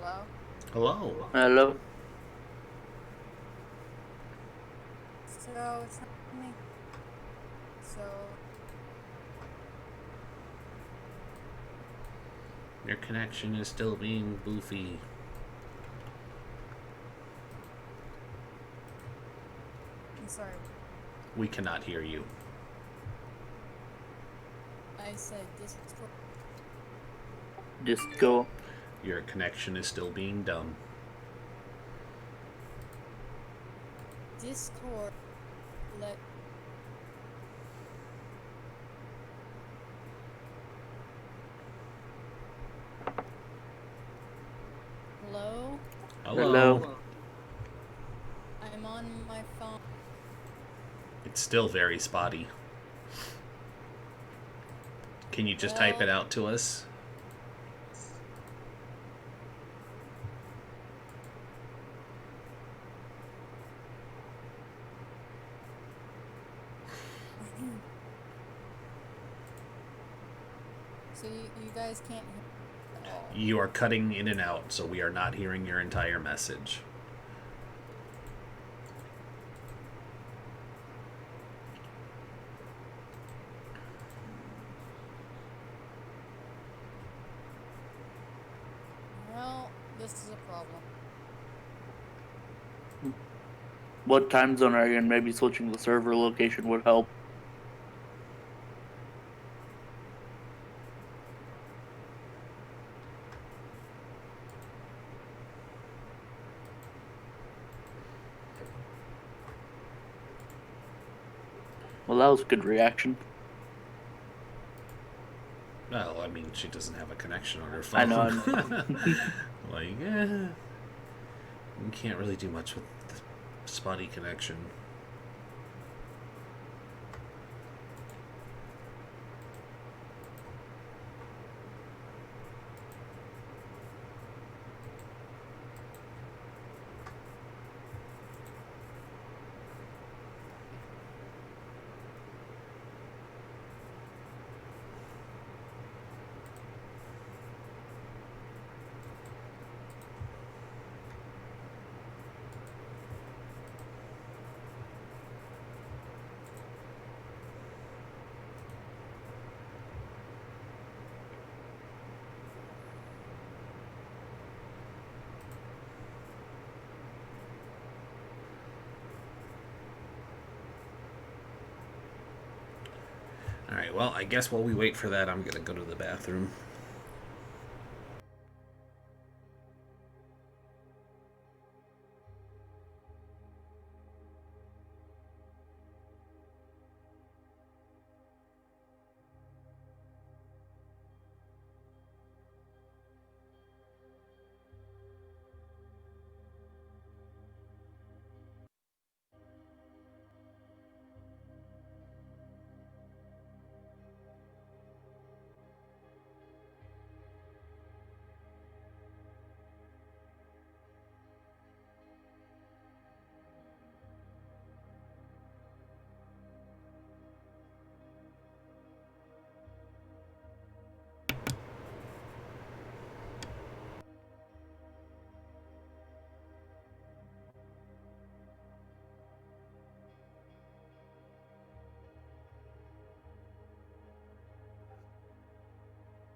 Hello? Hello. Hello. So, it's not coming. So, Your connection is still being boofy. I'm sorry. We cannot hear you. I said Discord. Just go. Your connection is still being dumb. Discord. Let. Hello? Hello. I'm on my phone. It's still very spotty. Can you just type it out to us? So, you guys can't hear at all. You are cutting in and out, so we are not hearing your entire message. Well, this is a problem. What time zone are you in? Maybe switching the server location would help. Well, that was a good reaction. Well, I mean, she doesn't have a connection on her phone. I know. Like, you can't really do much with the spotty connection. Alright, well, I guess while we wait for that, I'm gonna go to the bathroom.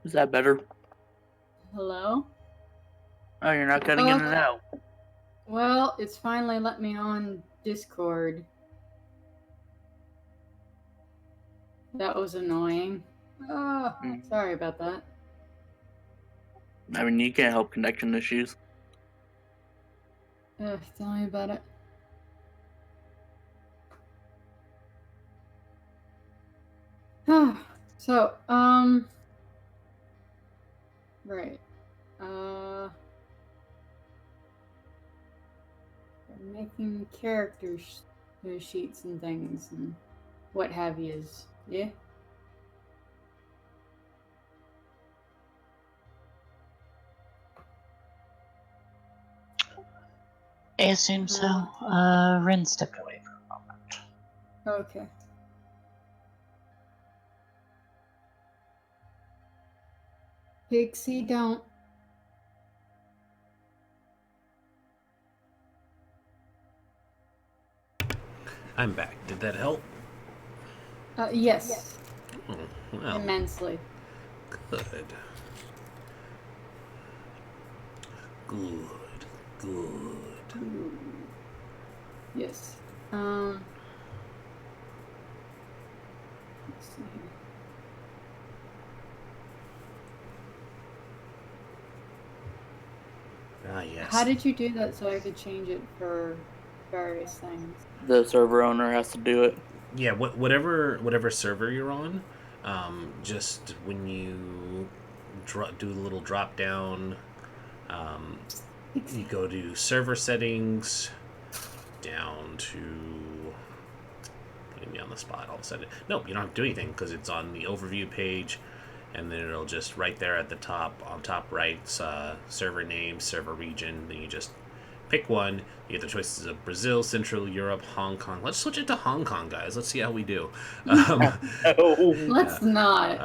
Is that better? Hello? Oh, you're not cutting in and out. Well, it's finally let me on Discord. That was annoying. Sorry about that. I mean, you can't help connection issues. Tell me about it. So, right. Making character sheets and things and what have yous. Yeah? I assume so. Ren stepped away for a moment. Okay. Pixie, don't. I'm back. Did that help? Yes. Oh, well, Immensely. good. Good. Good. Yes. Let's see here. Ah, yes. How did you do that so I could change it for various things? The server owner has to do it. Yeah, whatever server you're on, just when you do the little drop down, you go to server settings, down to putting me on the spot all of a sudden. Nope, you don't have to do anything because it's on the overview page, and then it'll just right there at the top, on top right, server name, server region. Then you just pick one. You get the choices of Brazil, Central Europe, Hong Kong. Let's switch it to Hong Kong, guys. Let's see how we do. Let's not.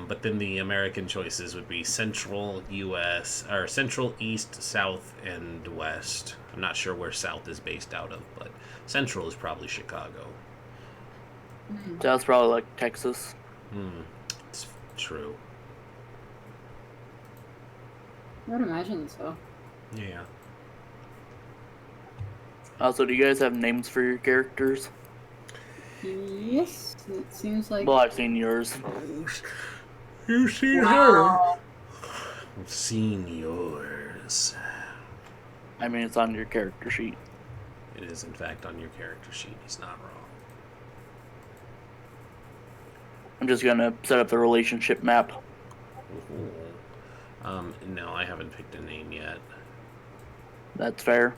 But then the American choices would be Central U.S. or Central, East, South, and West. I'm not sure where South is based out of, but Central is probably Chicago. That's probably like Texas. It's true. I would imagine so. Yeah. Also, do you guys have names for your characters? Yes, it seems like. Well, I've seen yours. You see her? I've seen yours. I mean, it's on your character sheet. It is, in fact, on your character sheet. He's not wrong. I'm just gonna set up the relationship map. Ooh. No, I haven't picked a name yet. That's fair.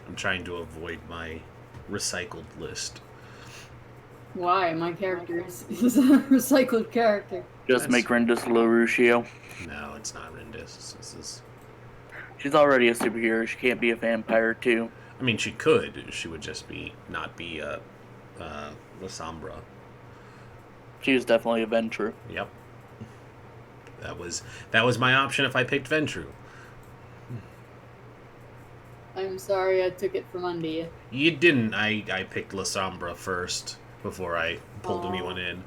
I'm trying to avoid my recycled list. Why? My character is a recycled character. Just make Rendis Laruccio. No, it's not Rendis. This is. She's already a superhero. She can't be a vampire too. I mean, she could. She would just not be a La Sombra. She was definitely a Ventru. Yep. That was my option if I picked Ventru. I'm sorry I took it from under you. You didn't. I picked La Sombra first before I pulled anyone in.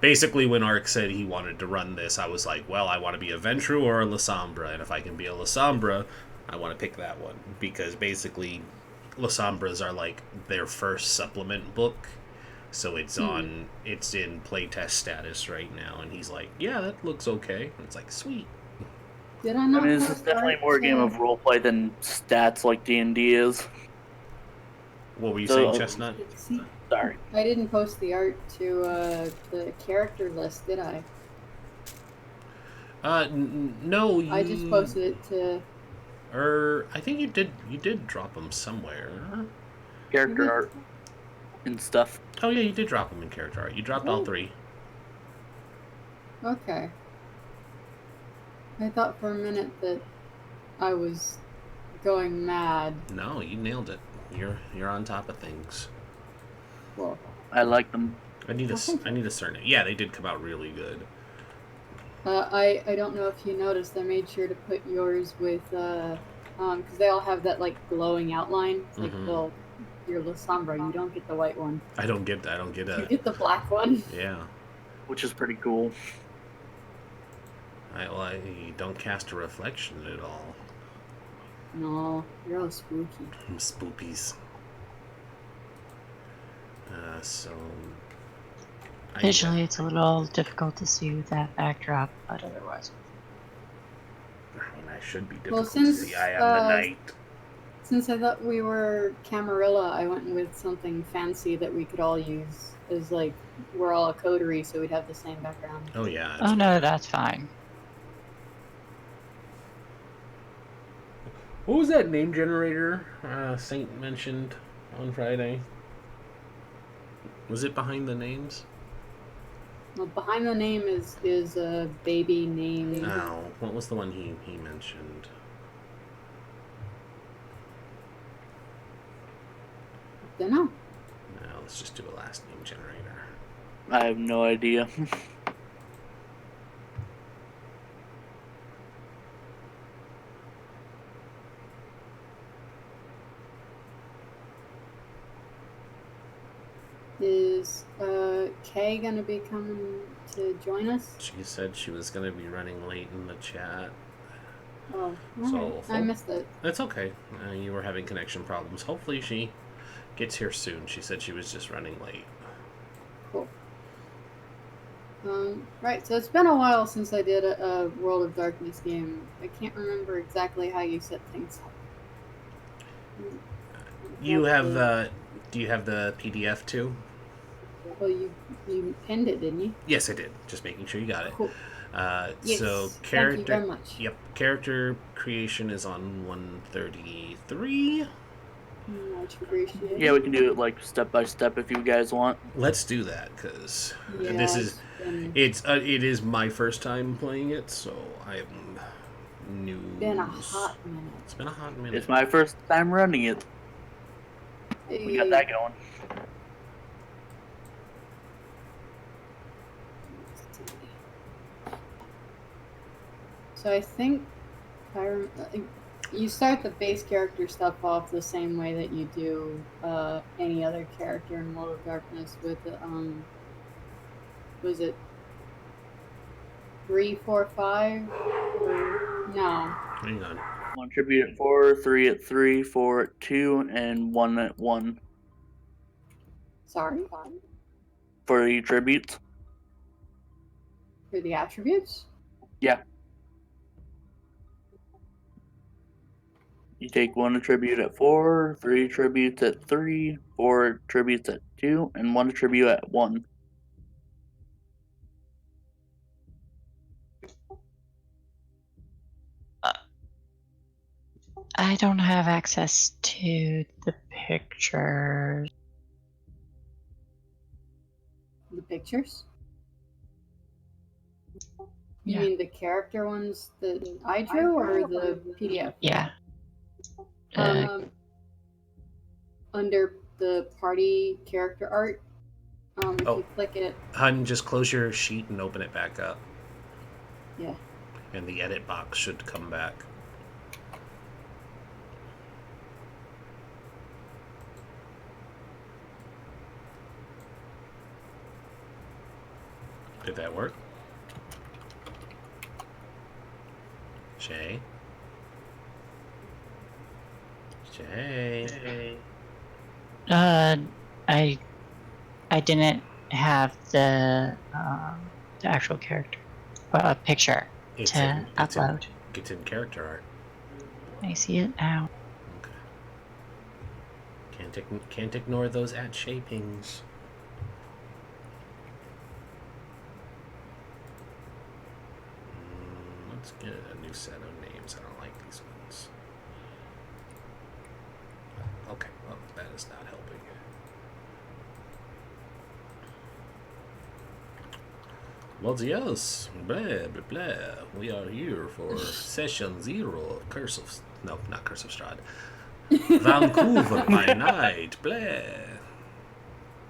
Basically, when Ark said he wanted to run this, I was like, well, I want to be a Ventru or a La Sombra, and if I can be a La Sombra, I want to pick that one. Because basically, La Sombras are like their first supplement book. So it's in playtest status right now, and he's like, yeah, that looks okay. And it's like, sweet. Did I not? I mean, this is definitely more a game of roleplay than stats like D&D is. What were you saying, Chestnut? Sorry. I didn't post the art to the character list, did I? No. I just posted it to. I think you did. You did drop them somewhere. Character art and stuff. Oh yeah, you did drop them in character art. You dropped all 3. Okay. I thought for a minute that I was going mad. No, you nailed it. You're on top of things. Well, I like them. I need a certain. Yeah, they did come out really good. I don't know if you noticed, I made sure to put yours with because they all have that like glowing outline. It's like, well, you're La Sombra, you don't get the white one. I don't get You it. get the black one. Yeah. Which is pretty cool. I don't cast a reflection at all. No, you're all spooky. Spoopies. So. Visually, it's a little difficult to see with that backdrop, but otherwise. I mean, I should be Well, difficult to see. I am the knight. Since I thought we were Camarilla, I went with something fancy that we could all use. As like, we're all a coterie, so we'd have the same background. Oh yeah. Oh no, that's fine. What was that name generator Saint mentioned on Friday? Was it behind the names? Well, behind the name is a baby name. No. What was the one he mentioned? Don't know. No, let's just do a last name generator. I have no idea. Is Kay gonna be coming to join us? She said she was going to be running late in the chat. Oh, So, alright. I missed it. That's okay. You were having connection problems. Hopefully she gets here soon. She said she was just running late. Cool. Right, so it's been a while since I did a World of Darkness game. I can't remember exactly how you set things up. You have the... Do you have the PDF too? Well, you pinned it, didn't you? Yes, I did. Just making sure you got it. Cool. Yes, So thank you very much. Yep, character creation is on 133. Much appreciated. Yeah, we can do it like step by step if you guys want. Let's do that because Yeah, this is been it is my first time playing it, so I'm new. a hot minute. It's been a hot minute. It's my first time running it. We got that going. So I think you start the base character stuff off the same way that you do any other character in World of Darkness with was it 3, 4, 5? Or, no. Hang on. 1 tribute at 4, 3 at 3, 4 at 2, and 1 at 1 Sorry. for the tributes. For the attributes? Yeah. You take 1 attribute at 4, 3 attributes at 3, 4 attributes at 2, and 1 attribute at 1. I don't have access to the pictures. The pictures? You Yeah. mean the character ones that I drew or the PDF? Yeah. Under the party character art, if Oh. you click it, Hun, just close your sheet and open it back up. yeah. And the edit box should come back. Did that work? Shay? Shay? I didn't have the actual character picture It's to in, upload. It's in character art. I see it now. Okay. Can't ignore those at shapings. Let's get a new set of names. I don't like these ones. Okay, well, that is not helping. Buenos dias, blah, blah, blah. We are here for session 0 of Curse of... No, not Curse of Strahd. Vancouver by night, blah.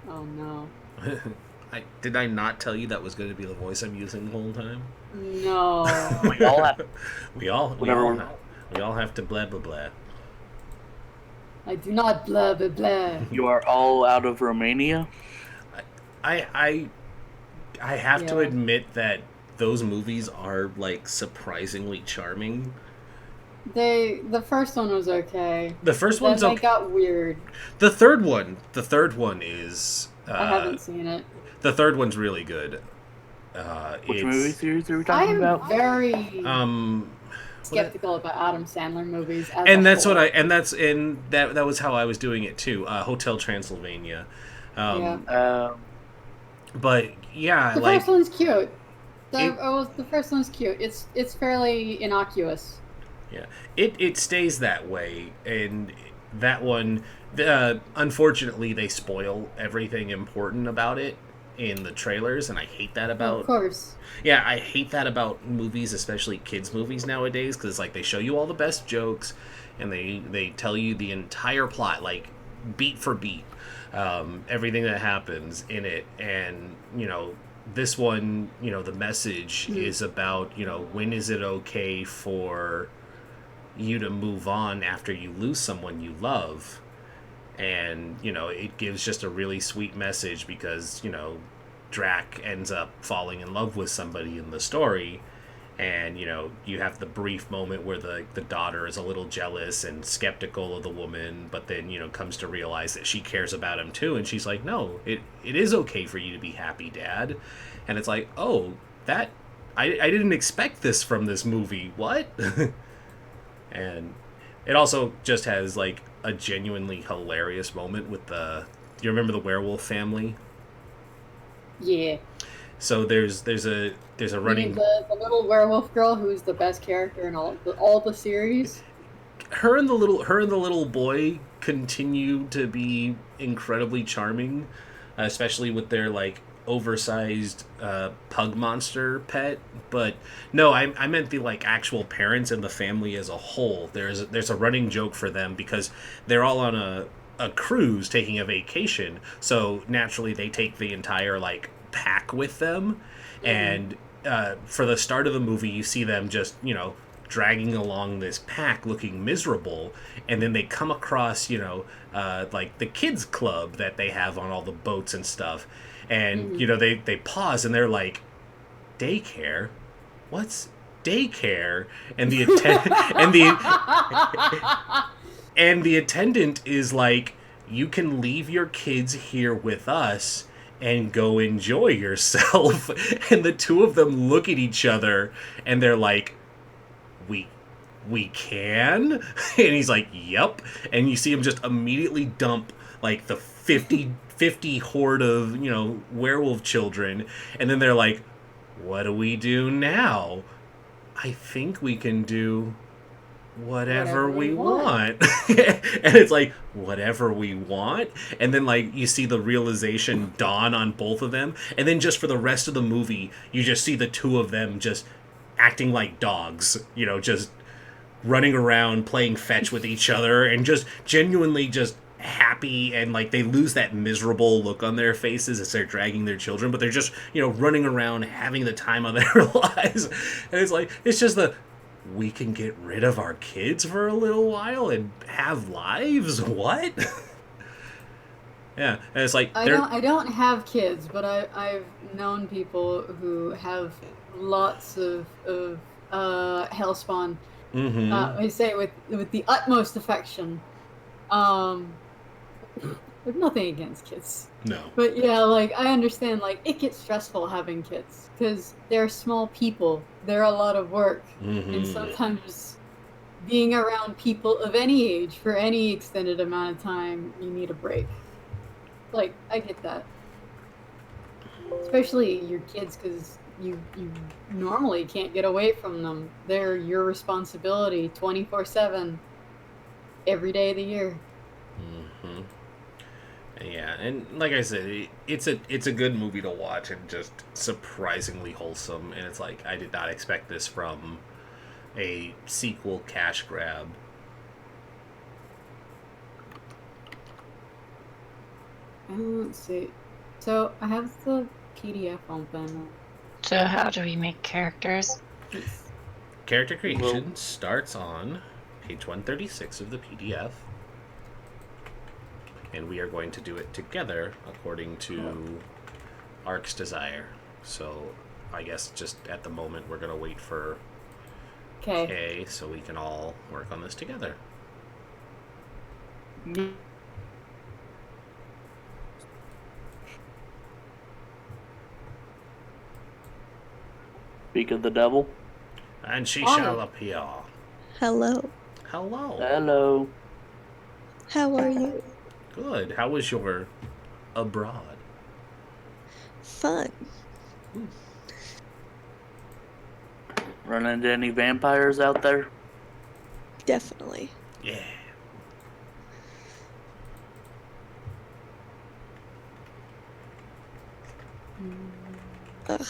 Oh no. Did I not tell you that was going to be the voice I'm using the whole time? No. We all have. We all have to blah, blah, blah. I do not blah blah blah. You are all out of Romania? I have to Yeah. admit that those movies are, like, surprisingly charming. The first one was okay. The first Then one's they okay. got weird. The third one is... I haven't seen it. The third one's really good. Which movie series are we talking about? I'm very Um... skeptical about Adam Sandler movies. As And a that's whole. that was how I was doing it too. Hotel Transylvania. But yeah, The like first one's cute. The first one's cute. It's fairly innocuous. yeah, it stays that way, and that one, unfortunately, they spoil everything important about it in the trailers, and I hate that about. Of course. Yeah, I hate that about movies, especially kids' movies nowadays, because like they show you all the best jokes, and they tell you the entire plot, like beat for beat, everything that happens in it, and this one, the message is about when is it okay for you to move on after you lose someone you love, And, you know, it gives just a really sweet message because, you know, Drac ends up falling in love with somebody in the story. And, you know, you have the brief moment where the daughter is a little jealous and skeptical of the woman, but then, you know, comes to realize that she cares about him too. And she's like, no, it is okay for you to be happy, Dad. And it's like, oh, that, I didn't expect this from this movie. What? And it also just has, like, a genuinely hilarious moment with do you remember the werewolf family? Yeah. So there's a running the little werewolf girl who's the best character in all the series. her and the little boy continue to be incredibly charming, especially with their like oversized pug monster pet. But no, I meant the like actual parents and the family as a whole. There's a running joke for them because they're all on a cruise taking a vacation, so naturally they take the entire like pack with them. And for the start of the movie you see them just, you know, dragging along this pack looking miserable, and then they come across, you know, like the kids club that they have on all the boats and stuff, and you know, they pause and they're like, daycare? What's daycare? And the and the attendant is like, you can leave your kids here with us and go enjoy yourself. And the two of them look at each other and they're like, we can? And he's like, yep. And you see him just immediately dump like the 50 horde of, you know, werewolf children. And then they're like, what do we do now? I think we can do whatever we want. And it's like, whatever we want? And then like you see the realization dawn on both of them, and then just for the rest of the movie you just see the two of them just acting like dogs, you know, just running around playing fetch with each other and just genuinely just happy, and like they lose that miserable look on their faces as they're dragging their children, but they're just, you know, running around having the time of their lives. And it's like, it's just we can get rid of our kids for a little while and have lives? What? Yeah, and it's like I don't have kids, but I've known people who have lots of hellspawn. I say with the utmost affection. With nothing against kids. No. But yeah, like I understand, like it gets stressful having kids because they're small people. They're a lot of work, and sometimes being around people of any age for any extended amount of time, you need a break. Like I get that, especially your kids, because you normally can't get away from them. They're your responsibility 24/7, every day of the year. Yeah, and like I said, it's a good movie to watch and just surprisingly wholesome. And it's like, I did not expect this from a sequel cash grab. Let's see. So I have the PDF open. So how do we make characters? Character creation starts on page 136 of the PDF. And we are going to do it together according to Ark's desire. So I guess just at the moment we're going to wait for Kay so we can all work on this together. Speak of the devil. And she shall appear. Hello. Hello. Hello. How are you? Good. How was your abroad? Fun. Run into any vampires out there? Definitely. Yeah. Ugh.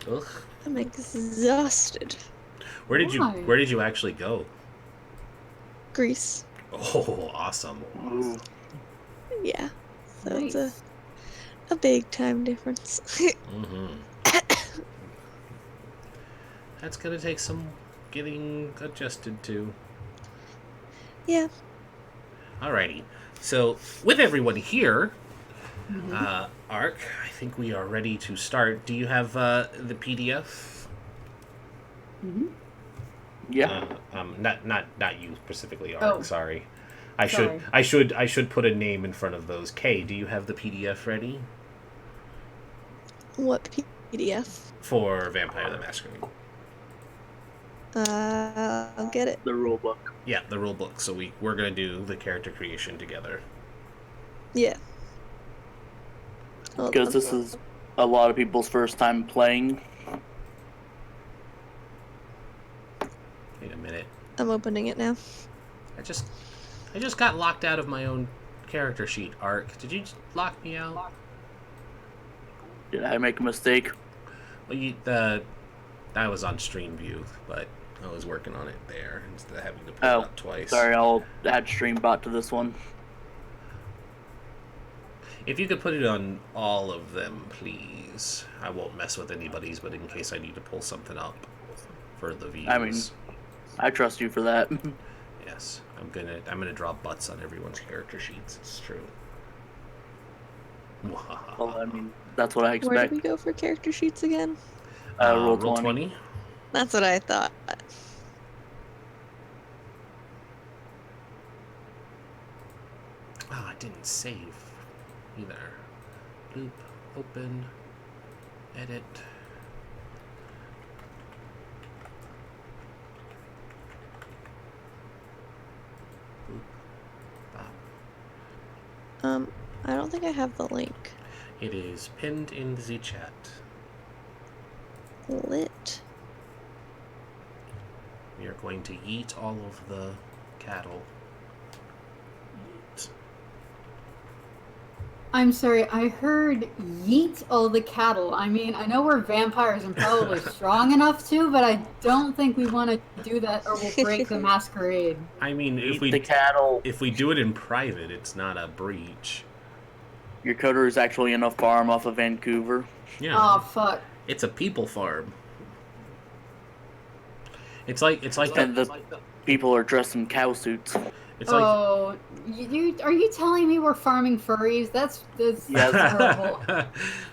Ugh. I'm exhausted. Where did you actually go? Greece. Oh, awesome. Ooh. Yeah. So Nice. it's a big time difference. That's gonna take some getting adjusted to. Yeah. Alrighty. So, with everyone here, Mhm. Ark, I think we are ready to start. Do you have the PDF? Mhm. Yeah. Not you specifically, Ark. Oh. Sorry. Sorry. I should put a name in front of those. Kay, do you have the PDF ready What PDF? for Vampire the Masquerade? I'll get it. The rule book. Yeah, the rule book. So we're gonna do the character creation together. Yeah. Hold Because on. this is a lot of people's first time playing. Wait a minute. I'm opening it now. I just got locked out of my own character sheet. Ark, did you just lock me out? Did I make a mistake? Well, I was on stream view, but I was working on it there instead of having to pull it up twice. Sorry, I'll add stream bot to this one. If you could put it on all of them, please. I won't mess with anybody's, but in case I need to pull something up for the views. I mean, I trust you for that. Yes, I'm gonna draw butts on everyone's character sheets. It's true. Well, I mean, that's what I Where expect. did we go for character sheets again? Roll Roll 20. That's what I thought. Oh, I didn't save either. Loop, open, edit. Boop, bop. I don't think I have the link. It is pinned in the chat. Lit. We are going to eat all of the cattle. I'm sorry, I heard yeet all the cattle. I mean, I know we're vampires and probably strong enough to, but I don't think we want to do that or we'll break the masquerade. I mean, Eat the cattle. if we do it in private, it's not a breach. Your coder is actually in a farm off of Vancouver. Yeah. Oh, fuck. It's a people farm. It's like And the people are dressed in cow suits. it's like Oh, are you telling me we're farming furries? That's Yes. terrible.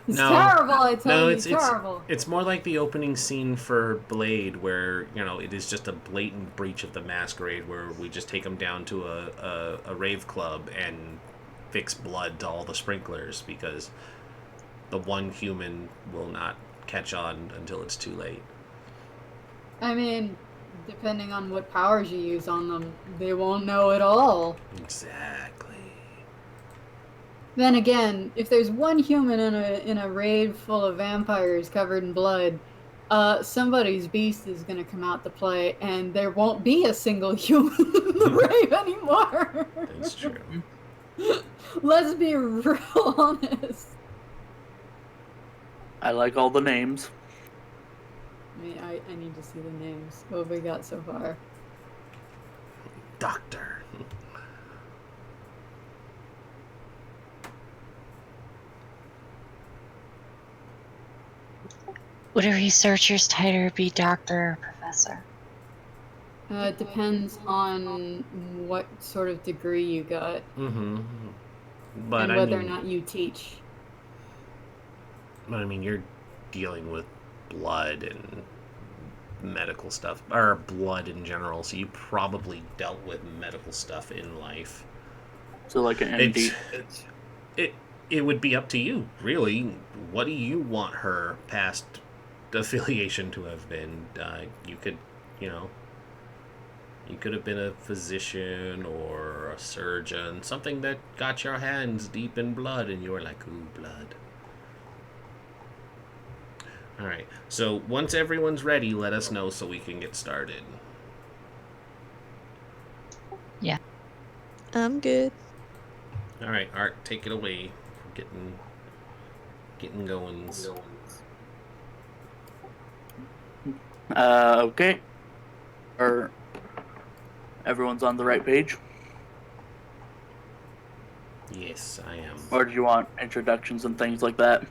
It's No. terrible, I tell No, you, it's terrible. It's more like the opening scene for Blade, where it is just a blatant breach of the masquerade, where we just take them down to a rave club and fix blood to all the sprinklers because the one human will not catch on until it's too late. I mean, depending on what powers you use on them, they won't know at all. Exactly. Then again, if there's one human in a raid full of vampires covered in blood, somebody's beast is gonna come out to play, and there won't be a single human in the rave anymore. That's true. Let's be real honest. I like all the names. I mean, I need to see the names. What have we got so far? Doctor. Would a researcher's title be doctor or professor? It depends on what sort of degree you got Mm-hmm. But and I whether mean, or not you teach. But I mean, you're dealing with blood and medical stuff, or blood in general, so you probably dealt with medical stuff in life. So like an MD. It would be up to you, really. What do you want her past affiliation to have been? You could have been a physician or a surgeon, something that got your hands deep in blood, and you were like, ooh, blood. All right. So once everyone's ready, let us know so we can get started. I'm good. All right, Art, take it away. Getting going. Okay. Everyone's on the right page? Yes, I am. Or do you want introductions and things like that?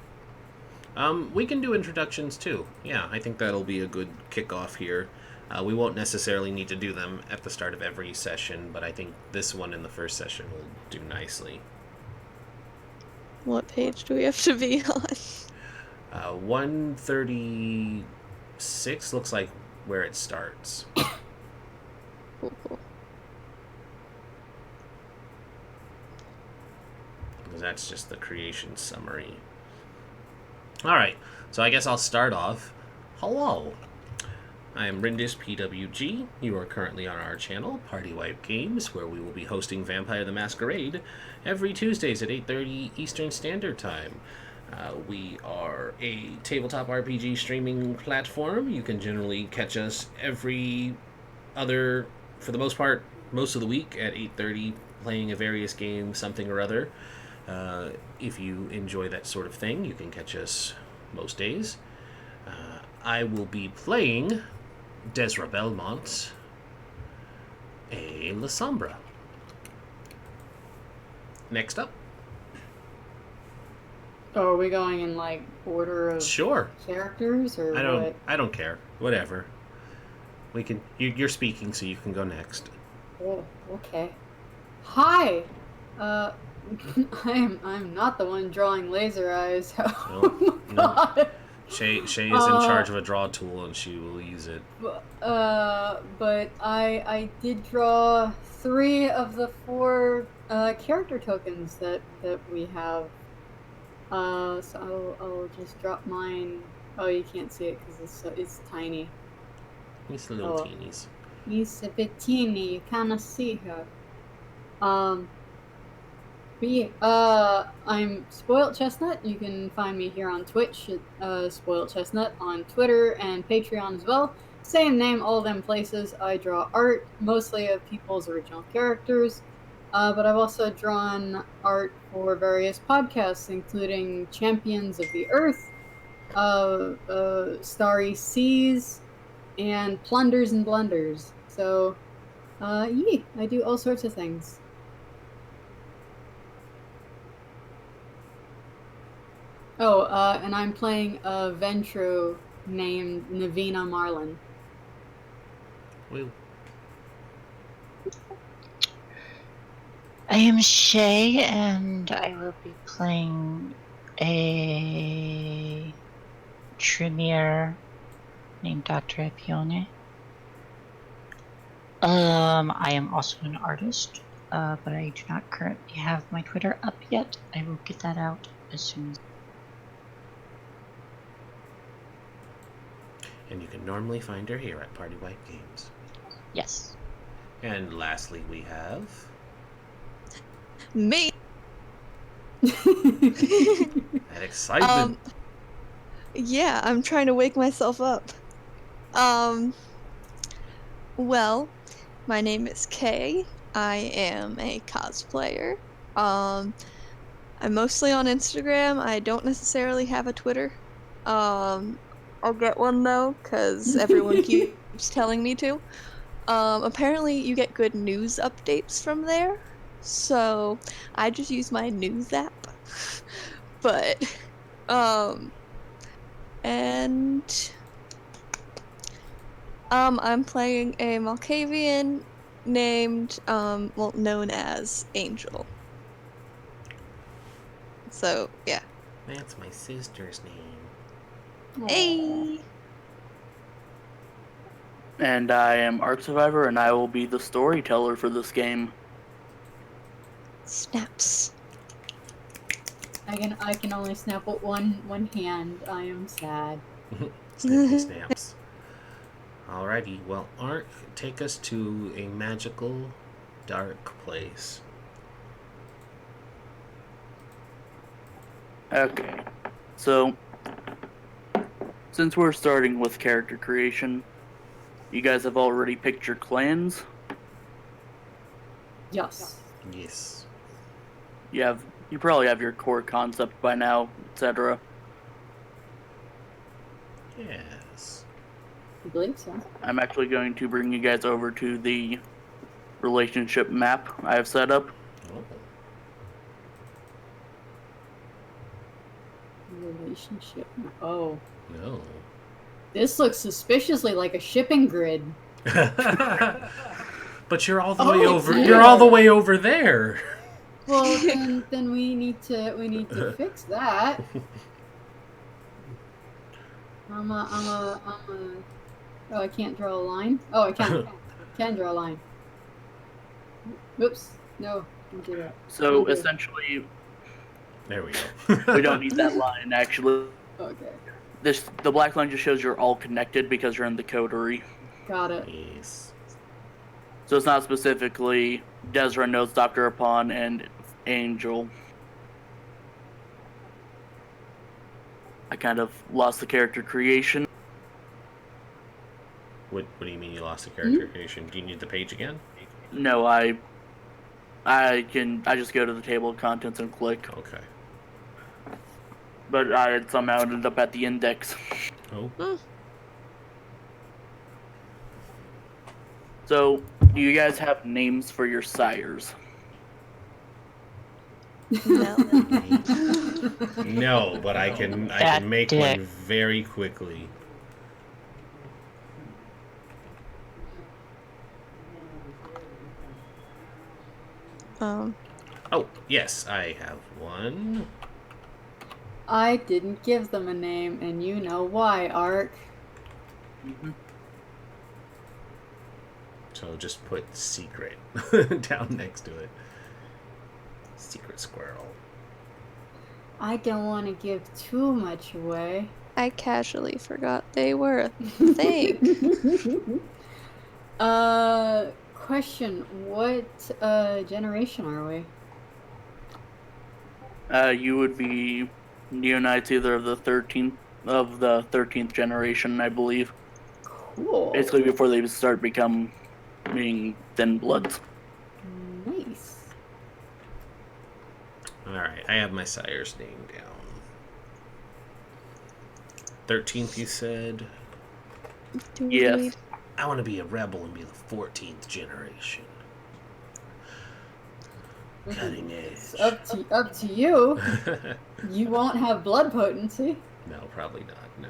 We can do introductions too. Yeah, I think that'll be a good kickoff here. We won't necessarily need to do them at the start of every session, but I think this one in the first session will do nicely. What page do we have to be on? 136 looks like where it starts. Cool, cool. Because that's just the creation summary. Alright, so I guess I'll start off. Hello. I am Rindis PWG. You are currently on our channel, PartyWipeGames, where we will be hosting Vampire the Masquerade every Tuesdays at 8:30 Eastern Standard Time. We are a tabletop RPG streaming platform. You can generally catch us every other, for the most part, most of the week at 8:30, playing a various game, something or other. If you enjoy that sort of thing, you can catch us most days. I will be playing Desra Belmont, a Lasombra. Next up. Oh, are we going in like order of Sure. characters or what? I don't care. Whatever. We can. You're speaking, so you can go next. Oh, okay. Hi. I'm not the one drawing laser eyes. Oh my God. Shay is in charge of a draw tool, and she will use it. But I did draw 3 of the 4 character tokens that we have. So I'll just drop mine. Oh, you can't see it because it's tiny. These little teenies. It's a bit teeny. You cannot see her. I'm Spoiled Chestnut. You can find me here on Twitch at Spoiled Chestnut, on Twitter and Patreon as well. Same name, all them places. I draw art, mostly of people's original characters, but I've also drawn art for various podcasts, including Champions of the Earth, Starry Seas, and Plunders and Blunders. So, yeah, I do all sorts of things. Oh, and I'm playing a Ventru named Navina Marlin. Woo. I am Shay, and I will be playing a Tremere named Dr. Epione. I am also an artist, but I do not currently have my Twitter up yet. I will get that out as soon as. And you can normally find her here at PartyWipeGames. Yes. And lastly, we have Me. that excitement. Yeah, I'm trying to wake myself up. Well, my name is Kay. I am a cosplayer. I'm mostly on Instagram. I don't necessarily have a Twitter. I'll get one though, because everyone keeps telling me to. Apparently you get good news updates from there, so I just use my news app. But, I'm playing a Malkavian named, known as Angel. So, yeah. That's my sister's name. Hey! And I am Arc Survivor, and I will be the storyteller for this game. Snaps. I can only snap with one hand. I am sad. Snappy snaps. Alrighty, well, Ark, take us to a magical, dark place. Okay, so since we're starting with character creation, you guys have already picked your clans. Yes. Yes. You probably have your core concept by now, etc. Yes. I believe so. I'm actually going to bring you guys over to the relationship map I have set up. Oh. Relationship. Oh. No. This looks suspiciously like a shipping grid. But you're all the way over. dear. You're all the way over there. Well, then we need to fix that. Oh, I can't draw a line. Oh, I can draw a line. Whoops. No, don't do that. So Okay. essentially, There we go. we don't need that line actually. Okay, The black line just shows you're all connected because you're in the coterie. got it. Yes. So it's not specifically Desra, Notes, Dr. Upon, and Angel. I kind of lost the character creation. What do you mean you lost the character creation? Do you need the page again? No, I just go to the table of contents and click. Okay. But I had somehow ended up at the index. Oh. So, do you guys have names for your sires? No. No, but I can That make dick. one very quickly. Oh, yes, I have one. I didn't give them a name, and you know why, Ark. Mm-hmm. So just put secret down next to it. Secret squirrel. I don't want to give too much away. I casually forgot they were a thing. Question. What generation are we? You would be Neonites either of the 13th generation, I believe. Cool. Basically before they start becoming thin bloods. Nice. Alright, I have my sire's name down. 13th, you said? Do we Yes. need- I want to be a rebel and be the 14th generation. Cutting edge. Up to you. You won't have blood potency. No, probably not, no.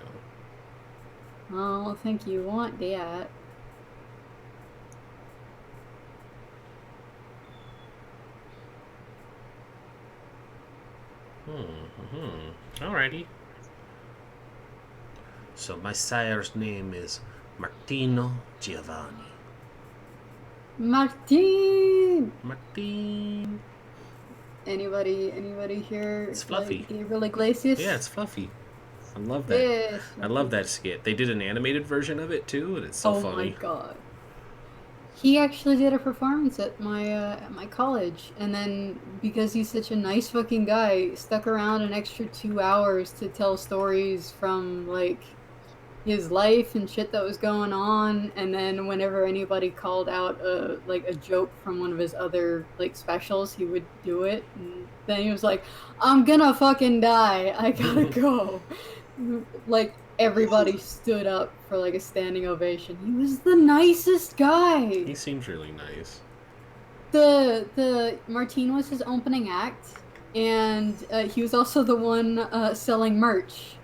I don't think you want that. Alrighty. So my sire's name is Martino Giovanni. Martin. Martin. Anybody here? It's fluffy. Like Gabriel Iglesias? Yeah, it's fluffy. I love that. Yes. I love that skit. They did an animated version of it too, and it's so Oh funny. my god. He actually did a performance at my college, and then because he's such a nice fucking guy, stuck around an extra 2 hours to tell stories from like his life and shit that was going on. And then whenever anybody called out a joke from one of his other like specials, he would do it. And then he was like, "I'm gonna fucking die. I gotta go." Like everybody stood up for like a standing ovation. He was the nicest guy. He seems really nice. The Martine was his opening act, and he was also the one selling merch.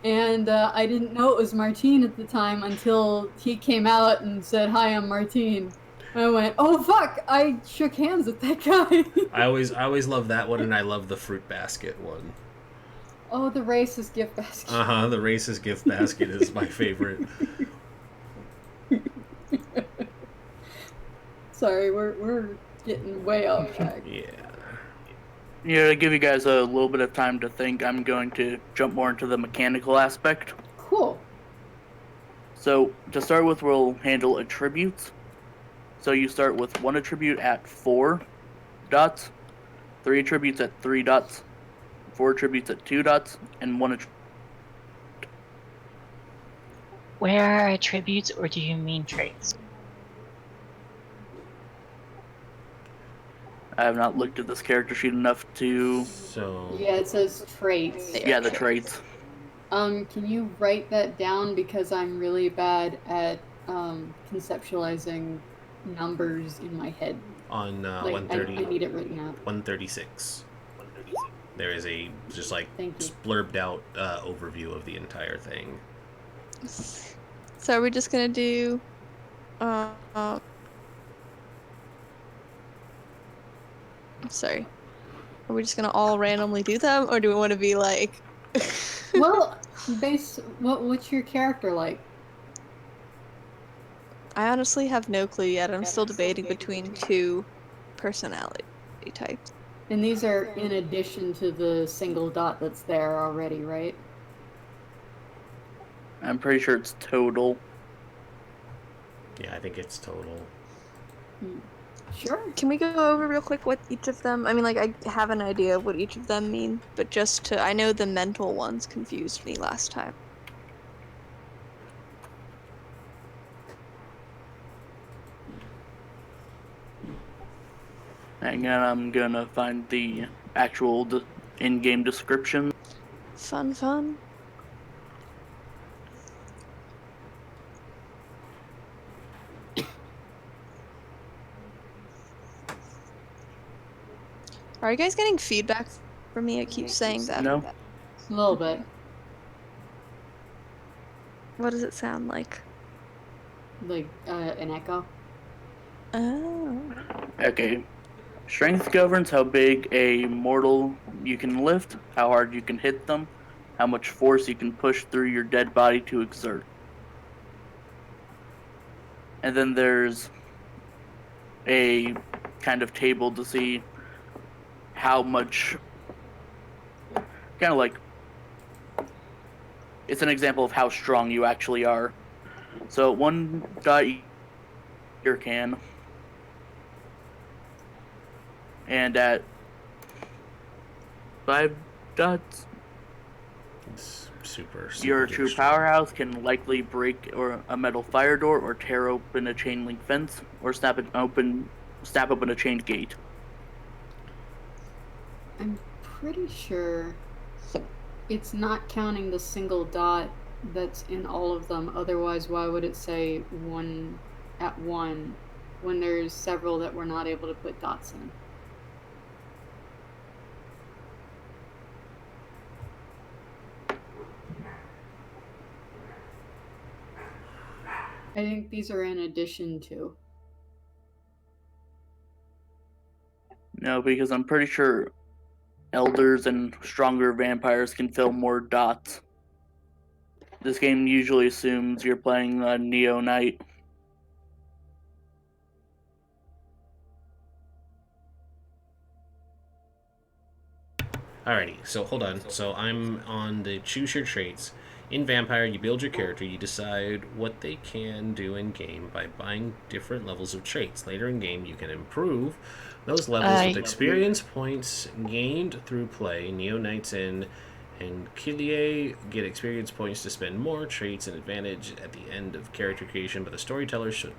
And I didn't know it was Martine at the time until he came out and said, "Hi, I'm Martine." And I went, "Oh fuck!" I shook hands with that guy. I always love that one, and I love the fruit basket one. Oh, the racist gift basket. The racist gift basket is my favorite. Sorry, we're getting way off track. Yeah. Yeah, to give you guys a little bit of time to think, I'm going to jump more into the mechanical aspect. Cool. So, to start with, we'll handle attributes. So you start with 1 attribute at 4 dots, 3 attributes at 3 dots, 4 attributes at 2 dots, and 1 attribute. Where are attributes, or do you mean traits? I have not looked at this character sheet enough to... So Yeah, it says traits. Yeah, the traits. Can you write that down, because I'm really bad at conceptualizing numbers in my head. on Like, 130, I need it written out. 136, there is a just like Thank you. blurbed out overview of the entire thing. So are we just gonna do sorry. Are we just gonna all randomly do them, or do we want to be like Well, what's your character like? I honestly have no clue yet. I'm still debating between two personality types. And these are in addition to the single dot that's there already, right? I'm pretty sure it's total. Yeah, I think it's total. Sure. Can we go over real quick what each of them, I mean, like, I have an idea of what each of them mean, but just to, I know the mental ones confused me last time. Hang on, I'm gonna find the actual in-game description. Fun. Are you guys getting feedback from me? I keep saying that. No? A little bit. What does it sound like? Like an echo. Oh. Okay. Strength governs how big a mortal you can lift, how hard you can hit them, how much force you can push through your dead body to exert. And then there's a kind of table to see how much, kind of like, it's an example of how strong you actually are. So at 1 dot, your can, and at 5 dots, It's super your duper true strong. powerhouse can likely break a metal fire door, or tear open a chain link fence, or snap open a chained gate. I'm pretty sure it's not counting the single dot that's in all of them. Otherwise, why would it say 1 at 1 when there's several that we're not able to put dots in? I think these are in addition to. No, because I'm pretty sure elders and stronger vampires can fill more dots. This game usually assumes you're playing a Neo Knight. Alrighty, so hold on. So I'm on the choose your traits. In Vampire, you build your character. You decide what they can do in game by buying different levels of traits. Later in game, you can improve those levels with experience points gained through play. Neo Knights and Kylie get experience points to spend more traits and advantage at the end of character creation, but the storyteller should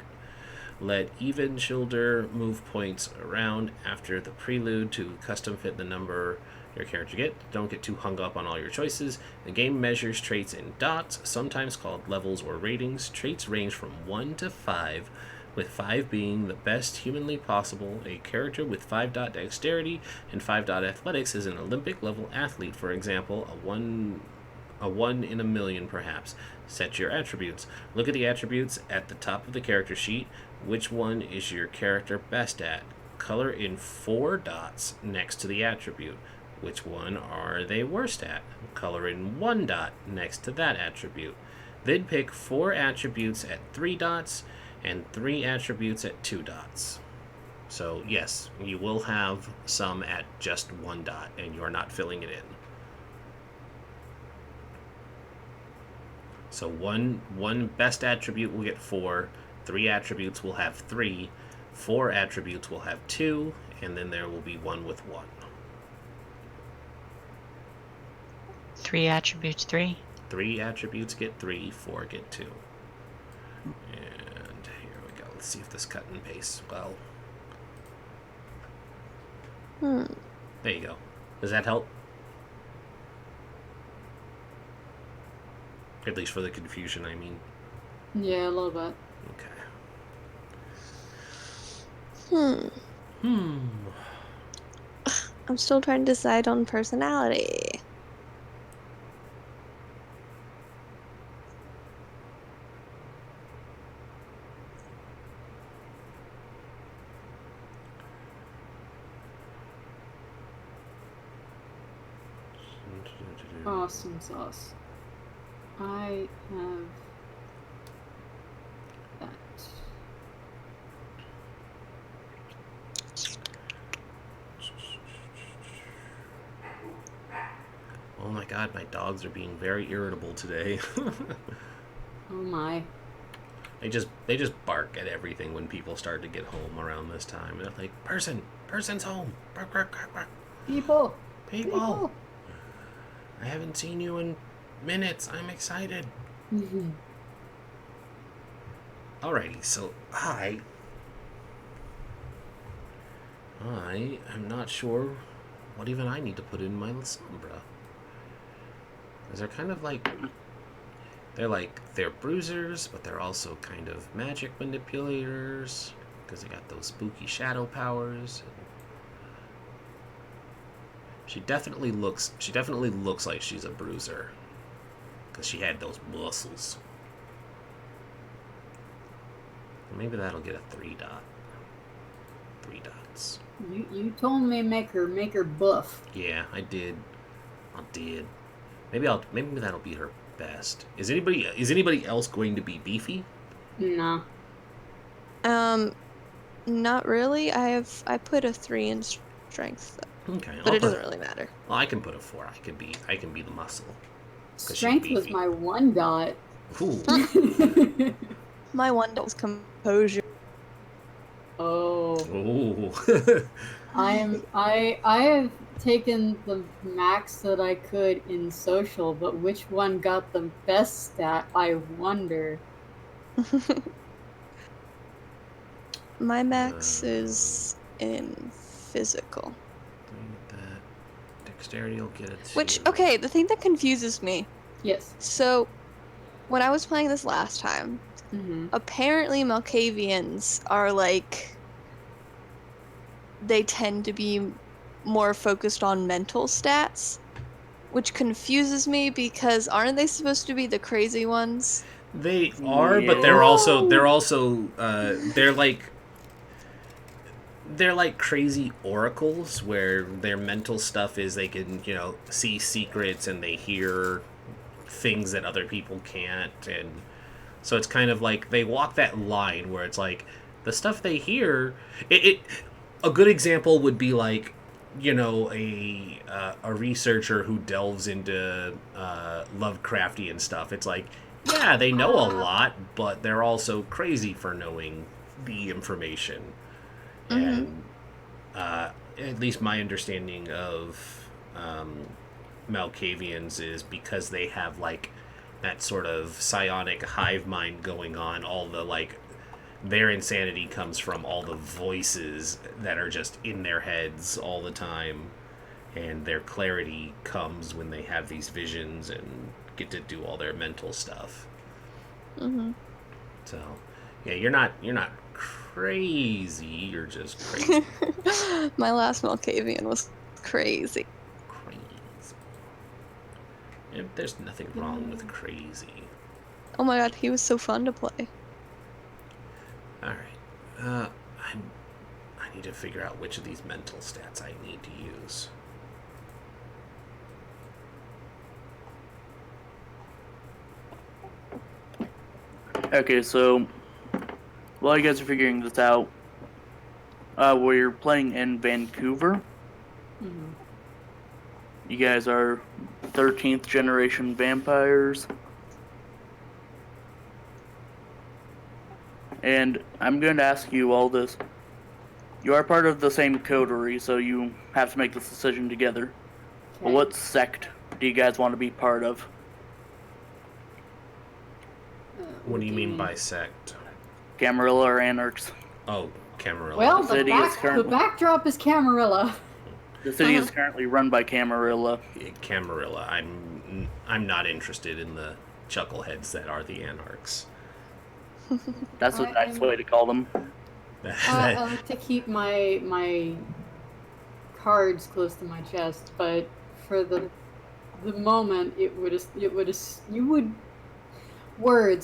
let even shoulder move points around after the prelude to custom fit the number your character get. Don't get too hung up on all your choices. The game measures traits in dots, sometimes called levels or ratings. Traits range from 1 to 5, with 5 being the best humanly possible. A character with 5 dot dexterity and 5 dot athletics is an Olympic level athlete, for example, a 1 in a million perhaps. Set your attributes. Look at the attributes at the top of the character sheet. Which one is your character best at? Color in 4 dots next to the attribute. Which one are they worst at? Color in 1 dot next to that attribute. Then pick 4 attributes at 3 dots and 3 attributes at 2 dots. So yes, you will have some at just 1 dot and you're not filling it in. So one best attribute will get 4, 3 attributes will have 3, 4 attributes will have 2, and then there will be one with 1. 3 attributes, 3. 3 attributes get 3, 4 get 2. And here we go. Let's see if this cut and paste well. There you go. Does that help? At least for the confusion, I mean. Yeah, a little bit. Okay. I'm still trying to decide on personality. Awesome sauce. I have that. Oh my god, my dogs are being very irritable today. Oh my. They just bark at everything when people start to get home around this time. They're like, person's home. Bark, bark, bark, bark. People. People. I haven't seen you in minutes. I'm excited. Mm-hmm. Alrighty, so I am not sure what even I need to put in my Lasombra. Because they're kind of like, they're bruisers, but they're also kind of magic manipulators, because they got those spooky shadow powers. She definitely looks like she's a bruiser, because she had those muscles. Maybe that'll get a 3 dot. 3 dots. You told me make her buff. Yeah, I did. Maybe that'll be her best. Is anybody else going to be beefy? No. Not really. I put a 3 in strength, Okay, but it doesn't really matter. Well, I can put a 4. I can be the muscle. Strength was my 1 dot. Ooh. My 1 dot was composure. Oh. Ooh. I have taken the max that I could in social, but which one got the best stat, I wonder. My max is in physical. Dexterity will get it. Which, okay, the thing that confuses me. Yes. So, when I was playing this last time, apparently Malkavians are like, they tend to be more focused on mental stats, which confuses me because aren't they supposed to be the crazy ones? They are, but they're like crazy oracles where their mental stuff is they can, see secrets and they hear things that other people can't, and so it's kind of like they walk that line where it's like the stuff they hear. A good example would be like, a researcher who delves into Lovecraftian stuff. It's like, yeah, they know a lot, but they're also crazy for knowing the information. And at least my understanding of Malkavians is because they have like that sort of psionic hive mind going on. All the their insanity comes from all the voices that are just in their heads all the time, and their clarity comes when they have these visions and get to do all their mental stuff. So, yeah, you're not crazy. You're just crazy. My last Malkavian was crazy. There's nothing wrong with crazy. Oh my god, he was so fun to play. Alright. I need to figure out which of these mental stats I need to use. Okay, so while you guys are figuring this out, we're playing in Vancouver. You guys are 13th generation vampires. And I'm going to ask you all this. You are part of the same coterie, so you have to make this decision together. Okay. What sect do you guys want to be part of? What do you mean by sect? Camarilla or Anarchs? Oh, Camarilla. Well, The city is currently- the backdrop is Camarilla. The city is currently run by Camarilla. Camarilla. I'm not interested in the chuckleheads that are the Anarchs. That's a nice way to call them. I like to keep my cards close to my chest, but for the moment, words,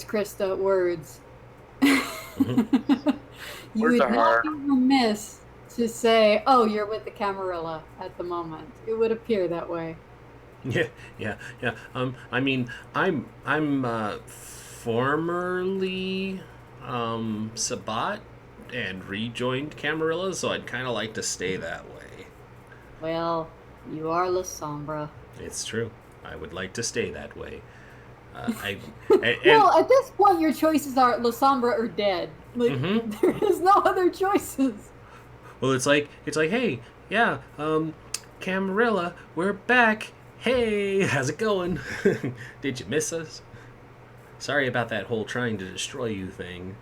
Krista, words. You Words would are not hard. be remiss to say, "Oh, you're with the Camarilla" at the moment. It would appear that way. Yeah. I mean, I'm formerly Sabat and rejoined Camarilla, so I'd kind of like to stay that way. Well, you are La Sombra. It's true. I would like to stay that way. I Well, at this point, your choices are La Sombra or dead. Like, Mhm. there is no other choices. Well, it's like, hey, yeah, Camarilla, we're back. Hey, how's it going? Did you miss us? Sorry about that whole trying to destroy you thing.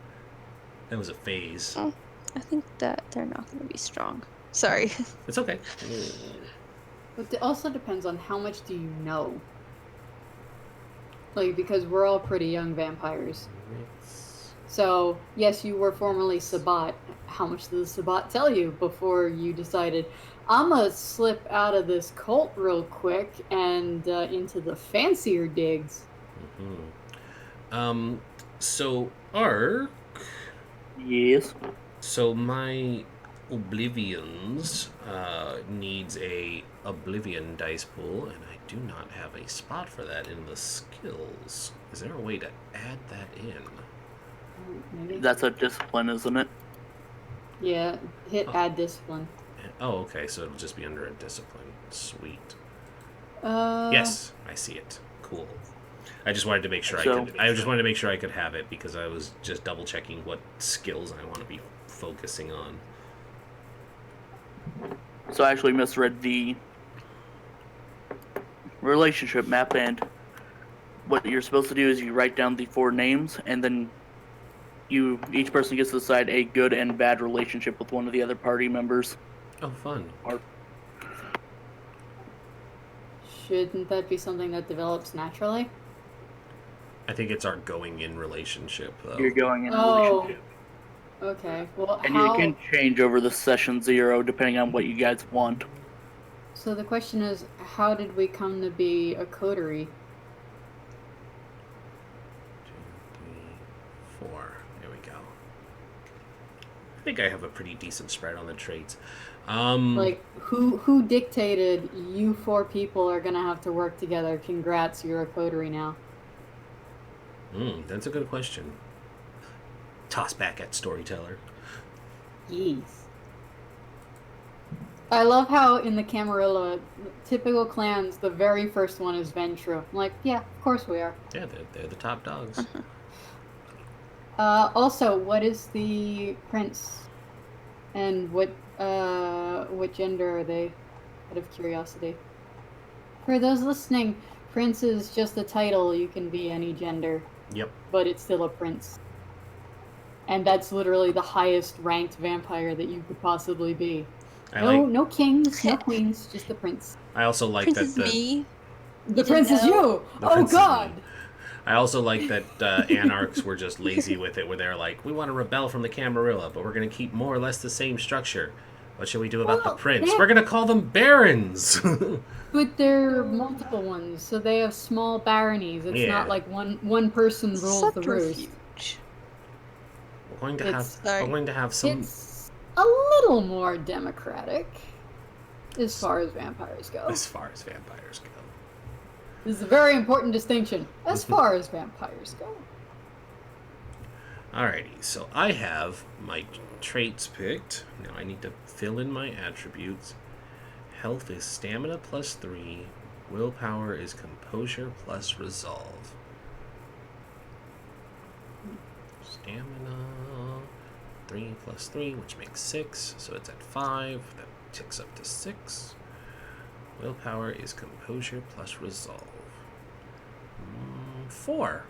That was a phase. Oh, I think that they're not going to be strong. Sorry. It's okay. But it also depends on how much do you know. Like, because we're all pretty young vampires. So, yes, you were formerly Sabat. How much did the Sabat tell you before you decided, I'm gonna slip out of this cult real quick and into the fancier digs? So, Ark, Yes. so my Oblivions needs a Oblivion dice pool, and I do not have a spot for that in the skills. Is there a way to add that in? Maybe? That's a discipline, isn't it? Yeah, hit add discipline. Oh, okay, so it'll just be under a discipline. Sweet. Uh, Yes, I see it. Cool. I just wanted to make sure So- I just wanted to make sure I could have it because I was just double checking what skills I want to be focusing on. So I actually misread the relationship map, and what you're supposed to do is you write down the 4 names, and then each person gets to decide a good and bad relationship with one of the other party members. Oh, fun. Shouldn't that be something that develops naturally? I think it's our going in relationship though. You're going in a Oh. relationship. Okay, well, And how... you can change over the session 0 depending on what you guys want. So the question is, how did we come to be a coterie? 2, 3, 4. There we go. I think I have a pretty decent spread on the traits. Like, who dictated you 4 people are gonna have to work together? Congrats, you're a coterie now. That's a good question. Toss back at storyteller. Yes. I love how in the Camarilla, typical clans, the very first one is Ventrue. I'm like, yeah, of course we are. Yeah, they're the top dogs. Also, what is the prince? And what gender are they? Out of curiosity. For those listening, prince is just a title. You can be any gender, Yep. but it's still a prince. And that's literally the highest ranked vampire that you could possibly be. No kings, no queens, just the prince. I also like Prince that is me. The prince is you! The Oh prince is god! me. I also like that anarchs were just lazy with it, where they're like, we want to rebel from the Camarilla, but we're going to keep more or less the same structure. What should we do about the Well, prince? they- We're going to call them barons! But there are multiple ones, so they have small baronies. It's Yeah. not like one person rules the roost. Subterfuge. We're going to It's- have some... It's a little more democratic as far as vampires go. As far as vampires go. This is a very important distinction. As far as vampires go. Alrighty, so I have my traits picked. Now I need to fill in my attributes. Health is stamina plus 3. Willpower is composure plus resolve. Stamina 3 plus 3, which makes 6, so it's at 5. That ticks up to 6. Willpower is composure plus resolve. 4.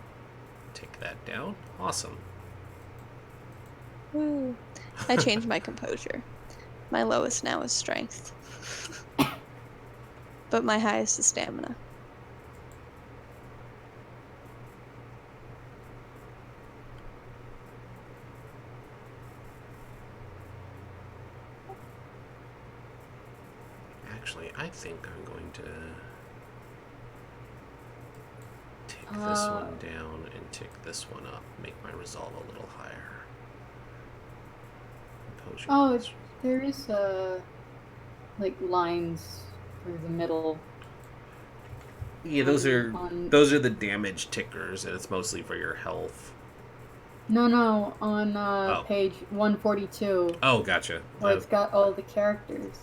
Take that down. Awesome. Woo. I changed my composure. My lowest now is strength. But my highest is stamina. Actually, I think I'm going to take this one down and tick this one up. Make my resolve a little higher. Composure Oh, plus- there is like lines through the middle. Yeah, those are on- the damage tickers, and it's mostly for your health. No, on Oh. page 142, Oh, gotcha. where it's got all the characters.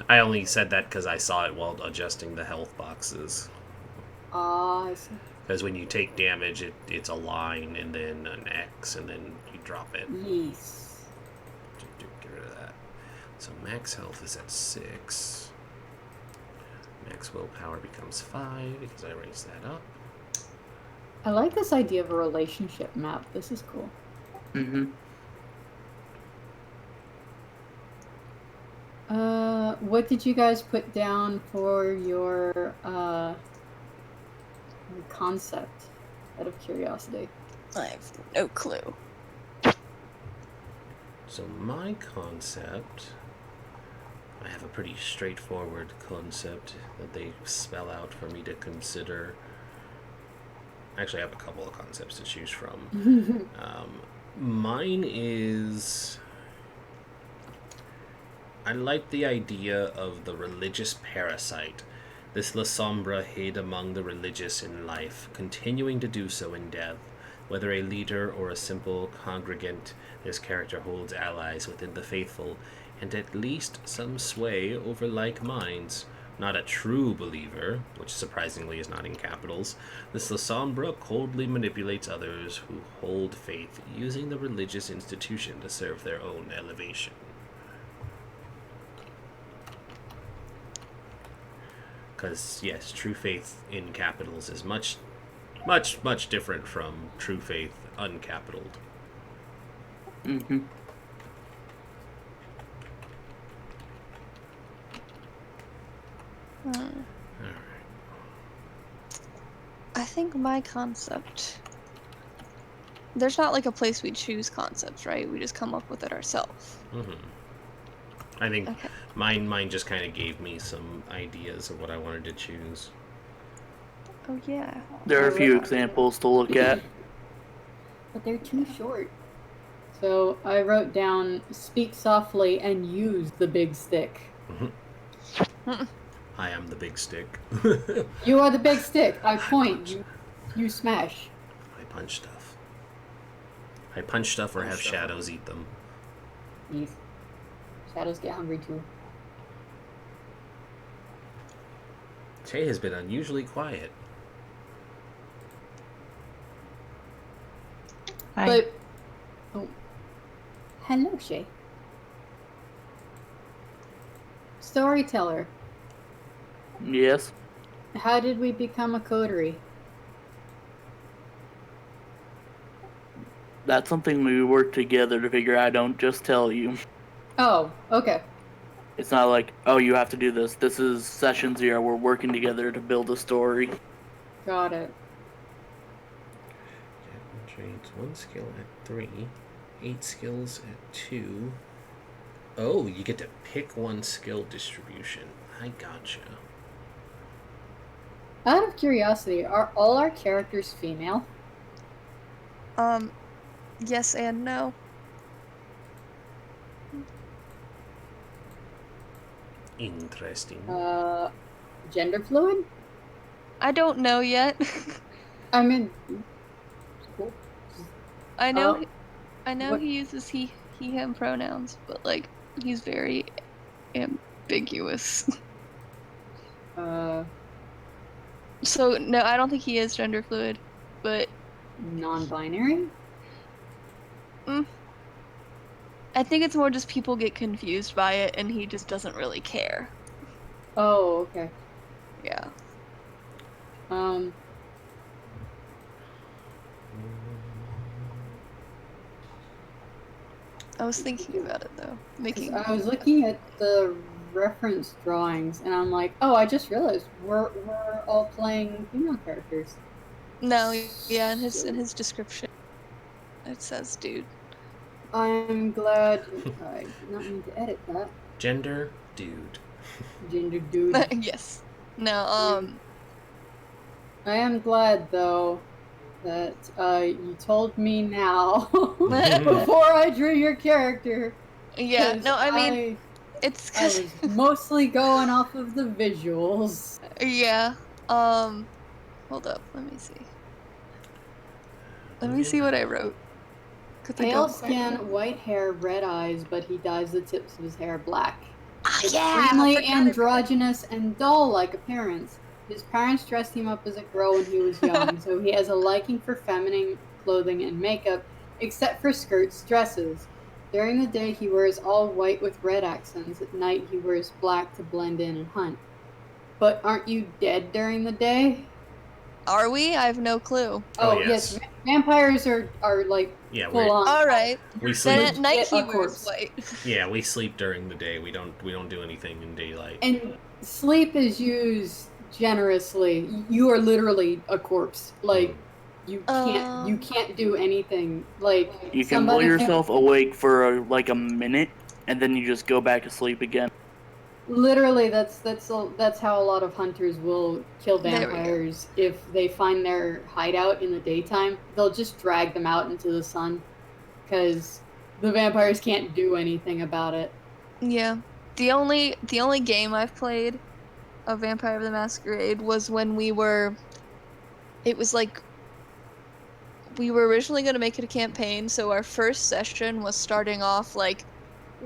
I only said that because I saw it while adjusting the health boxes. Ah, I see. Because when you take damage, it's a line and then an X, and then you drop it. Yes. Get rid of that. So max health is at 6. Max willpower becomes 5 because I raised that up. I like this idea of a relationship map. This is cool. Mm-hmm. What did you guys put down for your concept, out of curiosity? I have no clue. So my concept, I have a pretty straightforward concept that they spell out for me to consider. Actually, I have a couple of concepts to choose from. Mine is, I like the idea of the religious parasite. This La Sombra hid among the religious in life, continuing to do so in death. Whether a leader or a simple congregant, this character holds allies within the faithful, and at least some sway over like minds. Not a true believer, which surprisingly is not in capitals, this La Sombra coldly manipulates others who hold faith, using the religious institution to serve their own elevation. Because, yes, true faith in capitals is much different from true faith uncapitalled. Mm-hmm. Alright. I think my concept. There's not like a place we choose concepts, right? We just come up with it ourselves. Mm-hmm. I think Okay. mine just kind of gave me some ideas of what I wanted to choose. Oh yeah. There are a few examples to look at. But they're too short. So I wrote down, speak softly and use the big stick. I am the big stick. You are the big stick. I point. You smash. I punch stuff. I punch stuff or have shadows eat them. Yes. Shadows get hungry too. Shay has been unusually quiet. Hi. But oh, hello, Shay. Storyteller. Yes. How did we become a coterie? That's something we work together to figure out. I don't just tell you. Oh, okay. It's not like, oh, you have to do this. This is session 0. We're working together to build a story. Got it. Trades 1 skill at 3, 8 skills at 2. Oh, you get to pick 1 skill distribution. I gotcha. Out of curiosity, are all our characters female? Yes and no. Interesting. Gender fluid? I don't know yet. I mean, cool. I know. Oh. I know What- he uses he/him pronouns, but like he's very ambiguous. So no, I don't think he is gender fluid, but Non-binary? I think it's more just people get confused by it, and he just doesn't really care. Oh, okay. Yeah. I was thinking about it though, 'Cause making. I was looking at the reference drawings, and I'm like, oh, I just realized we're all playing female characters. No, yeah, in his description, it says dude. I'm glad I did not mean to edit that. Gender, dude. Gender dude. Yes. No. I am glad though that you told me now before I drew your character. Yeah. 'Cause No, I mean it's I 'cause was mostly going off of the visuals. yeah. Hold up. Let me see. Let me see what I wrote. 'Cause I Pale don't- skin, white hair, red eyes, but he dyes the tips of his hair black. Yeah, I Extremely forgot about androgynous and doll-like appearance. His parents dressed him up as a girl when he was young, so he has a liking for feminine clothing and makeup, except for skirts, dresses. During the day, he wears all white with red accents. At night, he wears black to blend in and hunt. But aren't you dead during the day? Are we? I have no clue. Oh, Oh, yes. Vampires are like Yeah, full on. All right. we Then sleep. at night Get he a wears corpse. white. Yeah, we sleep during the day. We don't do anything in daylight. And sleep is used generously. You are literally a corpse. Like you can't do anything. Like You can will yourself awake for like a minute, and then you just go back to sleep again. Literally, that's how a lot of hunters will kill There we go. vampires. If they find their hideout in the daytime, they'll just drag them out into the sun, because the vampires can't do anything about it. Yeah. The only game I've played of Vampire the Masquerade was when it was like we were originally going to make it a campaign, so our first session was starting off like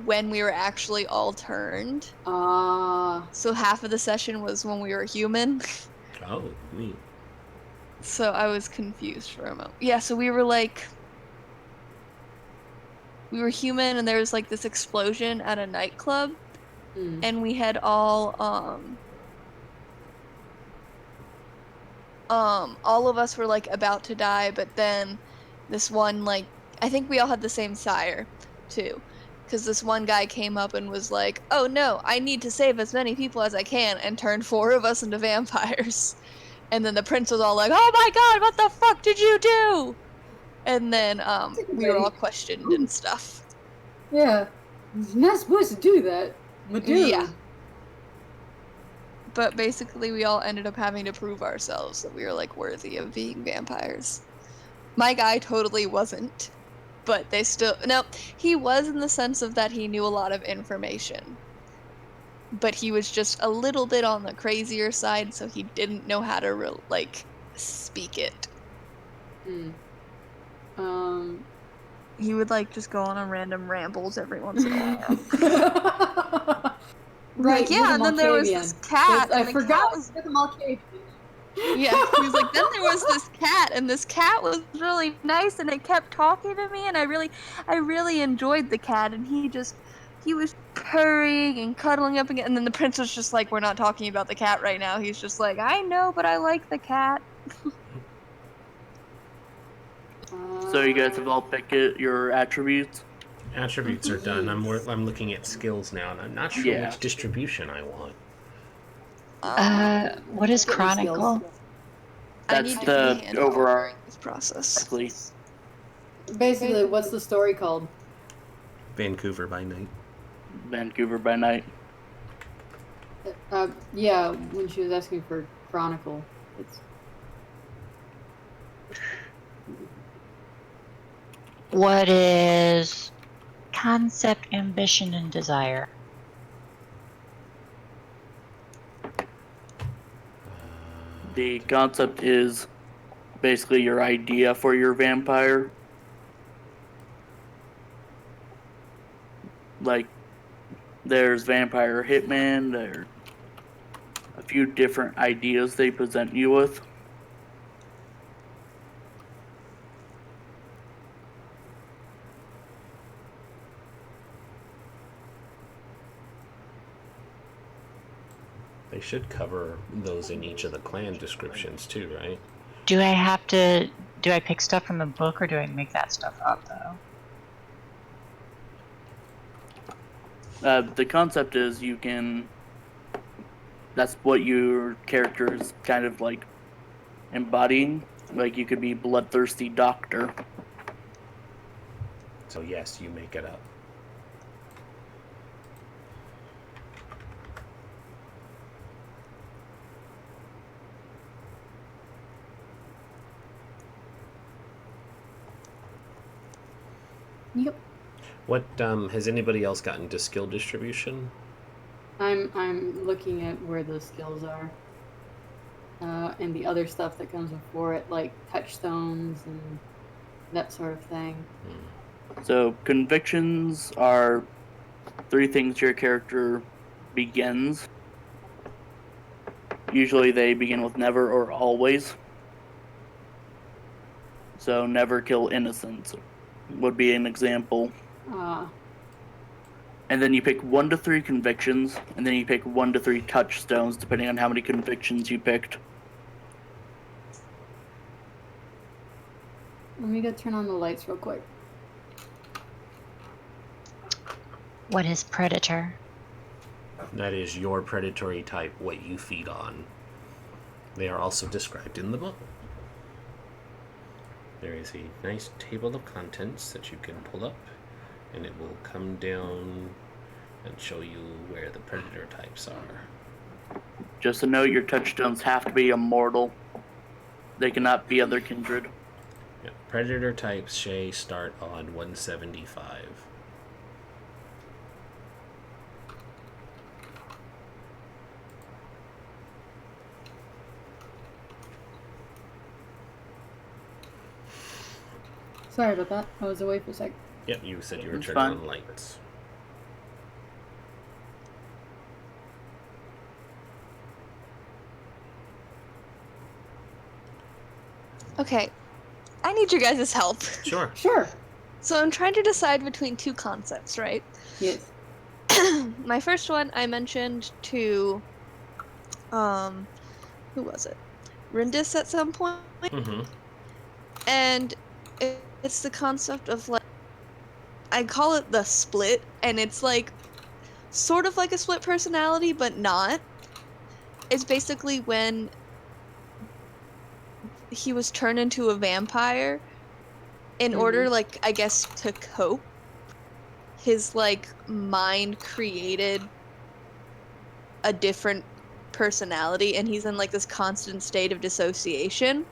when we were actually all turned. So half of the session was when we were human. Oh, neat. So I was confused for a moment. Yeah, so we were human, and there was like this explosion at a nightclub, and we had all of us were like about to die, but then this one, like, I think we all had the same sire too, because this one guy came up and was like, oh no, I need to save as many people as I can, and turned 4 of us into vampires. And then the prince was all like, oh my god, what the fuck did you do? And then we were all questioned and stuff. Yeah, you're not supposed to do that. But dude. Yeah. But basically we all ended up having to prove ourselves that we were like worthy of being vampires. My guy totally wasn't, but they still, no, he was in the sense of that he knew a lot of information, but he was just a little bit on the crazier side, so he didn't know how to speak it. He would like just go on a random rambles every once in a while. Right, like, yeah, and then there was this cat. I and the forgot. cat was The Malkavian. Yeah, he was like, then there was this cat, and this cat was really nice, and it kept talking to me, and I really enjoyed the cat, and he was purring and cuddling up again, and then the prince was just like, we're not talking about the cat right now. He's just like, I know, but I like the cat. So you guys have all picked your attributes? Attributes are done. I'm looking at skills now, and I'm not sure which distribution I want. What is Chronicle? That's the overall this process. Basically, what's the story called? Vancouver by night. Vancouver by night. Yeah, when she was asking for Chronicle, it's. What is concept, ambition, and desire? The concept is basically your idea for your vampire. Like, there's vampire hitman, there are a few different ideas they present you with. They should cover those in each of the clan descriptions too, right? Do I pick stuff from the book, or do I make that stuff up, though? The concept is that's what your character is kind of like embodying. Like, you could be bloodthirsty doctor. So yes, you make it up. Yep. What has anybody else gotten to skill distribution? I'm looking at where the skills are. and the other stuff that comes before it, like touchstones and that sort of thing. So convictions are 3 things your character begins. Usually they begin with never or always. So never kill innocents would be an example. And then you pick 1 to 3 convictions, and then you pick 1 to 3 touchstones, depending on how many convictions you picked. Let me go turn on the lights real quick. What is predator? That is your predatory type, what you feed on. They are also described in the book. There is a nice table of contents that you can pull up, and it will come down and show you where the predator types are. Just to note, your touchstones have to be immortal. They cannot be other kindred. Yeah. Predator types, Shay, start on 175. Sorry about that. I was away for a sec. Yep, you said you were It's turning fine. on lights. Okay, I need your guys' help. Sure. Sure. So I'm trying to decide between 2 concepts, right? Yes. My first one I mentioned to, who was it? Rindis at some point, Mm-hmm. and it's the concept of like, I call it the split, and it's like sort of like a split personality, but not. It's basically when he was turned into a vampire in order, like, I guess, to cope. His like mind created a different personality, and he's in like this constant state of dissociation.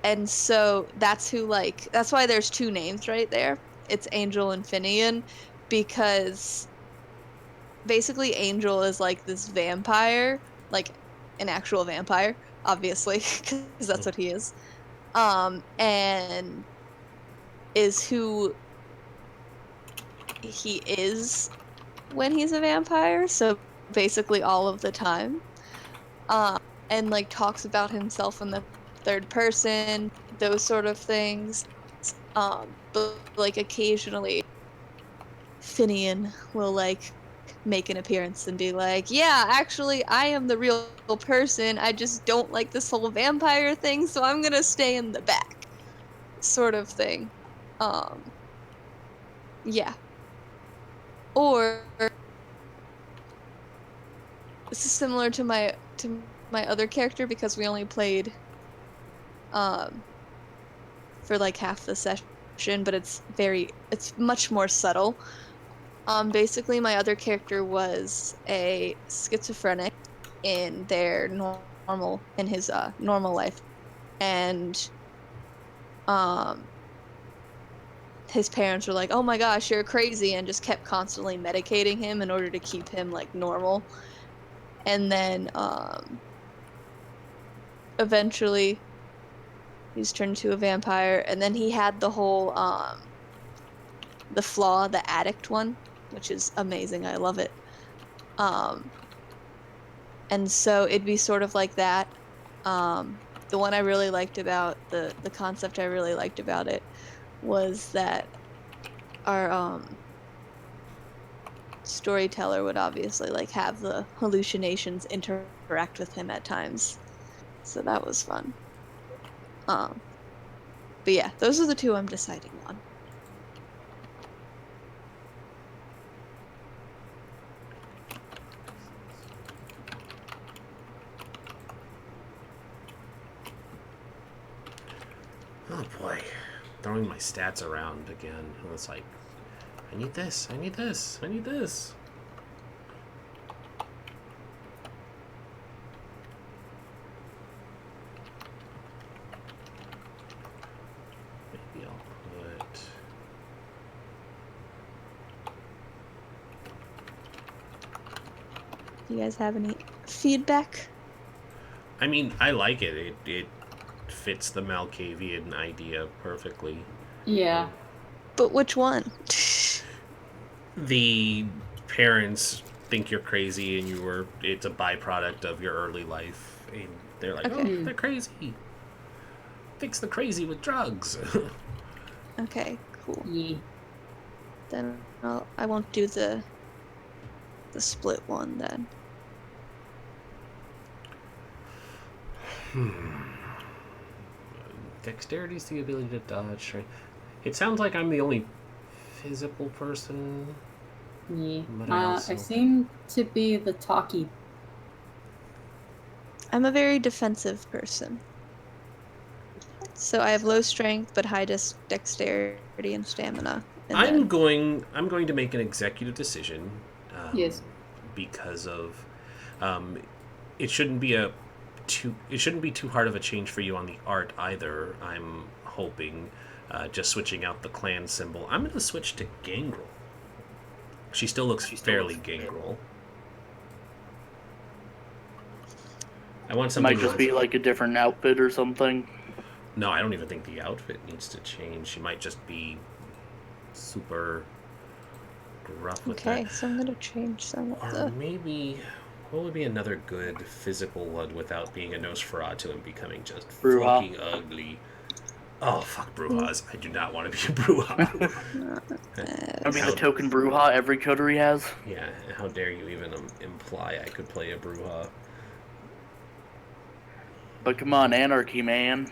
And so that's who, like, that's why there's 2 names right there. It's Angel and Finian, because basically Angel is like this vampire, like an actual vampire, obviously, because that's what he is. And is who he is when he's a vampire, so basically all of the time. And like talks about himself in the 3rd person, those sort of things. But like occasionally Finian will like make an appearance and be like, yeah, actually I am the real person, I just don't like this whole vampire thing, so I'm gonna stay in the back, sort of thing. Yeah. Or this is similar to my other character, because we only played for like half the session, but it's much more subtle. Basically my other character was a schizophrenic in their in his normal life, and his parents were like, oh my gosh, you're crazy, and just kept constantly medicating him in order to keep him like normal. And then eventually he's turned into a vampire, and then he had the whole the flaw, the addict one, which is amazing. I love it. And so it'd be sort of like that. The one I really liked about the concept I really liked about it was that our storyteller would obviously like have the hallucinations interact with him at times. So that was fun. But yeah, those are the 2 I'm deciding on. Oh boy. Throwing my stats around again. And it's like, I need this, I need this, I need this. Maybe I'll put... Do you guys have any feedback? I mean, I like it. It fits the Malkavian idea perfectly. Yeah. But which one? The parents think you're crazy and it's a byproduct of your early life. And they're like, Okay. oh, they're crazy. Fix the crazy with drugs. Okay, cool. Yeah. Then I won't do the split one then. Dexterity is the ability to dodge. Strength. It sounds like I'm the only physical person. Yeah. But I seem to be the talkie. I'm a very defensive person. So I have low strength but high dexterity and stamina. And I'm going to make an executive decision. Yes. Because of it shouldn't be too hard of a change for you on the art either. I'm hoping just switching out the clan symbol. I'm going to switch to Gangrel. She still looks fairly Gangrel. I want something. Might just be like a different outfit or something. No, I don't even think the outfit needs to change. She might just be super rough with okay, that. so I'm gonna change some of Or the. maybe, what would be another good physical one without being a Nosferatu and becoming just Bruja. fucking ugly? Oh, fuck Brujas. I do not want to be a Bruja. I mean, the token Bruja every coterie has. Yeah, how dare you even imply I could play a Bruja? But come on, anarchy, man.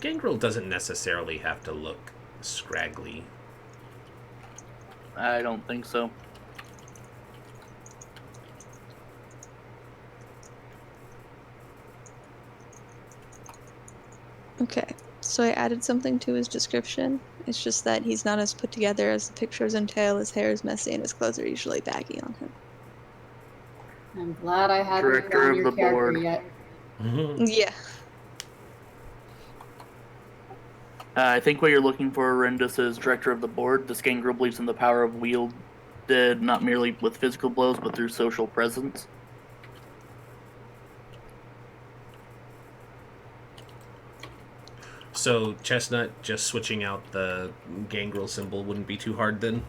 Gangrel doesn't necessarily have to look scraggly. I don't think so. Okay, so I added something to his description. It's just that he's not as put together as the pictures entail. His hair is messy and his clothes are usually baggy on him. I'm glad I hadn't Director found of your the character board. yet. Yeah. I think what you're looking for, Rendus, is director of the board. This Gangrel believes in the power of wielded not merely with physical blows, but through social presence. So, Chestnut, just switching out the Gangrel symbol wouldn't be too hard then?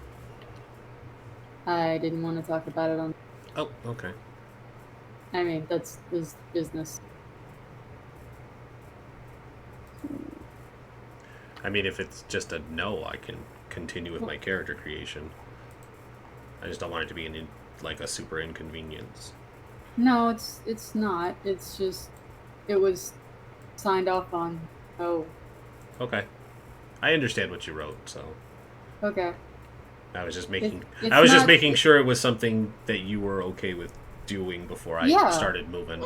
I didn't want to talk about it on. Oh, okay. I mean, that's his business. I mean, if it's just a no, I can continue with my character creation. I just don't want it to be like a super inconvenience. No, it's not. It's just it was signed off on. Oh, Okay. I understand what you wrote, so okay. I was just making It's I was just not- making sure it was something that you were okay with doing before I Yeah. started moving.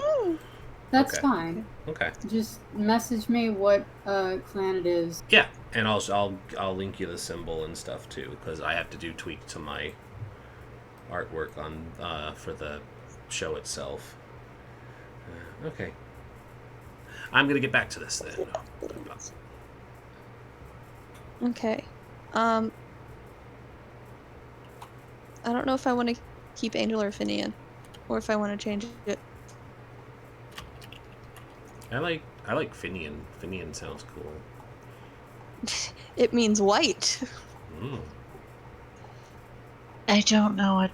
That's Okay. fine. Okay. Just message me what clan it is. Yeah, and I'll link you the symbol and stuff too, because I have to do tweaks to my artwork on for the show itself. Okay. I'm gonna get back to this then. Okay. I don't know if I want to keep Angel or Finian, or if I want to change it. I like Finian. Finian sounds cool. It means white. Mm. I don't know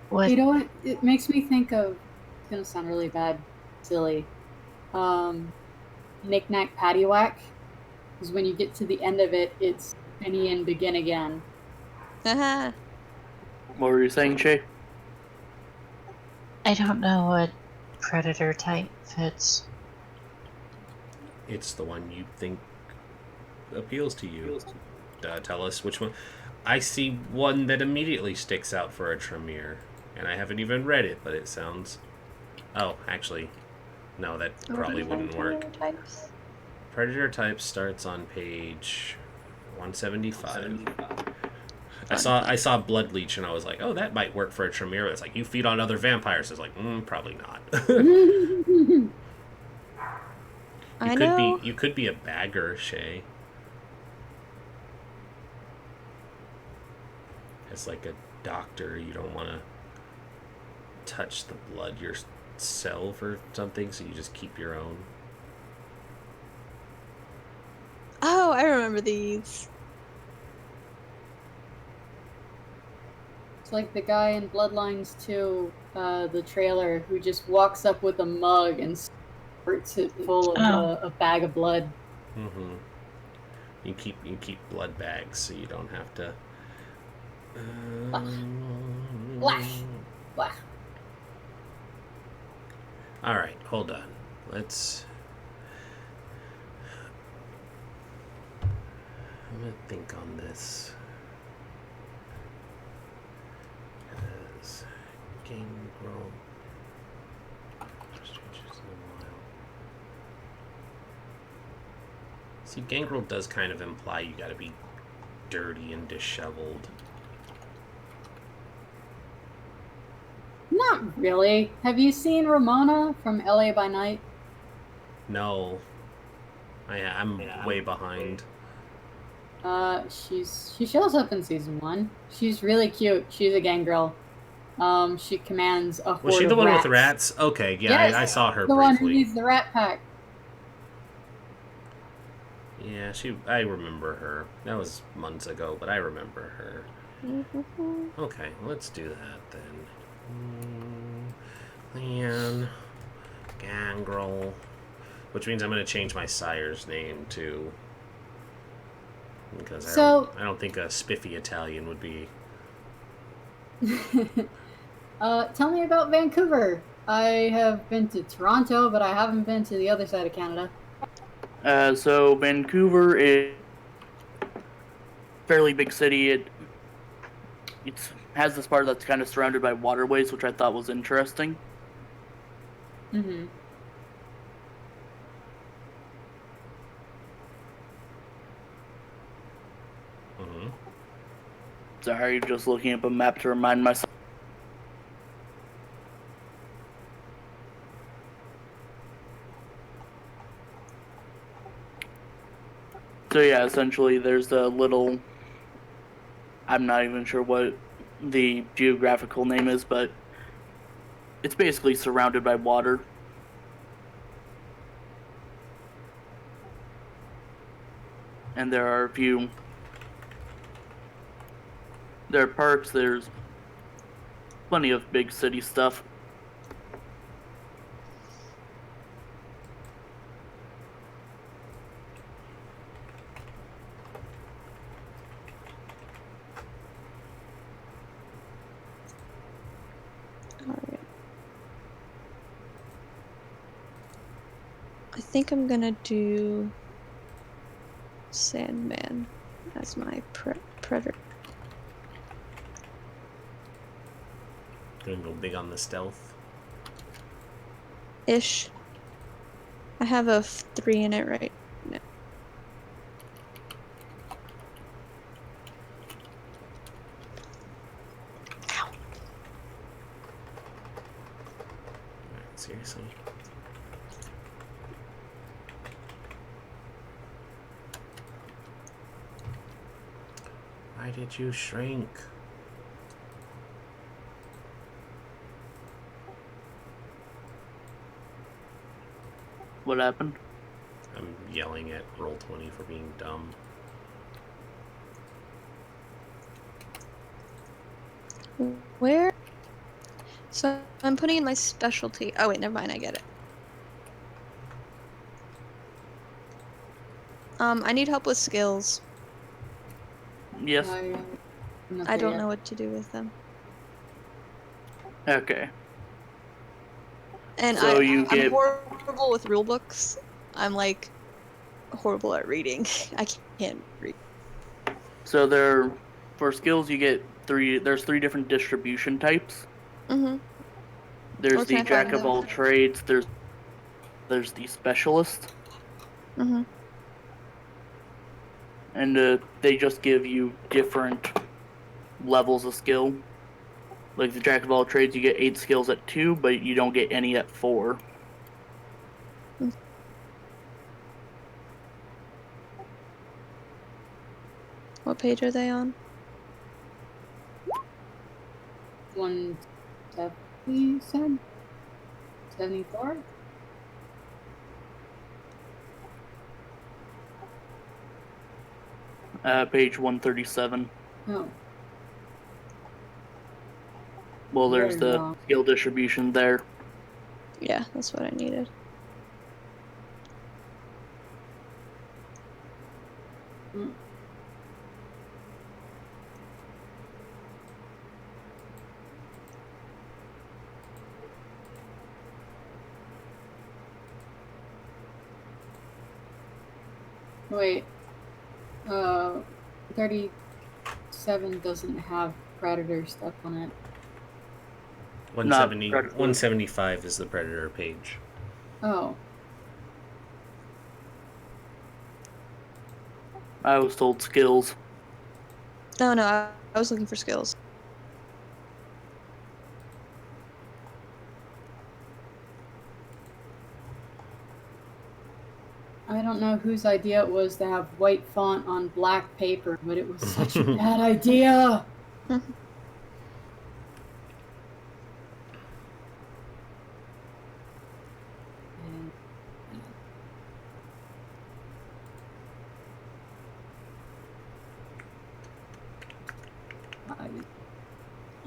what You know what? It makes me think of. It's gonna sound really bad, silly. Knick Knack Paddywhack. Because when you get to the end of it, it's Finian Begin Again. Haha. What were you saying, Shay? I don't know what predator type fits. It's the one you think appeals to you. Tell us which one. I see one that immediately sticks out for a Tremere, and I haven't even read it, but it sounds... Oh, actually, no, that probably wouldn't work. Types. Predator type starts on page 175. I saw Blood Leech, and I was like, oh, that might work for a Tremere. It's like, you feed on other vampires. It's like, probably not. I know. You could be a bagger, Shay. as like a doctor, you don't want to touch the blood yourself or something, so you just keep your own. Oh, I remember these. It's like the guy in Bloodlines 2, the trailer, who just walks up with a mug and squirts it full of a bag of blood. Mm-hmm. You keep blood bags so you don't have to. Blash. Blash. All right, hold on. Let's. I'm gonna think on this. Because Gangrel. See, Gangrel does kind of imply you gotta be dirty and disheveled. Not really. Have you seen Ramona from LA by Night? No. I'm way behind. She shows up in season 1. She's really cute. She's a gangrel. She commands a horde Was she the of one rats. with rats? Okay, yeah, Yes, I saw her the briefly. one who needs the rat pack. Yeah, I remember her. That was months ago, but I remember her. Okay, let's do that then. Leon, Gangrel, which means I'm going to change my sire's name too, because I don't think a spiffy Italian would be. Tell me about Vancouver. I have been to Toronto, but I haven't been to the other side of Canada. So Vancouver is a fairly big city. It has this part that's kind of surrounded by waterways, which I thought was interesting. Mm-hmm. Mm-hmm. Sorry, just looking up a map to remind myself. So yeah, essentially there's a little, I'm not even sure what the geographical name is, but it's basically surrounded by water. And there are there are parks, there's plenty of big city stuff. Alright. I think I'm gonna do Sandman as my predator. Gonna go big on the stealth. Ish. I have a 3 in it right now. Ow. Alright, seriously. Why did you shrink? What happened? I'm yelling at Roll20 for being dumb. Where? So I'm putting in my specialty. Oh wait, never mind, I get it. I need help with skills. Yes. I don't know what to do with them. Okay. And So I'm horrible with rule books. I'm like horrible at reading. I can't read. So for skills you get there's 3 different distribution types. Mm-hmm. There's Where can the I jack find of them? all trades, there's the specialist, Mm-hmm. and they just give you different levels of skill. Like the jack of all trades, you get 8 skills at 2, but you don't get any at 4. What page are they on? 170, you said? 74? Page 137. Oh. Well, there's Very the wrong. skill distribution there. Yeah, that's what I needed. Mm. Wait. 37 doesn't have Predator stuff on it. 170, Predator. 175 is the Predator page. Oh. I was told skills. No, I was looking for skills. I don't know whose idea it was to have white font on black paper, but it was such a bad idea.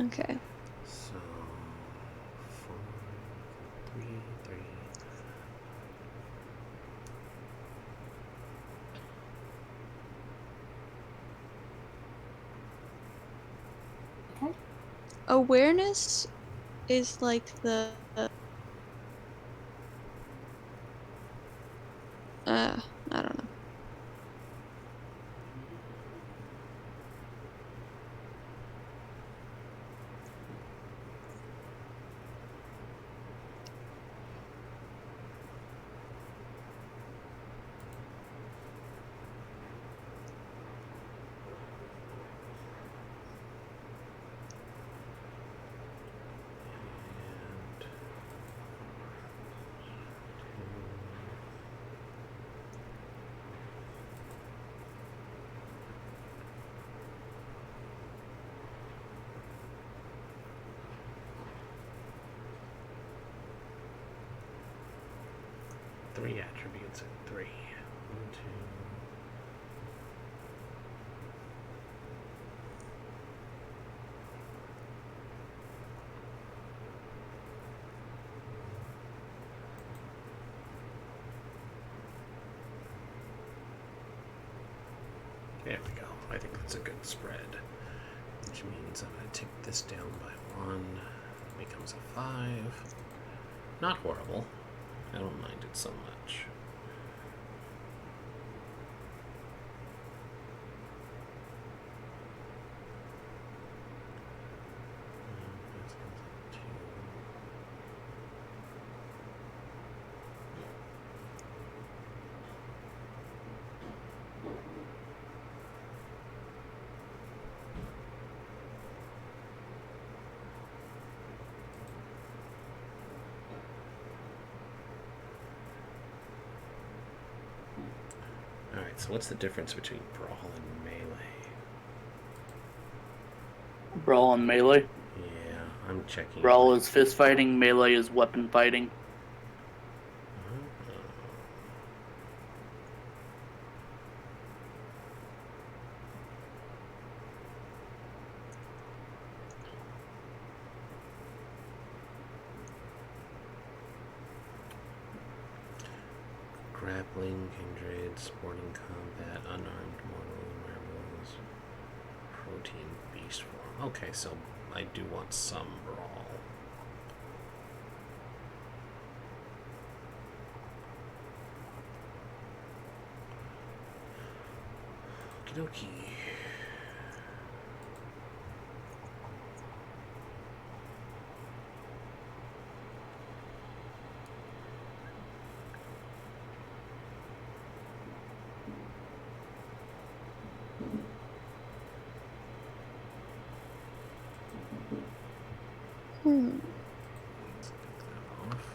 Okay. So, 4, 3, 3. Okay. Awareness is like the I don't know. Three attributes and 3. 1, 2. There we go. I think that's a good spread. Which means I'm going to take this down by 1. It becomes a 5. Not horrible. I don't mind it so much. Alright, so what's the difference between brawl and melee? Brawl and melee. Yeah, I'm checking. Brawl is fist fighting, melee is weapon fighting. Grappling, kindred, sporting combat, unarmed mortal, rebels, protein, beast form. Okay, so I do want some brawl. Okie dokie. Let's take that off.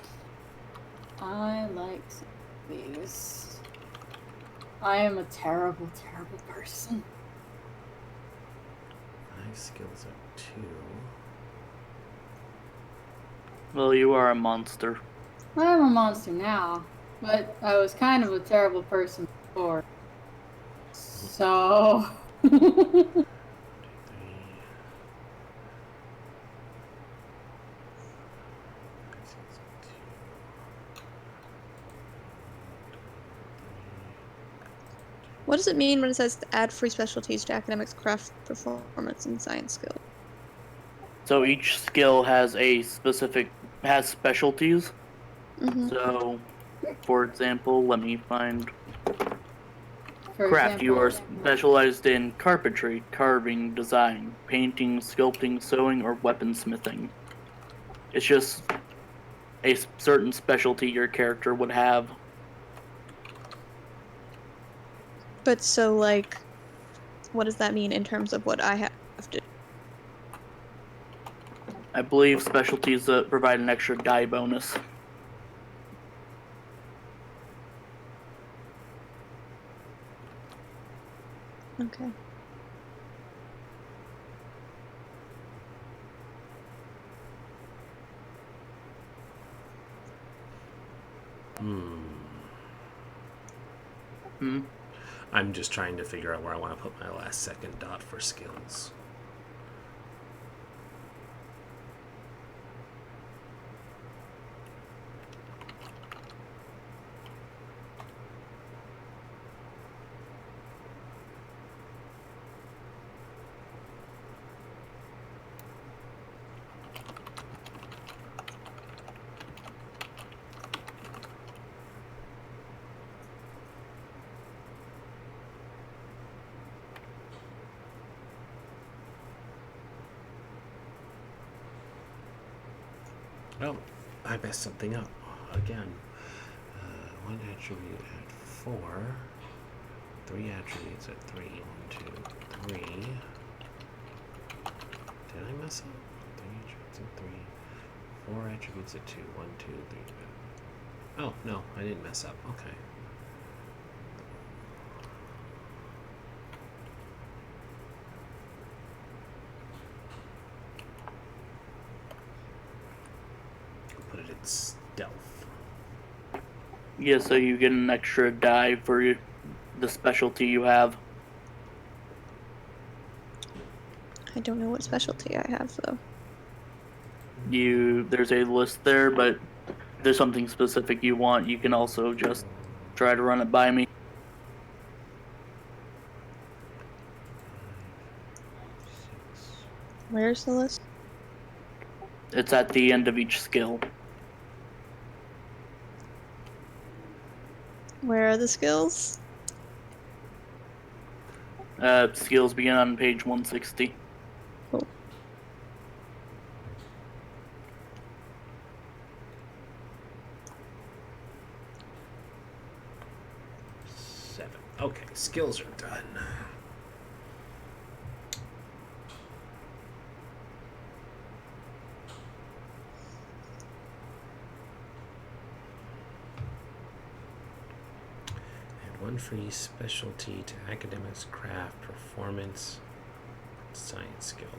I like some of these. I am a terrible, terrible person. 5 skills up 2. Well, you are a monster. I'm a monster now, but I was kind of a terrible person before. So. What does it mean when it says to add free specialties to academics, craft, performance, and science skill? So each skill has has specialties. Mm-hmm. So, for example, let me find For craft. You are example, specialized in carpentry, carving, design, painting, sculpting, sewing, or weaponsmithing. It's just a certain specialty your character would have. But so, like, what does that mean in terms of what I have to? I believe specialties provide an extra die bonus. Okay. I'm just trying to figure out where I want to put my last second dot for skills. Well, I messed something up again. One attribute at 4, 3 attributes at 3. 1, 2, 3. Did I mess up? 3 attributes at 3, 4 attributes at 2. 1, 2, 3. Oh, no, I didn't mess up. Okay. Put it in stealth. Yeah, so you get an extra die for the specialty you have. I don't know what specialty I have though. There's a list there, but if there's something specific you want, you can also just try to run it by me. Where's the list? It's at the end of each skill. Where are the skills? Skills begin on page 160. Cool. Okay, skills are done. And one free specialty to academics, craft, performance, science skill.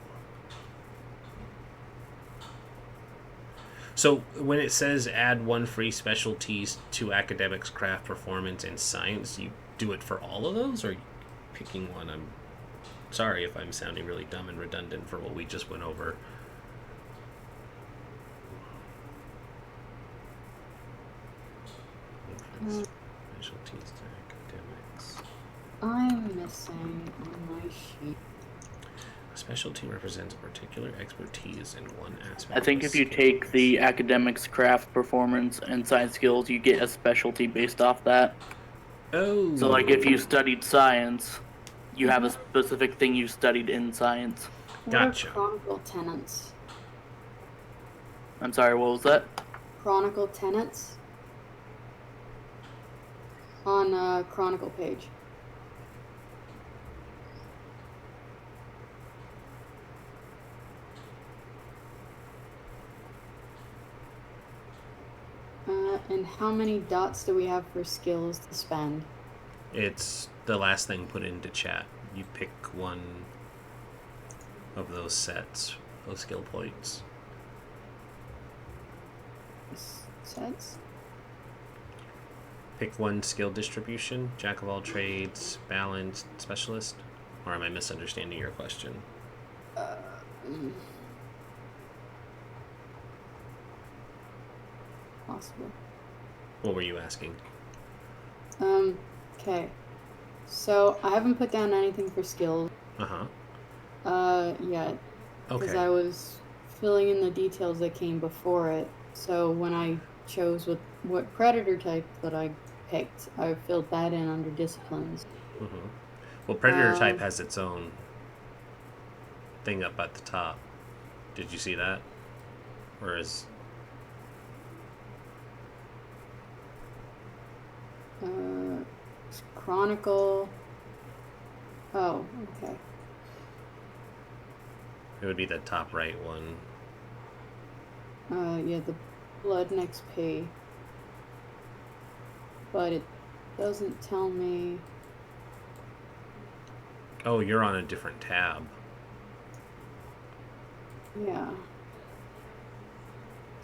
So when it says add one free specialties to academics, craft, performance, and science, you do it for all of those, or are you picking one? I'm sorry if I'm sounding really dumb and redundant for what we just went over. Specialties to academics. I'm missing on my sheet. A specialty represents a particular expertise in one aspect. I think if you take the academics, craft, performance, and science skills, you get a specialty based off that. Oh. So, like, if you studied science, you have a specific thing you studied in science. Gotcha. What are chronicle tenants? I'm sorry, what was that? Chronicle tenants? On Chronicle page. And how many dots do we have for skills to spend? It's the last thing put into chat. You pick one of those sets, those skill points. sets. Pick one skill distribution, jack of all trades, balanced, specialist. Or am I misunderstanding your question? Possible. What were you asking? Okay. So I haven't put down anything for skills. Yet. Because Okay. I was filling in the details that came before it. So when I chose what predator type that I picked, I filled that in under disciplines. Well, predator type has its own thing up at the top. Did you see that? Or is... Chronicle. Oh, okay. It would be the top right one. Yeah, the blood next pay. But it doesn't tell me. Oh, you're on a different tab. Yeah.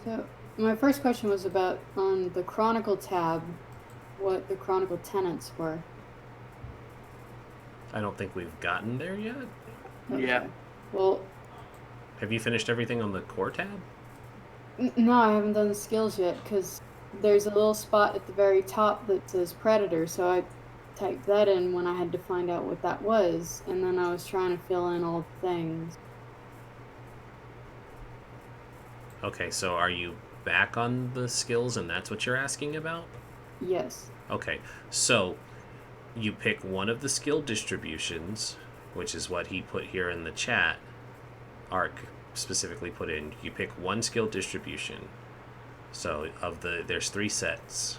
So my first question was about on the Chronicle tab, what the Chronicle tenants were. I don't think we've gotten there yet. Okay. Yeah. Well, Have you finished everything on the core tab? no, I haven't done the skills yet because there's a little spot at the very top that says Predator, so I typed that in when I had to find out what that was, and then I was trying to fill in all the things. Okay, so are you back on the skills and that's what you're asking about? Yes. Okay, so you pick one of the skill distributions, which is what he put here in the chat. Arc specifically put in. You pick one skill distribution. So there's 3 sets.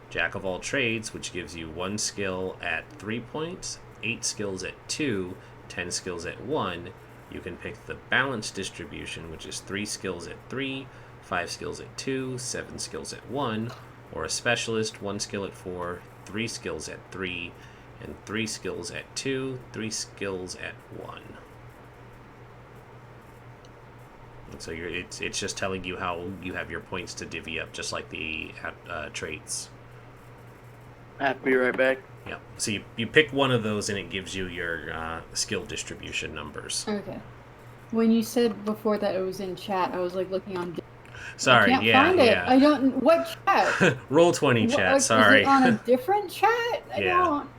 Jack of all trades, which gives you 1 skill at 3 points, 8 skills at 2, 10 skills at 1. You can pick the balanced distribution, which is 3 skills at 3, 5 skills at 2, 7 skills at 1, or a specialist, 1 skill at 4, 3 skills at 3, and 3 skills at 2, 3 skills at 1. And so it's just telling you how you have your points to divvy up, just like the traits. I have to be right back. Yeah. So you pick one of those, and it gives you your skill distribution numbers. Okay. When you said before that it was in chat, I was like looking on. Sorry. I can't find it. Yeah. I don't. What chat? Roll20 chat. Like, Sorry. Is it on a different chat? I Yeah. don't.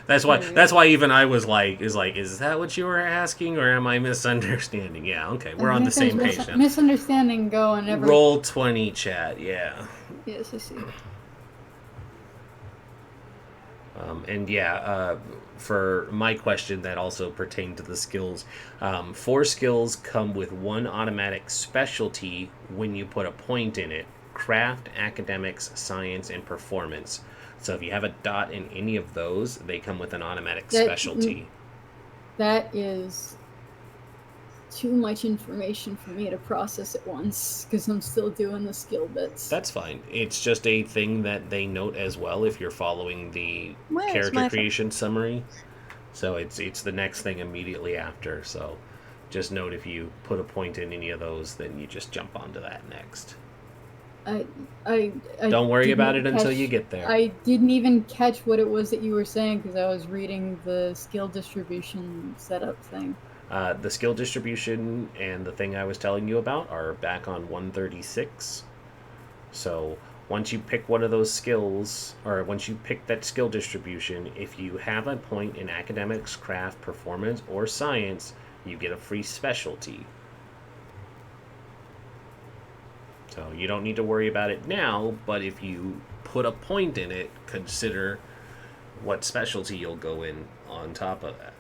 That's why even I was like, is that what you were asking, or am I misunderstanding? Yeah. Okay. We're on the same page now. Misunderstanding going every. Roll20 chat. Yeah. Yes, I see. For my question, that also pertained to the skills. 4 skills come with 1 automatic specialty when you put a point in it: craft, academics, science, and performance. So if you have a dot in any of those, they come with an automatic specialty. That is too much information for me to process at once because I'm still doing the skill bits. That's fine. It's just a thing that they note as well if you're following the character creation summary. So it's the next thing immediately after. So just note if you put a point in any of those, then you just jump onto that next. I Don't worry about it until you get there. I didn't even catch what it was that you were saying because I was reading the skill distribution setup thing. The skill distribution and the thing I was telling you about are back on 136. So once you pick one of those skills, or once you pick that skill distribution, if you have a point in academics, craft, performance, or science, you get a free specialty. So you don't need to worry about it now, but if you put a point in it, consider what specialty you'll go in on top of that.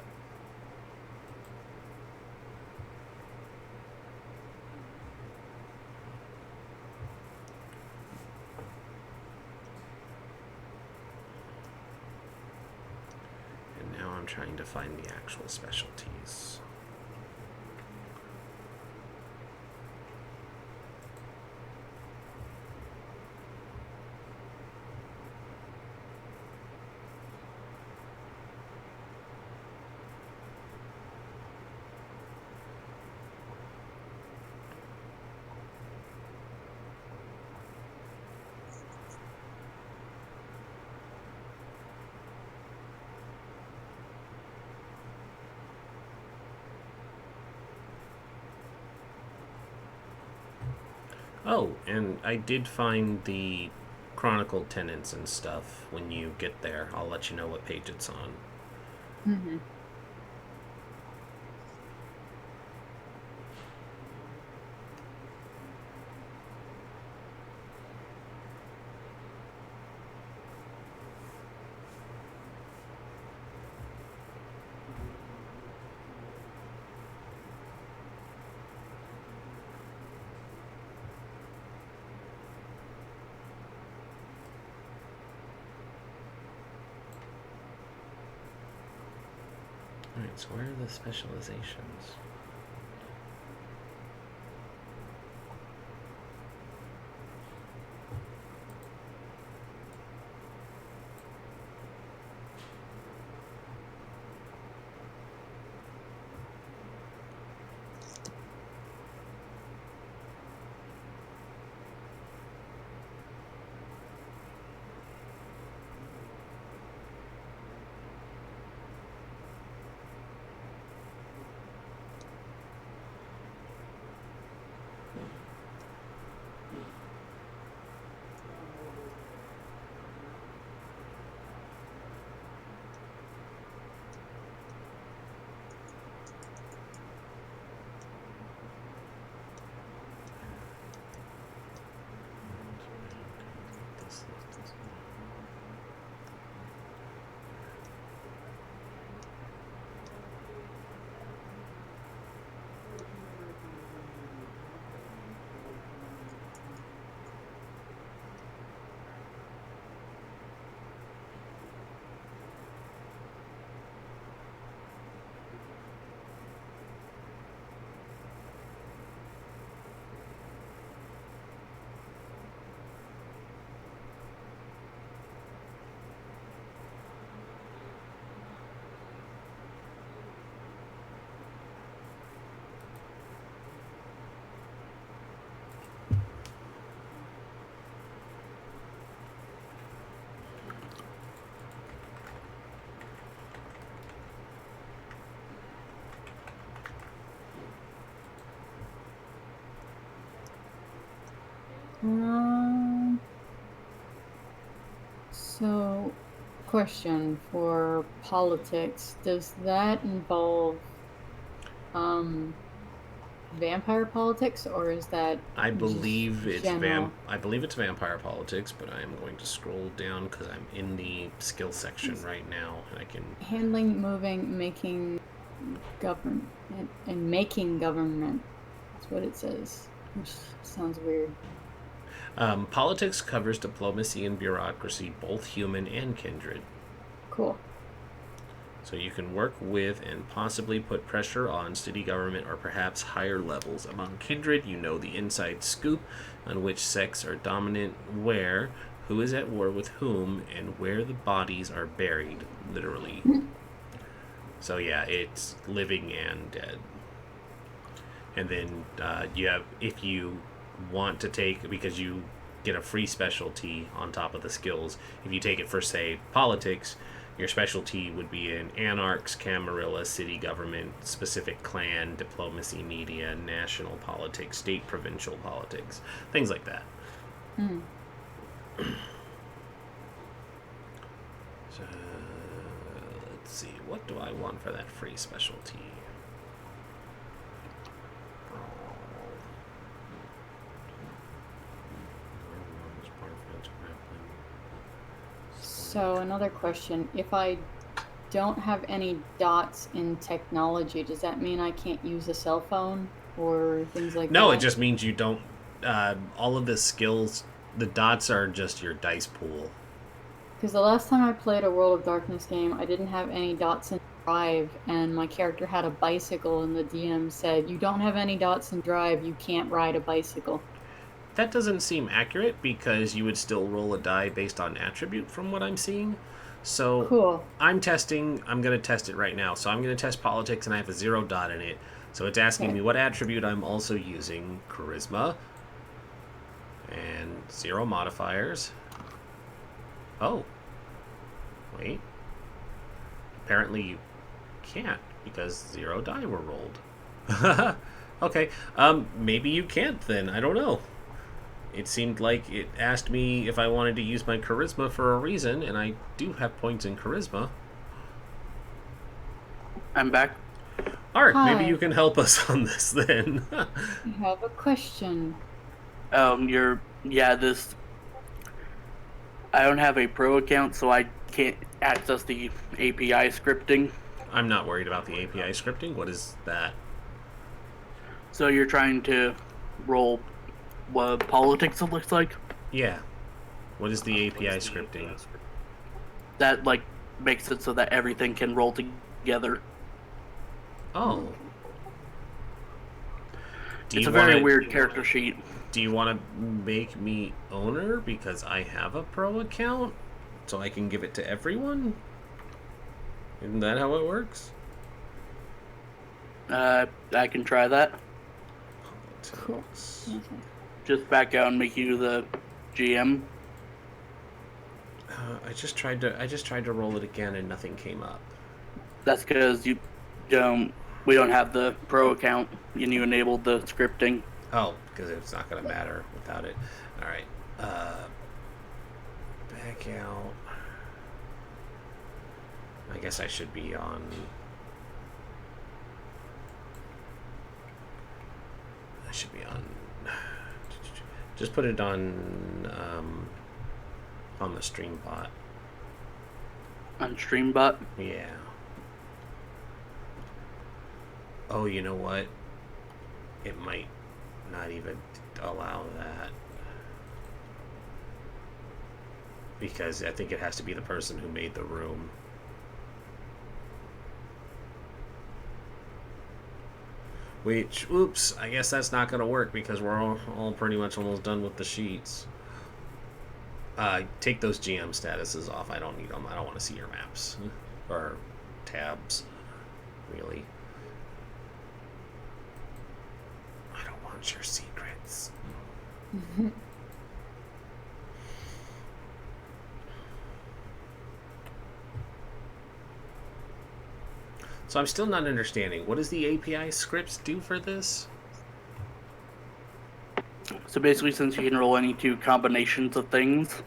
And now I'm trying to find the actual specialties. Oh, and I did find the Chronicled Tenants and stuff when you get there. I'll let you know what page it's on. Mm-hmm. Alright, so where are the specializations? So, question for politics: does that involve vampire politics, or is that I believe just it's general? I believe it's vampire politics, but I am going to scroll down because I'm in the skill section right now, and I can. Handling, moving, making government, and making government. That's what it says, which sounds weird. Politics covers diplomacy and bureaucracy, both human and kindred. Cool. So you can work with and possibly put pressure on city government or perhaps higher levels. Among kindred, you know the inside scoop on which sects are dominant, where, who is at war with whom, and where the bodies are buried, literally. So yeah, it's living and dead. And then you have, if you want to take, because you get a free specialty on top of the skills, if you take it for, say, politics, your specialty would be in anarchs, Camarilla, city government, specific clan, diplomacy, media, national politics, state, provincial politics, things like that. So, let's see, what do I want for that free specialty? So another question: if I don't have any dots in technology, does that mean I can't use a cell phone or things like that? No, it just means you don't. All of the skills, the dots are just your dice pool. Because the last time I played a World of Darkness game, I didn't have any dots in Drive, and my character had a bicycle, and the DM said, "You don't have any dots in Drive, you can't ride a bicycle." That doesn't seem accurate because you would still roll a die based on attribute from what I'm seeing. So Cool. I'm going to test it right now. So I'm going to test politics and I have a 0 dot in it. So it's asking Okay. me what attribute I'm also using. Charisma. And 0 modifiers. Oh. Wait. Apparently you can't because 0 die were rolled. Okay. Maybe you can't then. I don't know. It seemed like it asked me if I wanted to use my charisma for a reason, and I do have points in charisma. I'm back. Art, Hi. maybe you can help us on this then. I have a question. This. I don't have a pro account, so I can't access the API scripting. I'm not worried about the API scripting. What is that? So you're trying to roll what politics, it looks like. Yeah. What is the API scripting? That makes it so that everything can roll together. Oh. It's a very weird character sheet. Do you want to make me owner because I have a pro account? So I can give it to everyone? Isn't that how it works? I can try that. Cool. Just back out and make you the GM. I just tried to roll it again and nothing came up. That's because we don't have the pro account and you enabled the scripting. Oh, because it's not going to matter without it. All right. Back out. I guess I should be on. I should be on. Just put it on the stream bot. On StreamBot? Yeah. Oh, you know what? It might not even allow that. Because I think it has to be the person who made the room. Which, oops, I guess that's not going to work because we're all pretty much almost done with the sheets. Take those GM statuses off. I don't need them. I don't want to see your maps. Or tabs. Really. I don't want your secrets. So I'm still not understanding. What does the API scripts do for this? So basically, since you can roll any two combinations of things,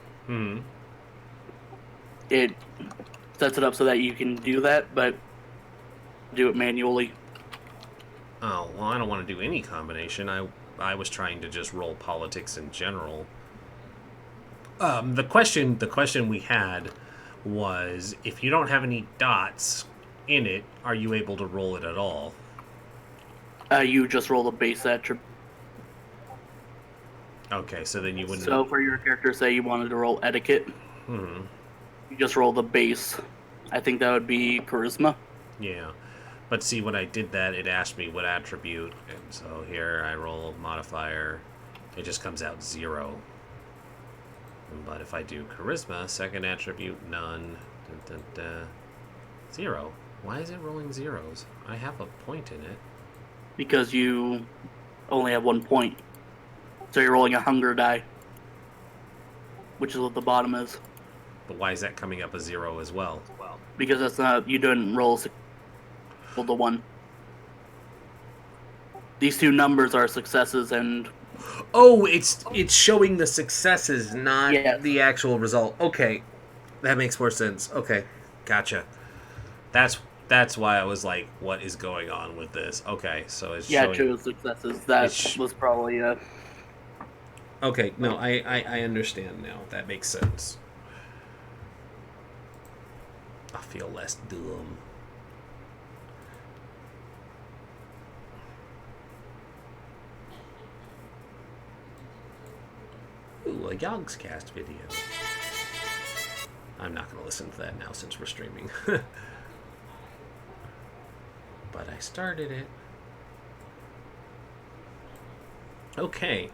it sets it up so that you can do that, but do it manually. Oh, well, I don't want to do any combination. I was trying to just roll politics in general. The question we had was, if you don't have any dots in it, are you able to roll it at all? You just roll the base attribute. Okay, so then you wouldn't. So for your character, say you wanted to roll etiquette, you just roll the base. I think that would be charisma. Yeah, but see, when I did that, it asked me what attribute, and so here I roll modifier. It just comes out 0. But if I do charisma, second attribute, none. 0. Why is it rolling zeros? I have a point in it. Because you only have 1 point. So you're rolling a hunger die. Which is what the bottom is. But why is that coming up as 0 as well? Because that's not, you didn't roll the 1. These two numbers are successes and... Oh, it's showing the successes, not Yes. the actual result. Okay, that makes more sense. Okay, gotcha. That's why I was like, what is going on with this? Okay, so it's Yeah, showing... it shows successes. That was probably... Okay, no, I understand now. That makes sense. I feel less dumb. Ooh, a Yogscast video. I'm not going to listen to that now since we're streaming. But I started it. Okay.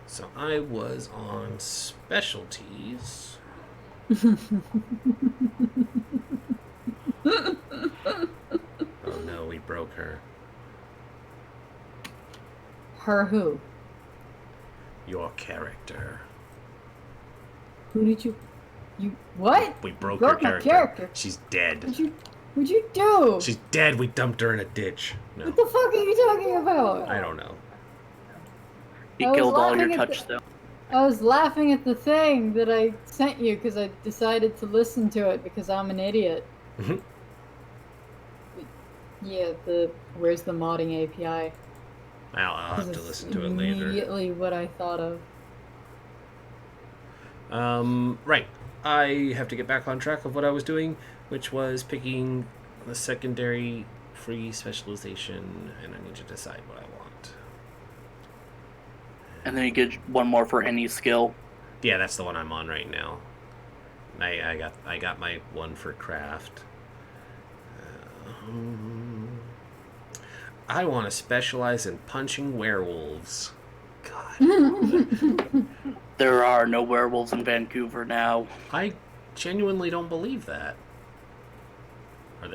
So I was on specialties. Oh no, we broke her. Her who? Your character. Who did you what? We broke You her broke my character. character. She's dead. What'd you do? She's dead. We dumped her in a ditch. No, What the fuck are you talking about? I don't know. He I was killed all your laughing at the- touchstones. I was laughing at the thing that I sent you because I decided to listen to it because I'm an idiot. Mhm. Yeah, where's the modding API? I'll have to It's listen to it later. immediately what I thought of. Right. I have to get back on track of what I was doing, which was picking the secondary free specialization, and I need to decide what I want. And then you get one more for any skill. Yeah, that's the one I'm on right now. I got my one for craft. I want to specialize in punching werewolves. God. There are no werewolves in Vancouver now. I genuinely don't believe that. Are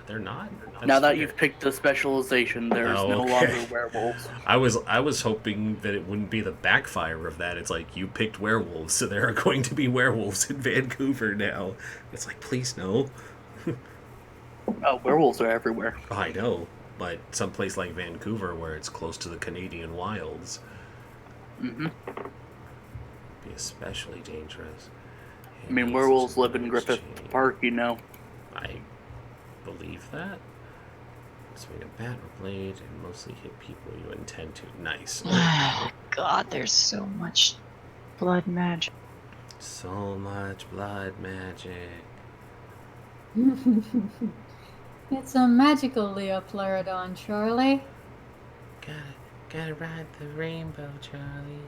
there not? That's Now that weird. you've picked the specialization, there's Oh, no okay. longer werewolves. I was hoping that it wouldn't be the backfire of that. It's like, you picked werewolves, so there are going to be werewolves in Vancouver now. It's like, please no. Oh, werewolves are everywhere. Oh, I know, but someplace like Vancouver, where it's close to the Canadian wilds, Hmm. be especially dangerous. I mean, werewolves live in Griffith Park, you know. I believe that. Swing a bat or blade and mostly hit people you intend to. Nice. God, there's so much blood magic. So much blood magic. It's a magical Leopleurodon, Charlie. Gotta ride the rainbow, Charlie.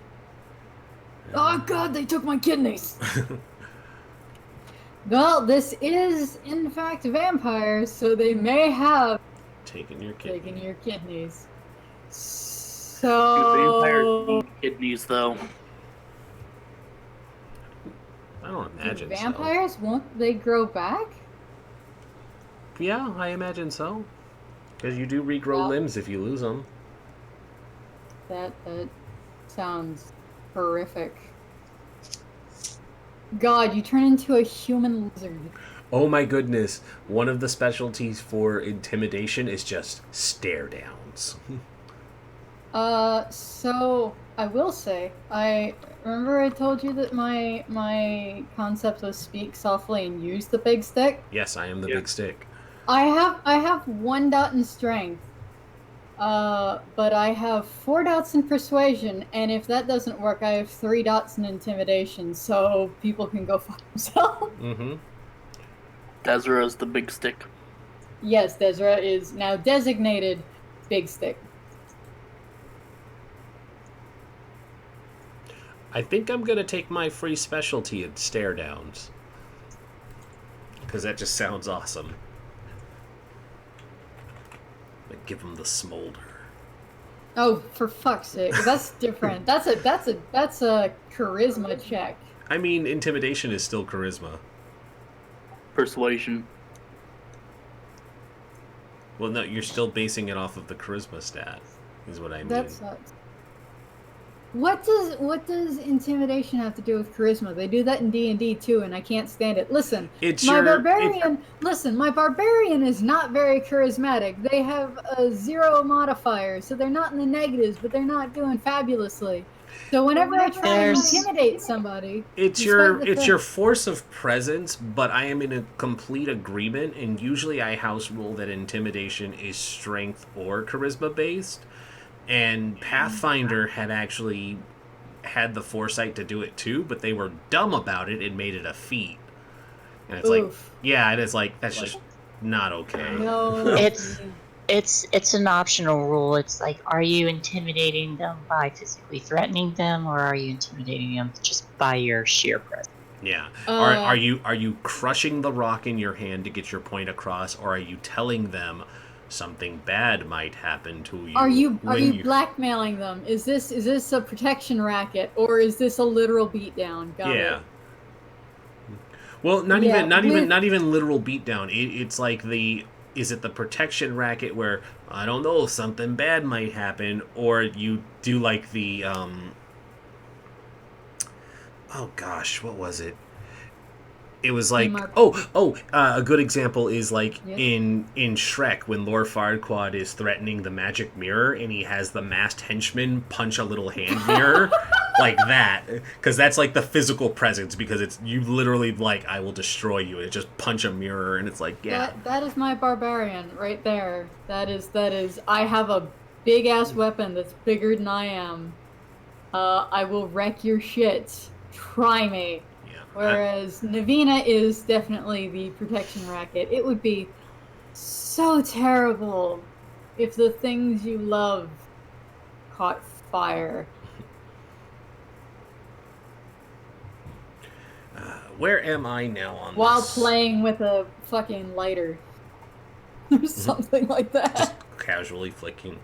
Oh god, they took my kidneys! Well, this is, in fact, vampires, so they may have Taking your kidney. taken your kidneys. Do So... vampires need kidneys, though? I don't imagine vampires, won't they grow back? so. Yeah, I imagine so. Because you do regrow Well- limbs if you lose them. That sounds horrific. God, you turn into a human lizard. Oh my goodness. One of the specialties for intimidation is just stare downs. So I will say, I remember I told you that my concept was speak softly and use the big stick. Yes, I am the Yeah. big stick. I have 1 dot in strength, but I have 4 dots in persuasion, and if that doesn't work, I have 3 dots in intimidation, so people can go fuck themselves. Mm-hmm. Desira's the big stick. Yes, Desra is now designated big stick. I think I'm gonna take my free specialty in stare downs. Because that just sounds awesome. Like, give them the smolder. Oh, for fuck's sake, that's different. That's a charisma check. I mean, intimidation is still charisma. Persuasion. Well, no, you're still basing it off of the charisma stat, is what I mean. That sucks. What does intimidation have to do with charisma? They do that in D&D too, and I can't stand it. Listen, It's my your- barbarian. Listen, my barbarian is not very charismatic. They have a 0 modifier, so they're not in the negatives, but they're not doing fabulously. So whenever I try to There's- intimidate somebody, It's despite the fact- your force of presence, but I am in a complete agreement, and usually I house rule that intimidation is strength or charisma based. And Pathfinder had actually had the foresight to do it too, but they were dumb about it and made it a feat. And it's like, Oof. yeah, and it's like, that's just not okay. No, It's an optional rule. It's like, are you intimidating them by physically threatening them, or are you intimidating them just by your sheer presence? Yeah. Uh, Are you crushing the rock in your hand to get your point across, or are you telling them something bad might happen to you? Are you when blackmailing them? Is this a protection racket, or is this a literal beatdown? Got Yeah. it. Well, not Yeah, even literal beatdown. It's like is it the protection racket where, I don't know, something bad might happen, or you do like the oh gosh, what was it? it was like, Mark. a good example is like Yes. in Shrek when Lord Farquaad is threatening the magic mirror and he has the masked henchman punch a little hand mirror like that, because that's like the physical presence, because it's you literally like, I will destroy you, and it just punch a mirror, and it's like, yeah, That is my barbarian right there. That is. I have a big ass weapon that's bigger than I am. I will wreck your shit. Try me. yeah. Whereas Navina is definitely the protection racket. It would be so terrible if the things you love caught fire. Where am I now on While this? playing with a fucking lighter. Or something like that. Just casually flicking.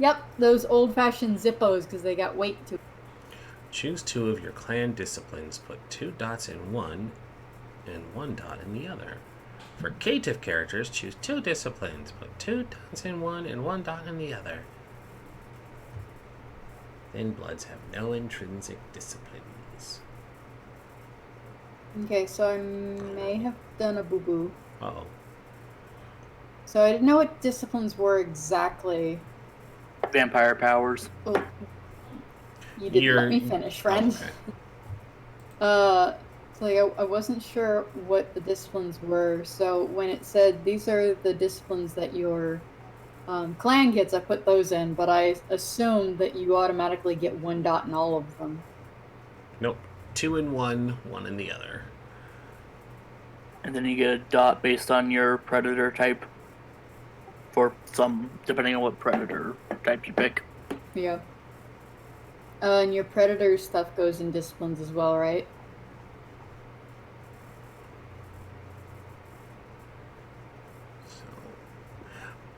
Yep, those old-fashioned Zippos because they got weight to. Choose 2 of your clan disciplines. Put 2 dots in one and 1 dot in the other. For cative characters, choose 2 disciplines. Put 2 dots in one and 1 dot in the other. Thin bloods have no intrinsic disciplines. Okay, so I may have done a boo-boo. Uh-oh. So I didn't know what disciplines were exactly. Vampire powers. Oh, you didn't let me finish, friend. Oh, okay. So like, I wasn't sure what the disciplines were. So when it said these are the disciplines that your clan gets, I put those in. But I assumed that you automatically get 1 dot in all of them. Nope. 2 in one, 1 in the other. And then you get a dot based on your predator type. For some, depending on what predator type you pick. Yeah. And your predator stuff goes in disciplines as well, right? So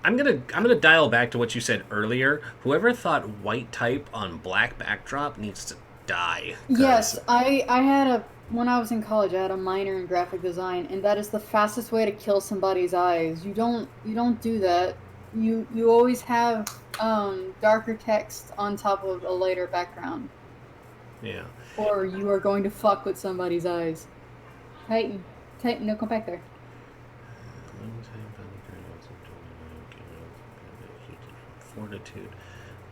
I'm gonna dial back to what you said earlier. Whoever thought white type on black backdrop needs to die. 'Cause- Yes, I had when I was in college, I had a minor in graphic design, and that is the fastest way to kill somebody's eyes. You don't do that. You always have darker text on top of a lighter background, Yeah. or you are going to fuck with somebody's eyes. Titan, no, come back there. Fortitude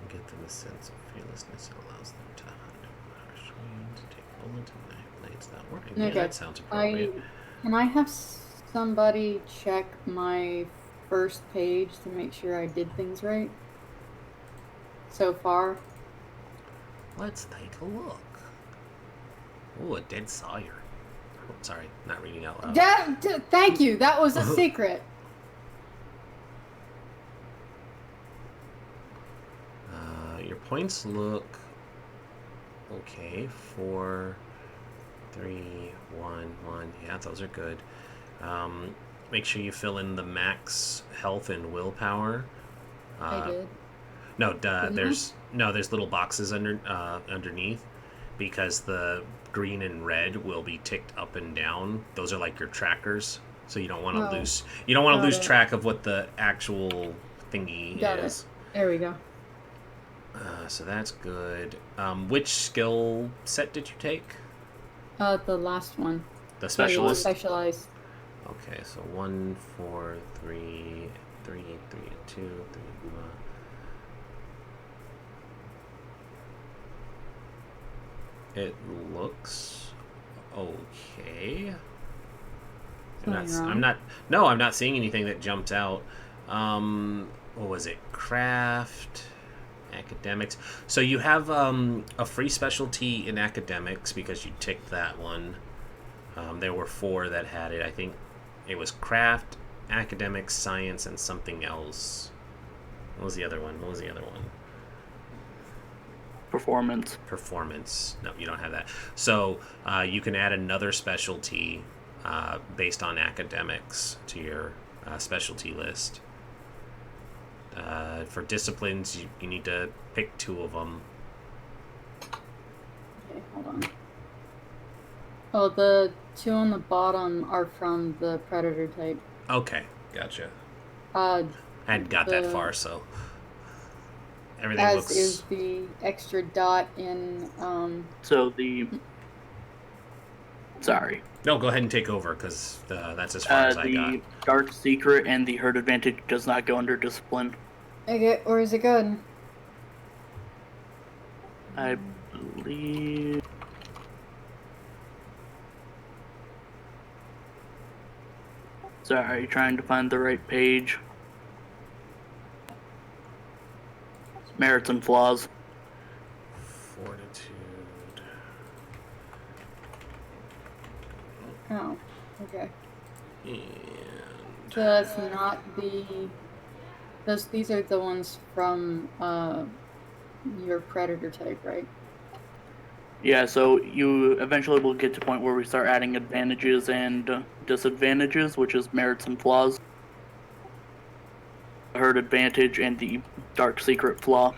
and get them a sense of fearlessness. It allows them to hunt harsh winds, take bullets and knife blades. Not working. Yeah, Okay. that sounds appropriate. Can I have somebody check my first page to make sure I did things right so far? Let's take a look. Oh, a dead Sawyer. Oh, sorry, not reading out loud. Thank you. That was a secret. Your points look okay. 4, 3, 1, 1. Yeah, those are good. Make sure you fill in the max health and willpower. I did. No, there's little boxes underneath, because the green and red will be ticked up and down. Those are like your trackers, so you don't want to lose. You don't want to lose track of what the actual thingy Got is. it. There we go. So that's good. Which skill set did you take? The last one. The specialist. Specialized. Okay, so 1, 4, 3, 3, 3, 2, 3, 1. It looks okay. I'm not seeing anything that jumped out. What was it? Craft, academics. So you have a free specialty in academics because you ticked that one. There were 4 that had it. I think it was craft, academics, science, and something else. What was the other one? Performance. No, you don't have that. So you can add another specialty based on academics to your specialty list. For disciplines, you need to pick 2 of them. Okay, hold on. Oh, the 2 on the bottom are from the predator type. Okay, gotcha. I hadn't got that far, so everything as looks... is the extra dot in So the Sorry. No, go ahead and take over, because that's as far as I got. The Dark Secret and the Herd Advantage does not go under discipline. Okay, or is it good? I believe... Sorry, trying to find the right page. Merits and flaws. Fortitude. Oh, okay. And... So that's not the... These are the ones from your predator type, right? Yeah, so you eventually will get to a point where we start adding advantages and disadvantages, which is merits and flaws. Herd advantage and the dark secret flaw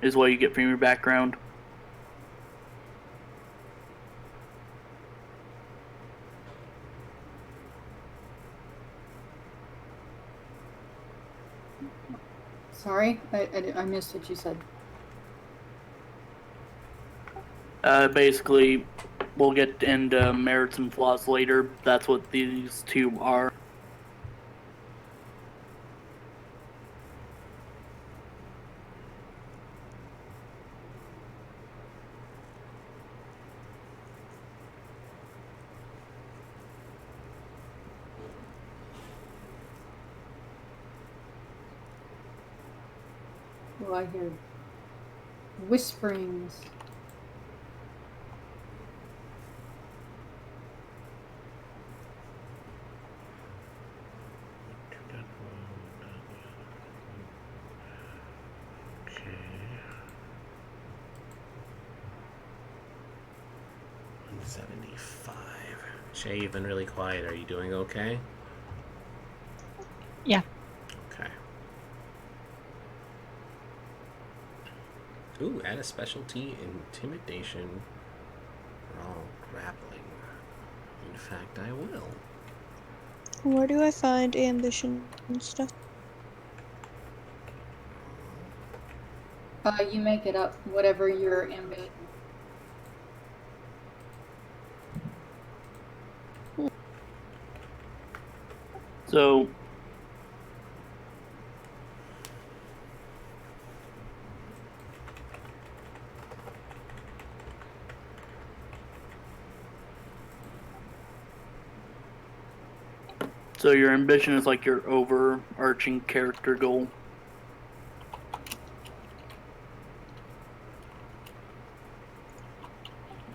is what you get from your background. Sorry, I missed what you said. Basically, we'll get into merits and flaws later. That's what these two are. Oh, I hear whisperings. Okay. 175. Shay, you've been really quiet. Are you doing okay? Yeah. Okay. Ooh, add a specialty, intimidation, or all grappling. In fact, I will. Where do I find ambition and stuff? You make it up, whatever your ambition. So, your ambition is like your overarching character goal.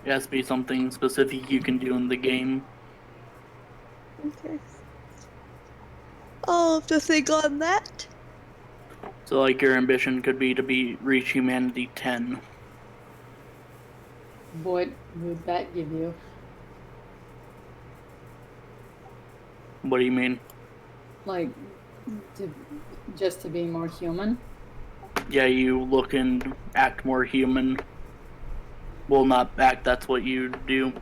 It has to be something specific you can do in the game. Okay. I'll have to think on that. So, like, your ambition could be to reach humanity 10. What would that give you? What do you mean? Like, just to be more human? Yeah, you look and act more human. Well, not act, that's what you do.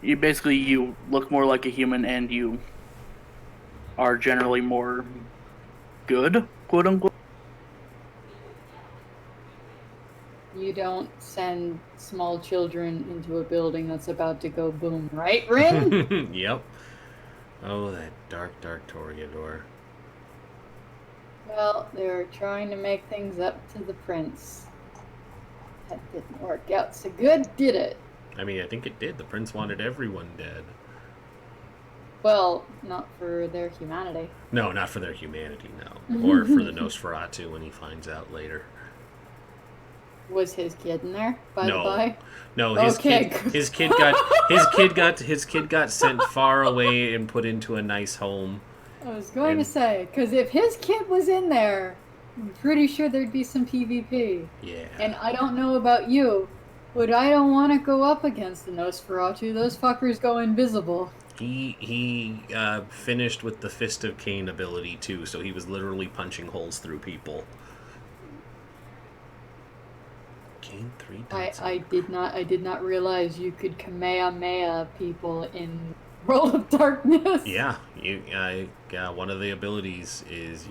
You look more like a human and you are generally more good, quote unquote. You don't send small children into a building that's about to go boom, right, Rin? Yep. Oh, that dark, dark Toreador. Well, they're trying to make things up to the prince. That didn't work out so good, did it? I mean, I think it did. The prince wanted everyone dead. Well, not for their humanity. No, not for their humanity, no. Or for the Nosferatu when he finds out later. Was his kid in there, by No. the by? No, his Okay. kid got sent far away and put into a nice home. I was going And- to say, because if his kid was in there, I'm pretty sure there'd be some PvP. Yeah. And I don't know about you, but I don't want to go up against the Nosferatu. Those fuckers go invisible. He finished with the Fist of Cain ability too, so he was literally punching holes through people. Cain 3 dots. I did not realize you could Kamehameha people in World of Darkness. Yeah, one of the abilities is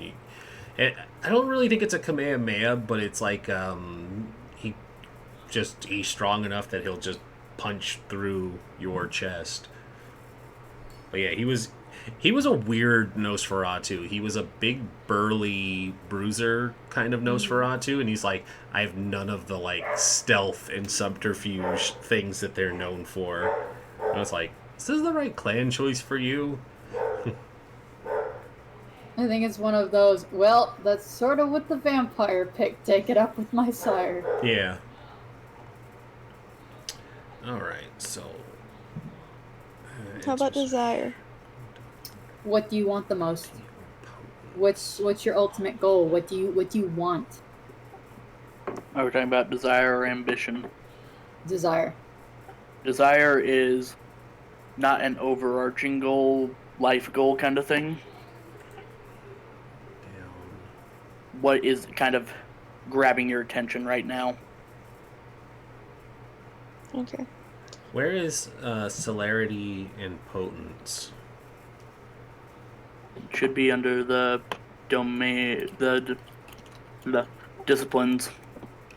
I don't really think it's a Kamehameha, but it's like he's strong enough that he'll just punch through your chest. But yeah, he was a weird Nosferatu. He was a big burly bruiser kind of Nosferatu, and he's like, I have none of the like stealth and subterfuge things that they're known for. And I was like, is this the right clan choice for you? I think it's one of those, well, that's sort of what the vampire picked. Take it up with my sire. Yeah. Alright, so... How about desire? What do you want the most? What's your ultimate goal? What do you want? Are we talking about desire or ambition? Desire. Desire is not an overarching goal, life goal kind of thing. What is kind of grabbing your attention right now? Okay. Where is celerity and potence? It should be under the domain, the disciplines.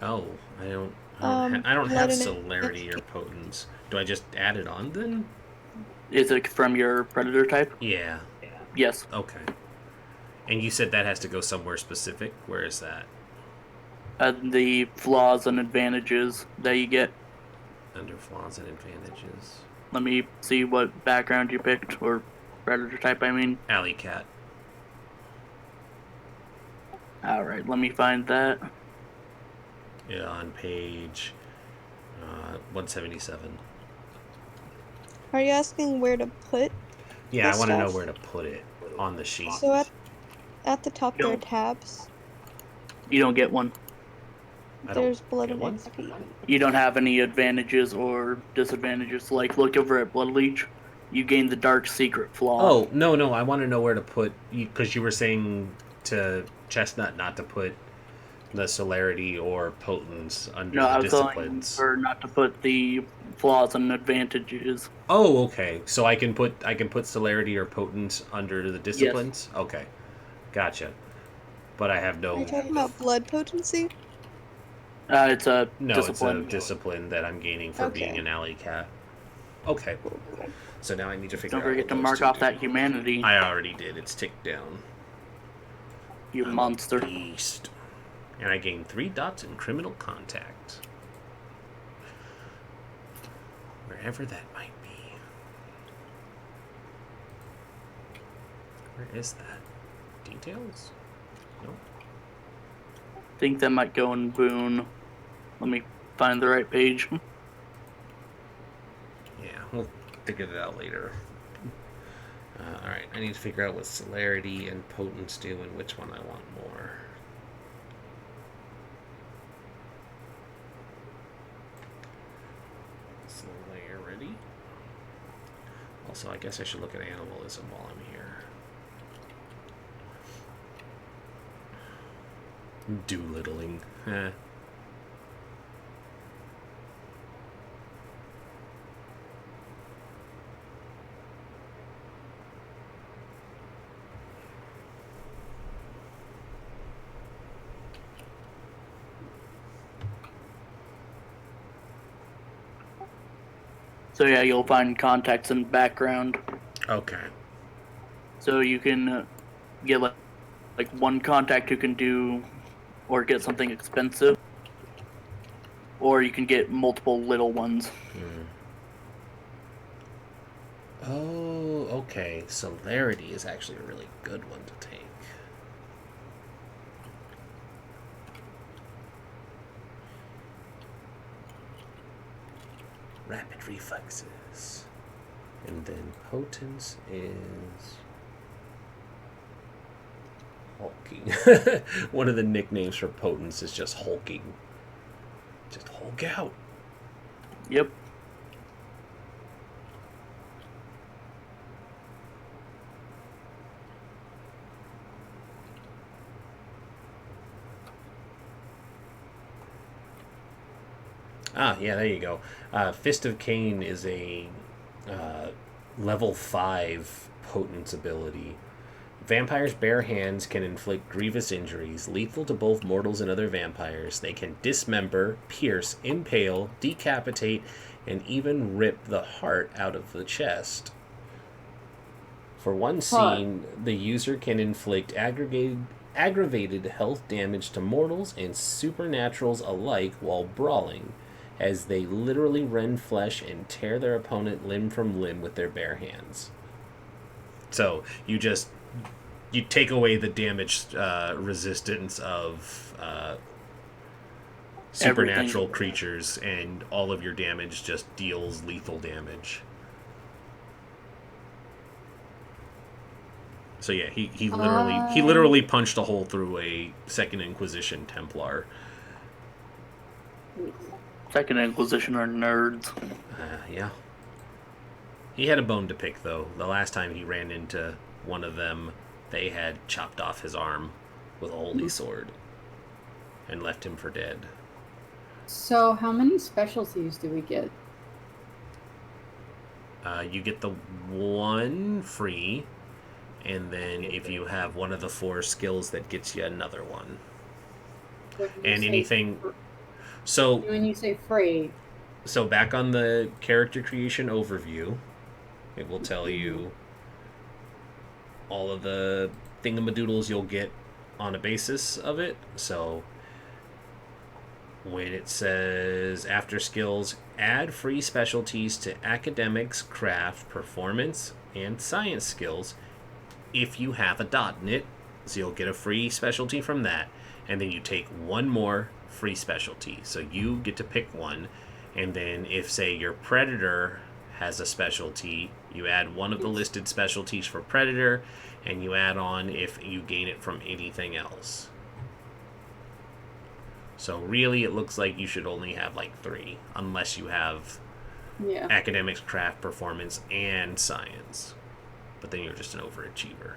Oh, I don't Blood have and celerity or potence. Do I just add it on then? Is it from your predator type? Yeah. Yes. Okay. And you said that has to go somewhere specific? Where is that? The flaws and advantages that you get. Under flaws and advantages. Let me see what background you picked, or predator type, I mean. Alley cat. Alright, let me find that. Yeah, on page 177. Are you asking where to put? Yeah, this I want to know stuff? where to put it on the sheet. So at the top there are No. tabs. You don't get one. I don't There's blood get and one? XP. You don't have any advantages or disadvantages. Like, look over at Blood Leech. You gain the Dark Secret flaw. Oh, no, I want to know where to put... Because you were saying to Chestnut not to put the celerity or potence under No, the I was telling disciplines. her not to put the flaws and advantages. Oh, okay. So I can put celerity or potence under the disciplines? Yes. Okay. Gotcha. But I have Are no... you talking about blood potency? It's a No, discipline. it's a discipline that I'm gaining for Okay. being an alley cat. Okay. So now I need to figure Don't out forget what to those mark two off do. that humanity, I already did. It's ticked down. you I'm a monster. beast. And I gained 3 dots in criminal contact. Wherever that might be. Where is that? Details? Nope. I think that might go in Boone. Let me find the right page. Yeah, we'll figure that out later. Alright, I need to figure out what celerity and potence do and which one I want more. Celerity. Also, I guess I should look at animalism while I'm here. Doolittling. Eh. So yeah, you'll find context and background. Okay. So you can get like one contact who can do or get something expensive, or you can get multiple little ones. Oh, okay. Celerity is actually a really good one to take. Rapid reflexes. And then potence is hulking. One of the nicknames for potence is just hulking. Just hulk out. Yep. Ah, yeah, there you go. Fist of Cain is a level 5 potence ability Vampires' bare hands can inflict grievous injuries, lethal to both mortals and other vampires. They can dismember, pierce, impale, decapitate, and even rip the heart out of the chest. For one scene, the user can inflict aggravated health damage to mortals and supernaturals alike while brawling, as they literally rend flesh and tear their opponent limb from limb with their bare hands. So you take away the damage resistance of supernatural creatures, and all of your damage just deals lethal damage. So yeah, he literally punched a hole through a Second Inquisition Templar. Second Inquisition are nerds. Yeah. He had a bone to pick, though. The last time he ran into one of them, they had chopped off his arm with a holy sword and left him for dead. So how many specialties do we get? You get the one free, and then if you have one of the 4 skills, that gets you another one. And anything... So when you say free... So back on the character creation overview, it will tell you all of the thingamadoodles you'll get on a basis of it. So when it says after skills, add free specialties to academics, craft, performance, and science skills if you have a dot in it. So you'll get a free specialty from that, and then you take one more free specialty. So you get to pick one, and then if, say, your predator has a specialty, you add one of the listed specialties for predator, and you add on if you gain it from anything else. So really, it looks like you should only have like 3, unless you have academics, craft, performance, and science. But then you're just an overachiever.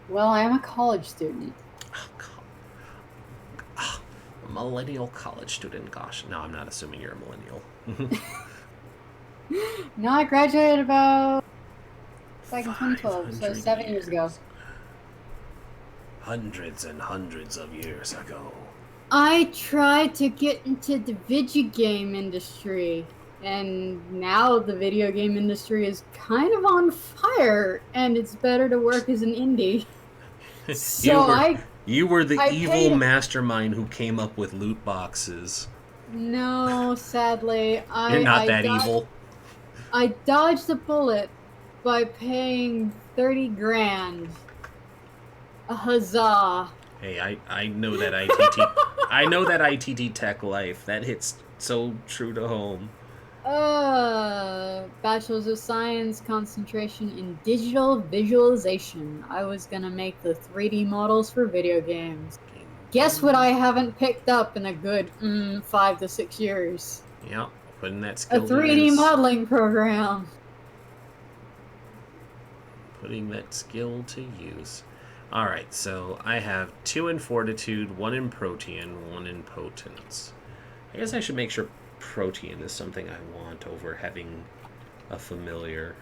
Well, I am a college student. A millennial college student. Gosh, no, I'm not assuming you're a millennial. No, I graduated about like in 2012, so 7 years ago. Hundreds and hundreds of years ago. I tried to get into the video game industry, and now the video game industry is kind of on fire, and it's better to work as an indie. So you were the evil mastermind who came up with loot boxes. No, sadly, You're not that evil. I dodged a bullet by paying 30 grand. A huzzah. Hey, I know that ITT I know that ITT Tech life. That hits so true to home. Bachelor's of Science, concentration in digital visualization. I was gonna make the 3D models for video games. Guess what I haven't picked up in a good 5 to 6 years? Yeah, putting that skill a 3D modeling program. Putting that skill to use. Alright, so I have 2 in Fortitude, 1 in Protean, 1 in Potence. I guess I should make sure Protean is something I want over having a familiar.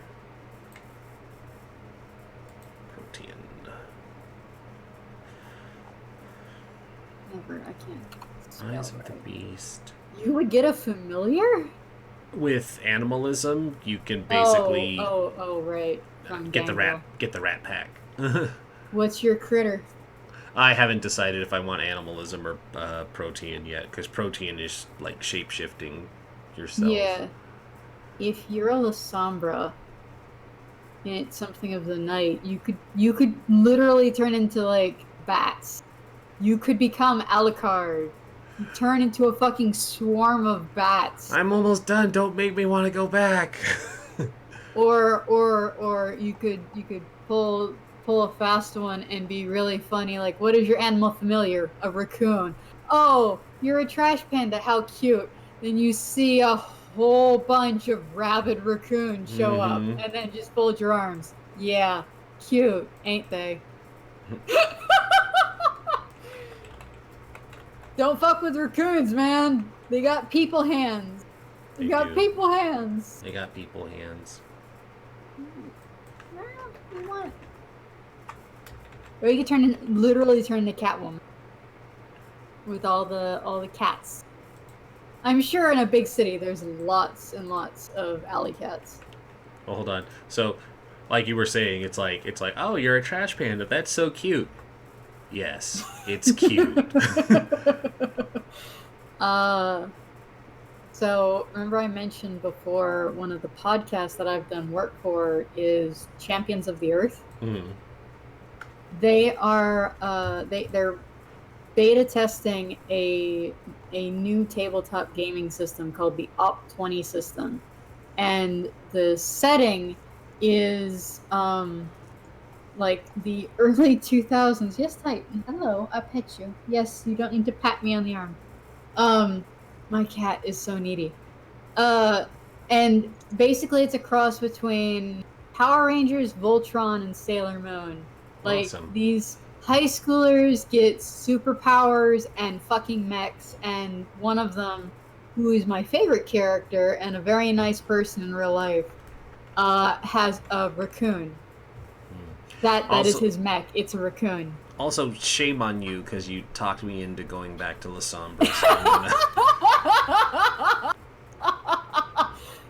Protean. Never, I can't. Eyes of the Beast. You would get a familiar? With animalism, you can basically right. Get the rat pack. What's your critter? I haven't decided if I want animalism or Protean yet, because Protean is like shape-shifting yourself. Yeah. If you're a Lasombra and it's something of the night, you could literally turn into like bats. You could become Alucard. You turn into a fucking swarm of bats. I'm almost done. Don't make me want to go back. or you could pull a fast one and be really funny, like, what is your animal familiar? A raccoon. Oh, you're a trash panda, how cute. Then you see a whole bunch of rabid raccoons show up, and then just fold your arms. Yeah, cute, ain't they? Don't fuck with raccoons, man. They got people hands. They got people hands. They got people hands. you want. Or you could literally turn into Catwoman with all the cats. I'm sure in a big city there's lots and lots of alley cats. Well, hold on. So, like you were saying, it's like, oh, you're a trash panda. That's so cute. Yes, it's cute. So remember I mentioned before one of the podcasts that I've done work for is Champions of the Earth. Mm. They are they're beta testing a new tabletop gaming system called the Op20 system, and the setting is like the early 2000s. Yes, Titan. Hello, I pet you. Yes, you don't need to pat me on the arm. My cat is so needy. And basically it's a cross between Power Rangers, Voltron, and Sailor Moon. Like, Awesome. these high schoolers get superpowers and fucking mechs, and one of them, who is my favorite character and a very nice person in real life, has a raccoon. That is his mech. It's a raccoon. Also, shame on you, because you talked me into going back to La Sombra. So I'm gonna...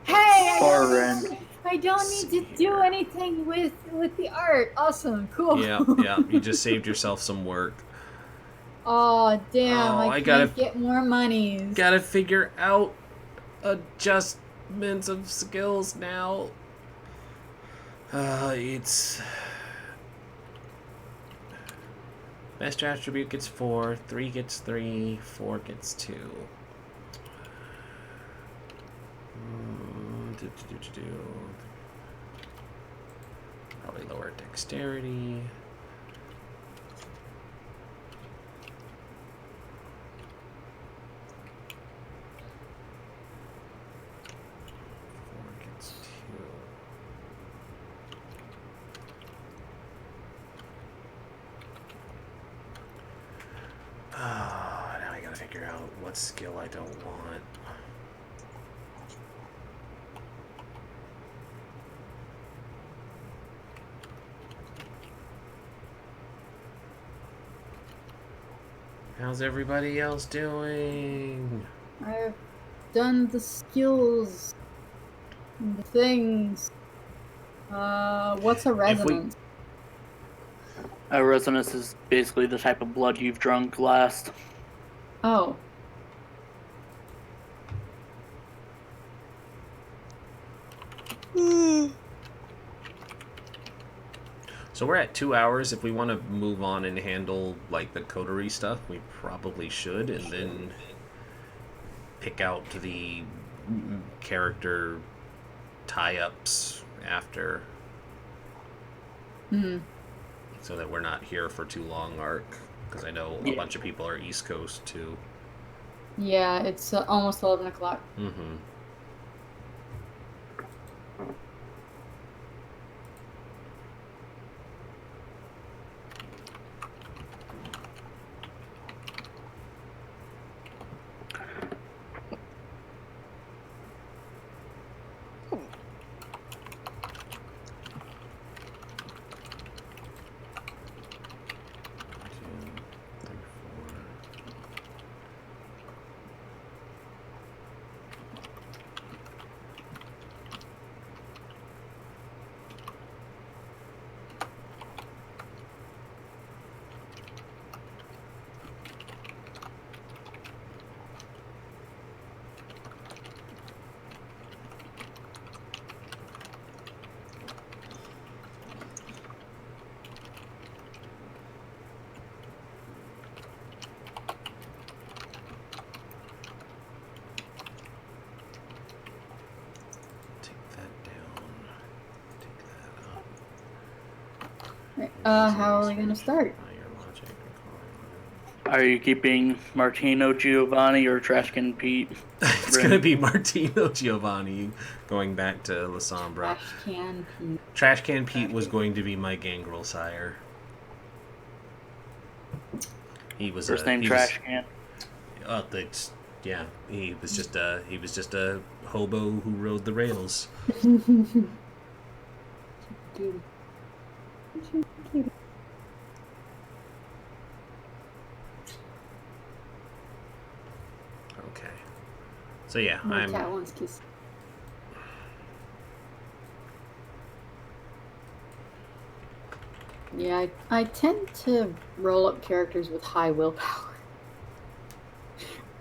Hey, Foreign. I don't need to do anything with the art. Awesome, cool. Yeah, you just saved yourself some work. Oh damn! Oh, I gotta can't get more monies. Gotta figure out adjustments of skills now. It's... Best attribute gets 4, 3 gets 3, 4 gets 2. Probably lower dexterity. Now I gotta figure out what skill I don't want. How's everybody else doing? I've done the skills, and the things. What's a resonance? A resonance is basically the type of blood you've drunk last. Oh. So we're at 2 hours. If we want to move on and handle like the coterie stuff, we probably should, and then pick out the character tie-ups after. Hmm. So that we're not here for too long, Arc, because I know a bunch of people are East Coast too. Yeah, it's almost 11 o'clock. Mm-hmm. How are we gonna start? Are you keeping Martino Giovanni or Trashcan Pete? It's gonna be Martino Giovanni going back to La Sombra. Trash can Pete. Trash Can Pete was going to be my gangrel sire. He was First name Trash Can. Yeah, he was just a hobo who rode the rails. Dude. Okay. So yeah, My cat wants kiss. Yeah, I tend to roll up characters with high willpower.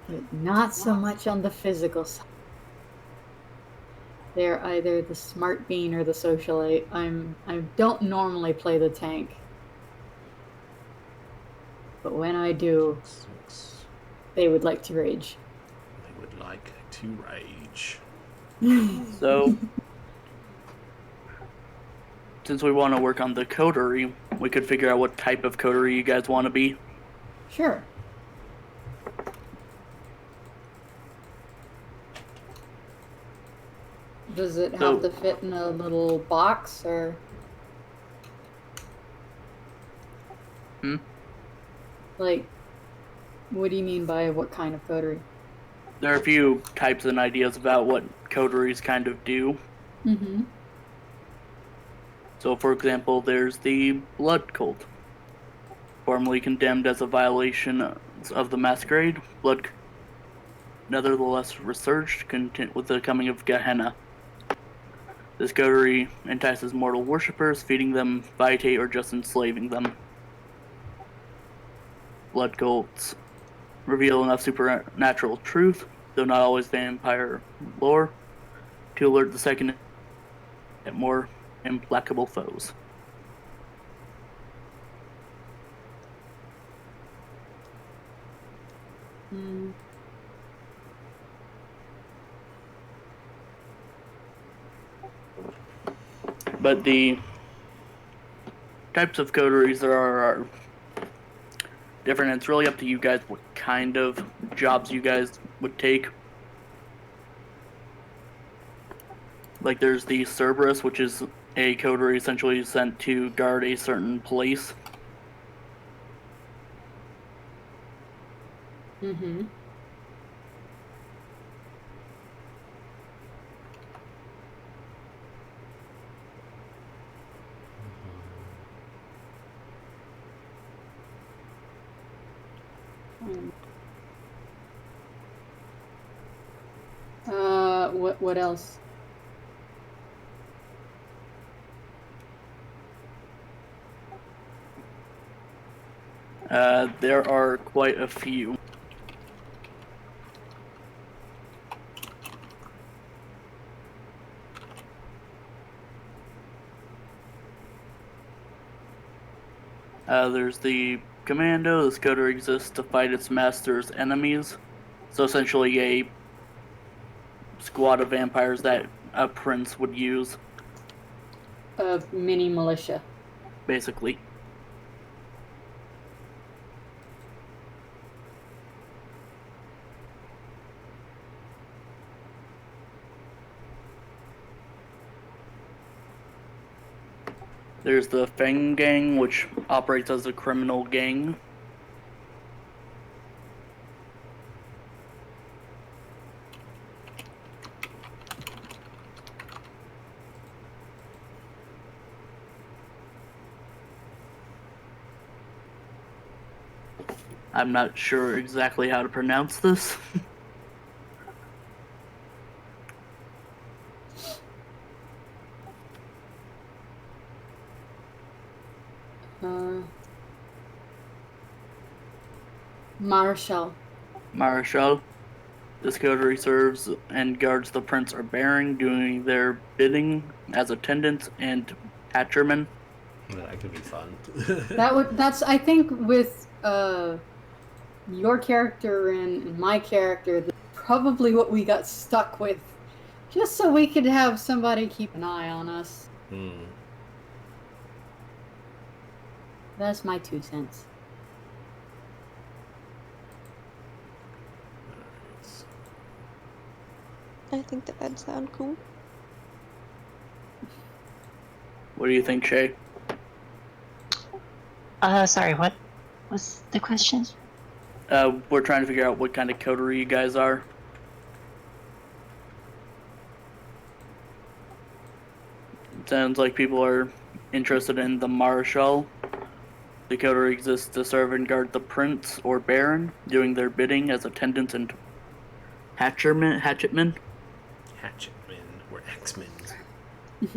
But not so much on the physical side. They're either the smart bean or the socialite. I don't normally play the tank. But when I do, they would like to rage. They would like to rage. So, since we want to work on the coterie, we could figure out what type of coterie you guys want to be. Sure. Does it have to fit in a little box, or? Like, what do you mean by what kind of coterie? There are a few types and ideas about what coteries kind of do. Mm-hmm. So, for example, there's the blood cult. Formerly condemned as a violation of the Masquerade, blood nevertheless resurged with the coming of Gehenna. This coterie entices mortal worshippers, feeding them vitae or just enslaving them. Blood cults reveal enough supernatural truth, though not always vampire lore, to alert the second at more implacable foes. Mm. But the types of coteries there are different. It's really up to you guys what kind of jobs you guys would take. Like there's the Cerberus, which is a coterie essentially sent to guard a certain place. Mm-hmm. What else? There are quite a few. There's the Commando. This coterie exists to fight its master's enemies. So essentially a squad of vampires that a prince would use, A mini militia. basically. There's the Fang Gang, which operates as a criminal gang. I'm not sure exactly how to pronounce this. Marshal. Marshal. This coterie serves and guards the prince or baron, doing their bidding as attendants and patchermen. That could be fun. That's I think with your character and my character, that's probably what we got stuck with, just so we could have somebody keep an eye on us. That's my 2 cents. I think that'd sound cool. What do you think, Shay? Sorry, what was the question? We're trying to figure out what kind of coterie you guys are. It sounds like people are interested in the Marshal. The coterie exists to serve and guard the prince or baron, doing their bidding as attendants and hatchetmen. Hatchetmen. We're X-Men.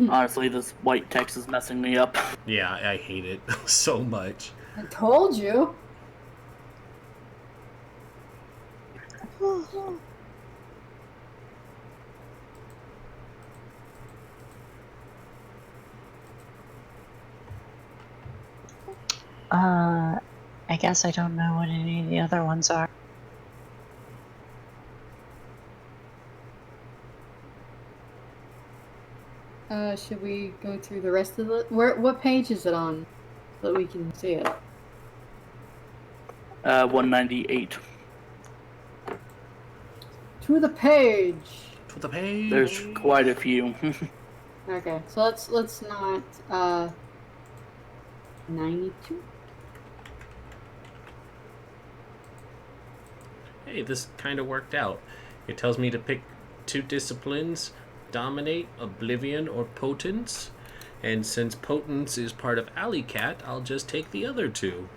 Honestly, this white text is messing me up. Yeah, I hate it so much. I told you. I guess I don't know what any of the other ones are. Should we go through the rest of the... What page is it on? So that we can see it. 198. To the page! To the page! There's quite a few. Okay, so let's not, 92? Hey, this kind of worked out. It tells me to pick 2 disciplines: Dominate, Oblivion, or Potence. And since Potence is part of Alley Cat, I'll just take the other 2.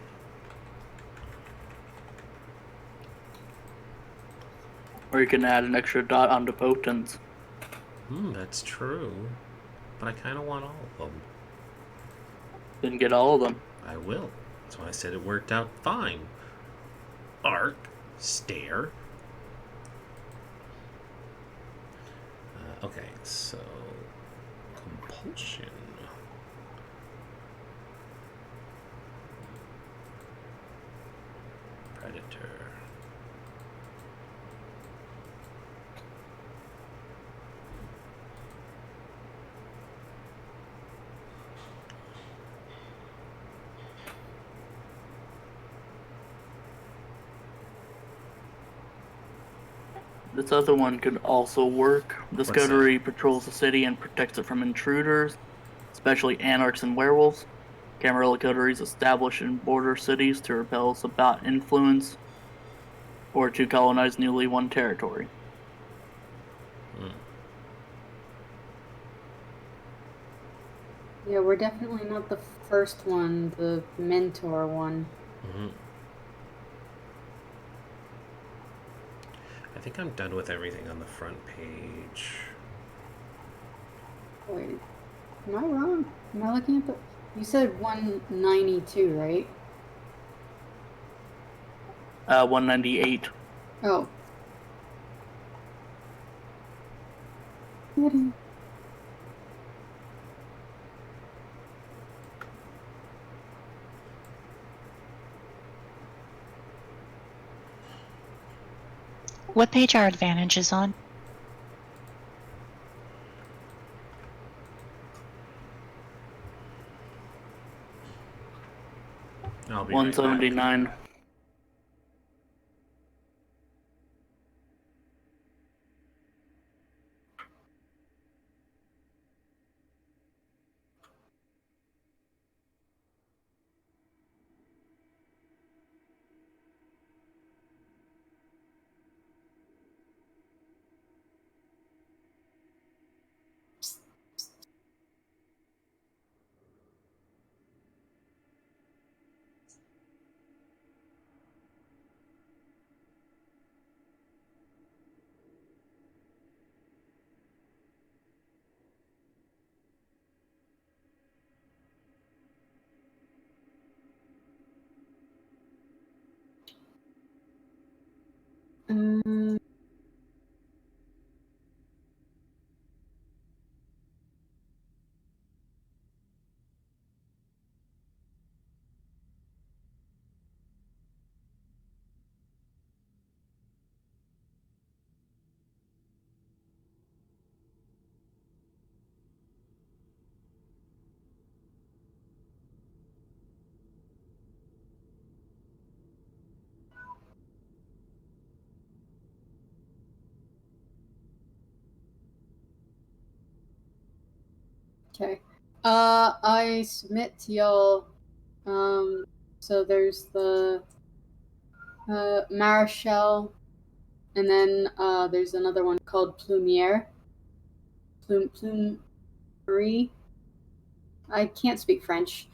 Or you can add an extra dot onto potence. That's true. But I kind of want all of them. Then get all of them. I will. So I said it worked out fine. Arc, Stare. Okay, so Compulsion. Predator. This other one could also work. The What's that? coterie patrols the city and protects it from intruders, especially anarchs and werewolves. Camarilla coteries established in border cities to repel Sabbat influence or to colonize newly won territory. Yeah, we're definitely not the first one, the mentor one. I think I'm done with everything on the front page. Wait, am I wrong? Am I looking at the... You said 192, right? 198. Oh. What page are advantages on? I'll be right back. 179. Okay. I submit to y'all, so there's the, Marshal, and then, there's another one called Plumiere. Plumerie. I can't speak French.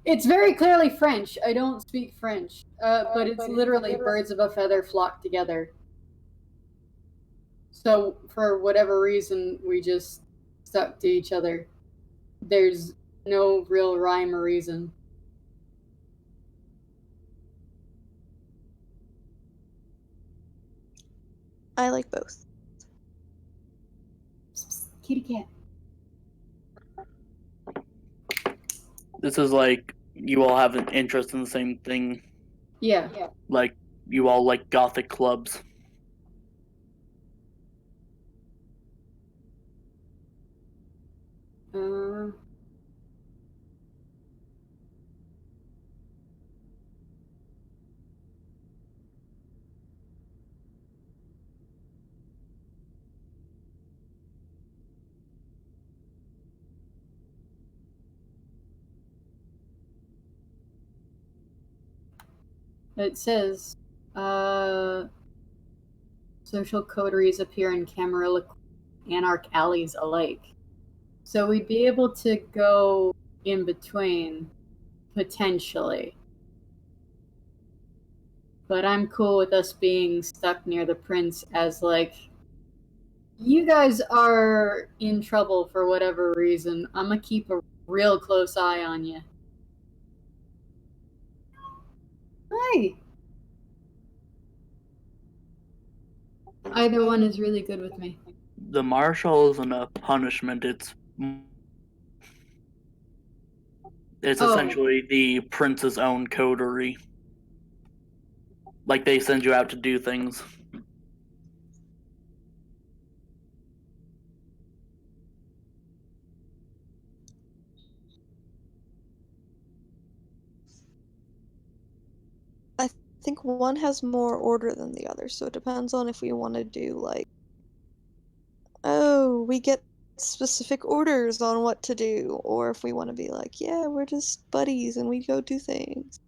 It's very clearly French. I don't speak French. But it's literally birds of a feather flock together. So, for whatever reason, we just stuck to each other. There's no real rhyme or reason. I like both. Kitty cat. This is like you all have an interest in the same thing. Yeah. Like you all like gothic clubs. Uh, it says, social coteries appear in Camarilla anarch alleys alike. So we'd be able to go in between, potentially. But I'm cool with us being stuck near the prince as, like, you guys are in trouble for whatever reason. I'm gonna keep a real close eye on you. Hi! Either one is really good with me. The marshal isn't a punishment. It's Oh. essentially the prince's own coterie. Like they send you out to do things. I think one has more order than the other, so it depends on if we want to do like, oh, we get specific orders on what to do, or if we want to be like, yeah, we're just buddies and we go do things.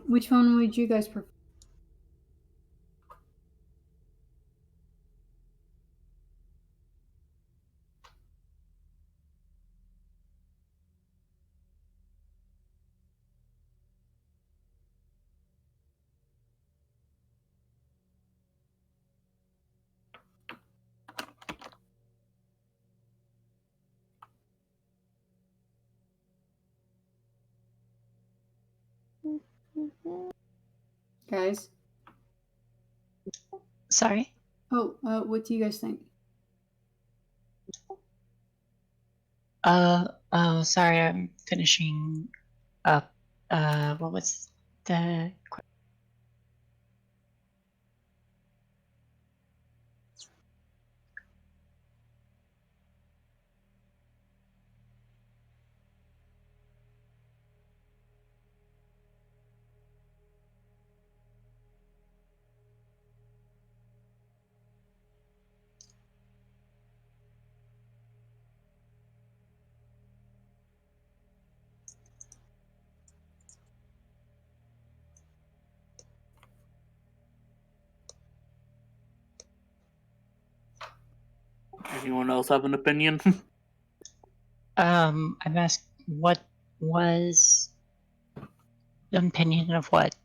Which one would you guys prefer? Guys? Sorry? Oh, what do you guys think? Oh, sorry, I'm finishing up. What was the Anyone else have an opinion? I'm asked what was the opinion of what?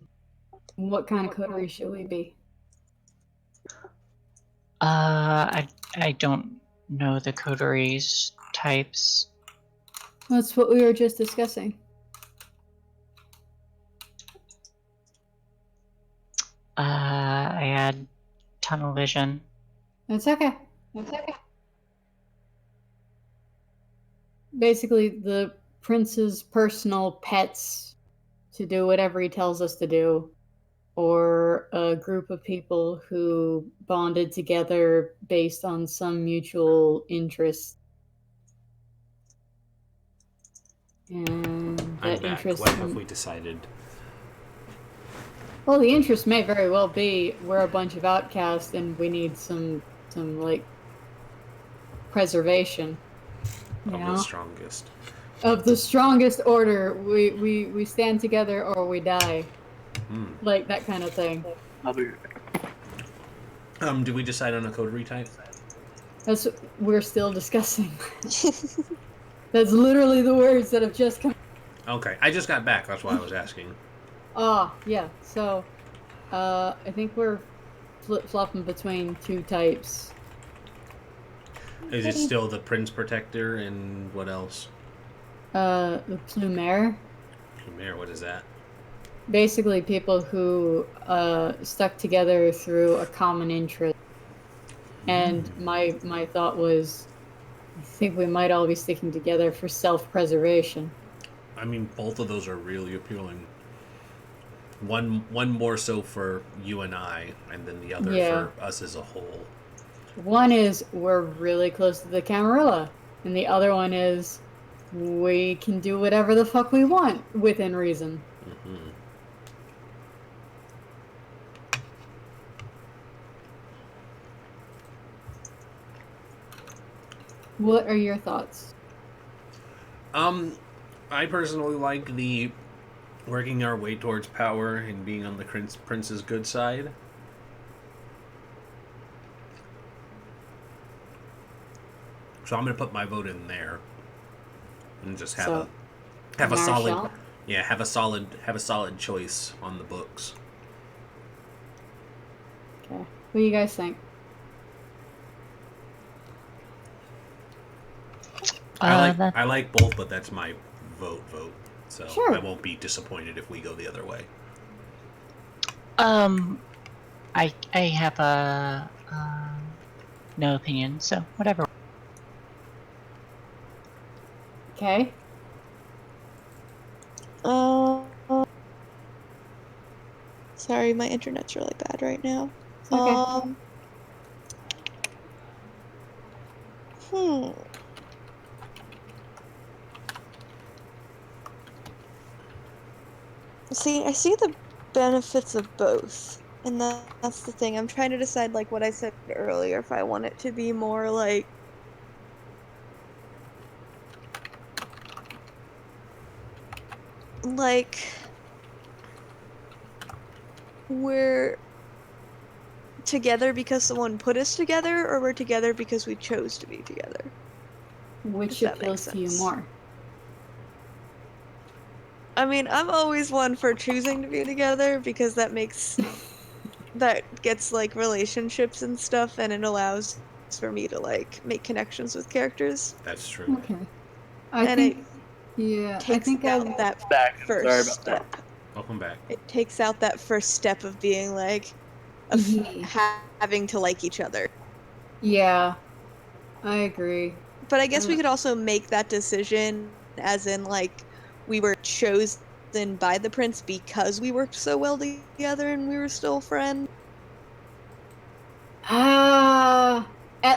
What kind of coterie should we be? I don't know the coteries types. That's what we were just discussing. I had tunnel vision. That's okay. Basically, the prince's personal pets to do whatever he tells us to do, or a group of people who bonded together based on some mutual interest. And I'm that back. interest. What have we decided? Well, the interest may very well be we're a bunch of outcasts and we need some like preservation. You Of know? the strongest. Of the strongest order. We stand together or we die. Like that kind of thing. I'll be right back. Did we decide on a coterie type? That's we're still discussing. That's literally the words that have just come. Okay, I just got back. That's why I was asking. Yeah. So, I think we're flip-flopping between two types. Is it still the Prince Protector and what else? The Plumer. Khmer, what is that? Basically, people who stuck together through a common interest. And my thought was, I think we might all be sticking together for self-preservation. I mean, both of those are really appealing. One more so for you and I, and then the other Yeah. for us as a whole. One is we're really close to the Camarilla, and the other one is we can do whatever the fuck we want within reason. Mm-hmm. What are your thoughts? I personally like the working our way towards power and being on the prince's good side. So I'm gonna put my vote in there, and just have a solid, Marshall? have a solid choice on the books. Okay. What do you guys think? I like both, but that's my vote. So Sure. I won't be disappointed if we go the other way. I have a no opinion, so whatever. Okay. Sorry, my internet's really bad right now. It's okay. See, I see the benefits of both, and that's the thing. I'm trying to decide, like what I said earlier, if I want it to be more like we're together because someone put us together, or we're together because we chose to be together. Which If that appeals makes to you sense. more? I mean, I'm always one for choosing to be together because that gets like relationships and stuff, and it allows for me to like make connections with characters. That's true. Okay. I And think. Yeah. I Takes think out I. that Back. first Sorry about step. that. Welcome back. It takes out that first step of being like having to like each other. Yeah. I agree. But I guess we could also make that decision as in like we were chosen by the prince because we worked so well together and we were still friends. At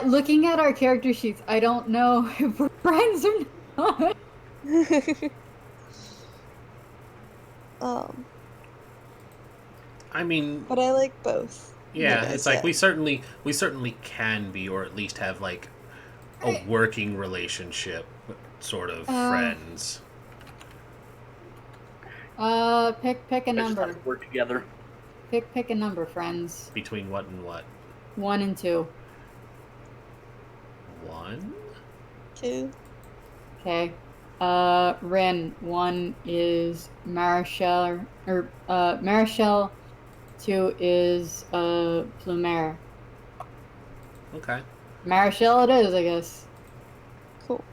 looking at our character sheets, I don't know if we're friends or not. I mean, But I like both. yeah, like I it's like said. we certainly can be, or at least have like a working relationship, sort of friends. Pick a I just have number. to work together. Pick a number, friends. Between what and what? 1 and 2. 1? 2. Okay. Ren, 1 is Marichal, or Marichal. 2 is Plumer. Okay. Marichal it is, I guess. Cool.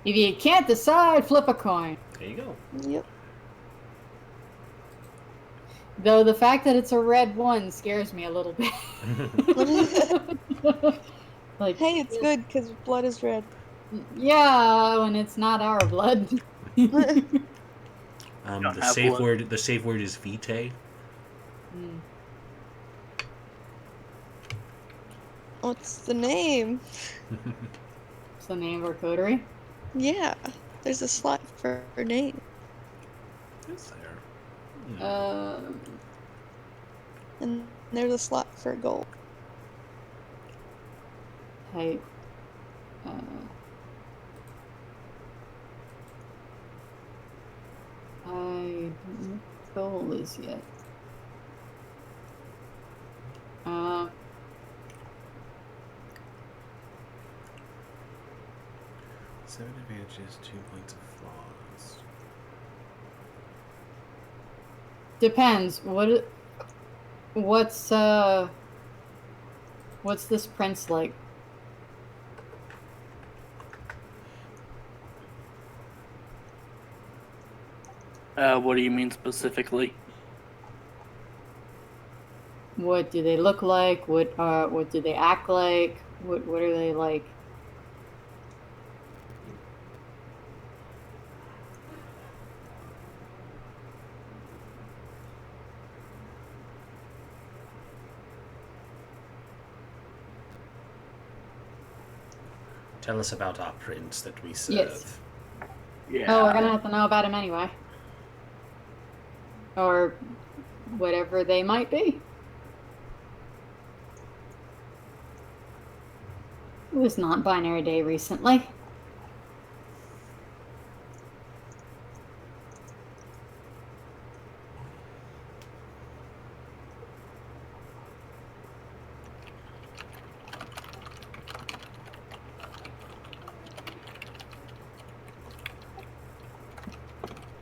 If you can't decide, flip a coin. There you go. Yep. Though the fact that it's a red 1 scares me a little bit. Like, Hey, it's good because blood is red. yeah, when it's not our blood. The have safe one. word. The safe word is vitae. What's the name? It's the name of our coterie. Yeah, there's a slot for her name. Is there? And there's a slot for gold. Type. I don't know. goal is yet. Seven advantages, 2 points of flaws. Depends. What's this prince like? What do you mean specifically? What do they look like? What do they act like? What are they like? Tell us about our prince that we serve. Yes. Yeah. Oh, we're gonna have to know about him anyway. Or whatever they might be. It was non-binary day recently.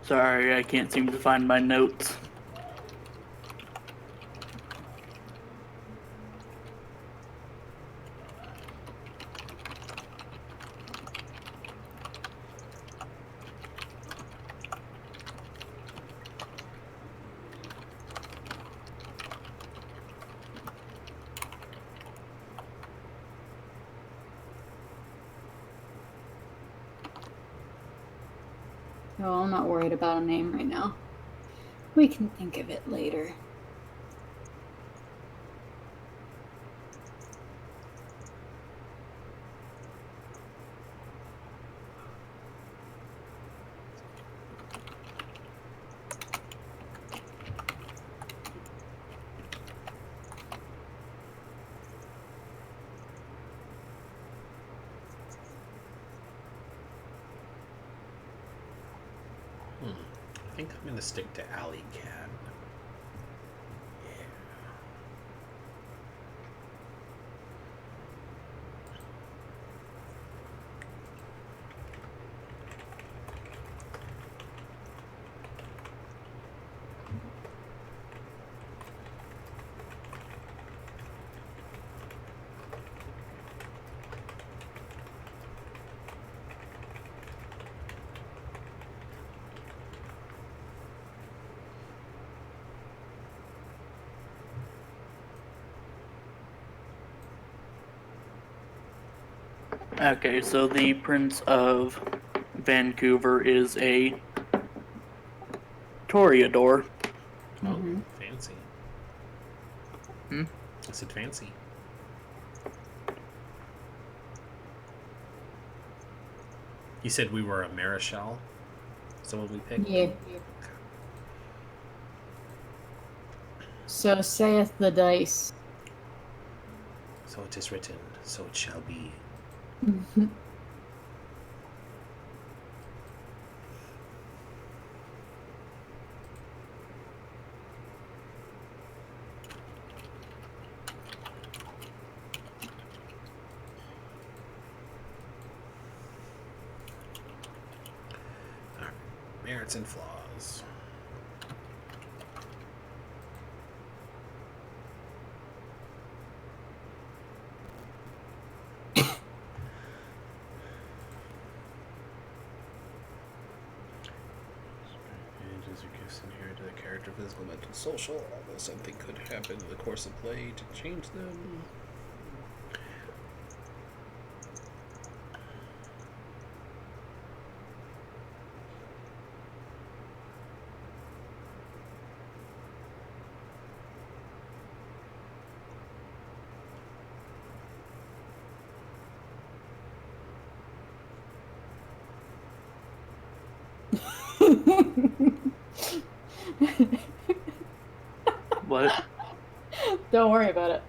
Sorry, I can't seem to find my notes. No, I'm not worried about a name right now. We can think of it later. I think I'm gonna stick to Alley Cat. Okay, so the Prince of Vancouver is a Toreador. Oh, fancy. Hmm? I said fancy. You said we were a Marischal? Is that what we picked? Yeah. So saith the dice. So it is written, so it shall be. Alright, merits and flaws. Advantages or gifts inherent to the character, physical, mental, social, although something could happen in the course of play to change them. What? Don't worry about it.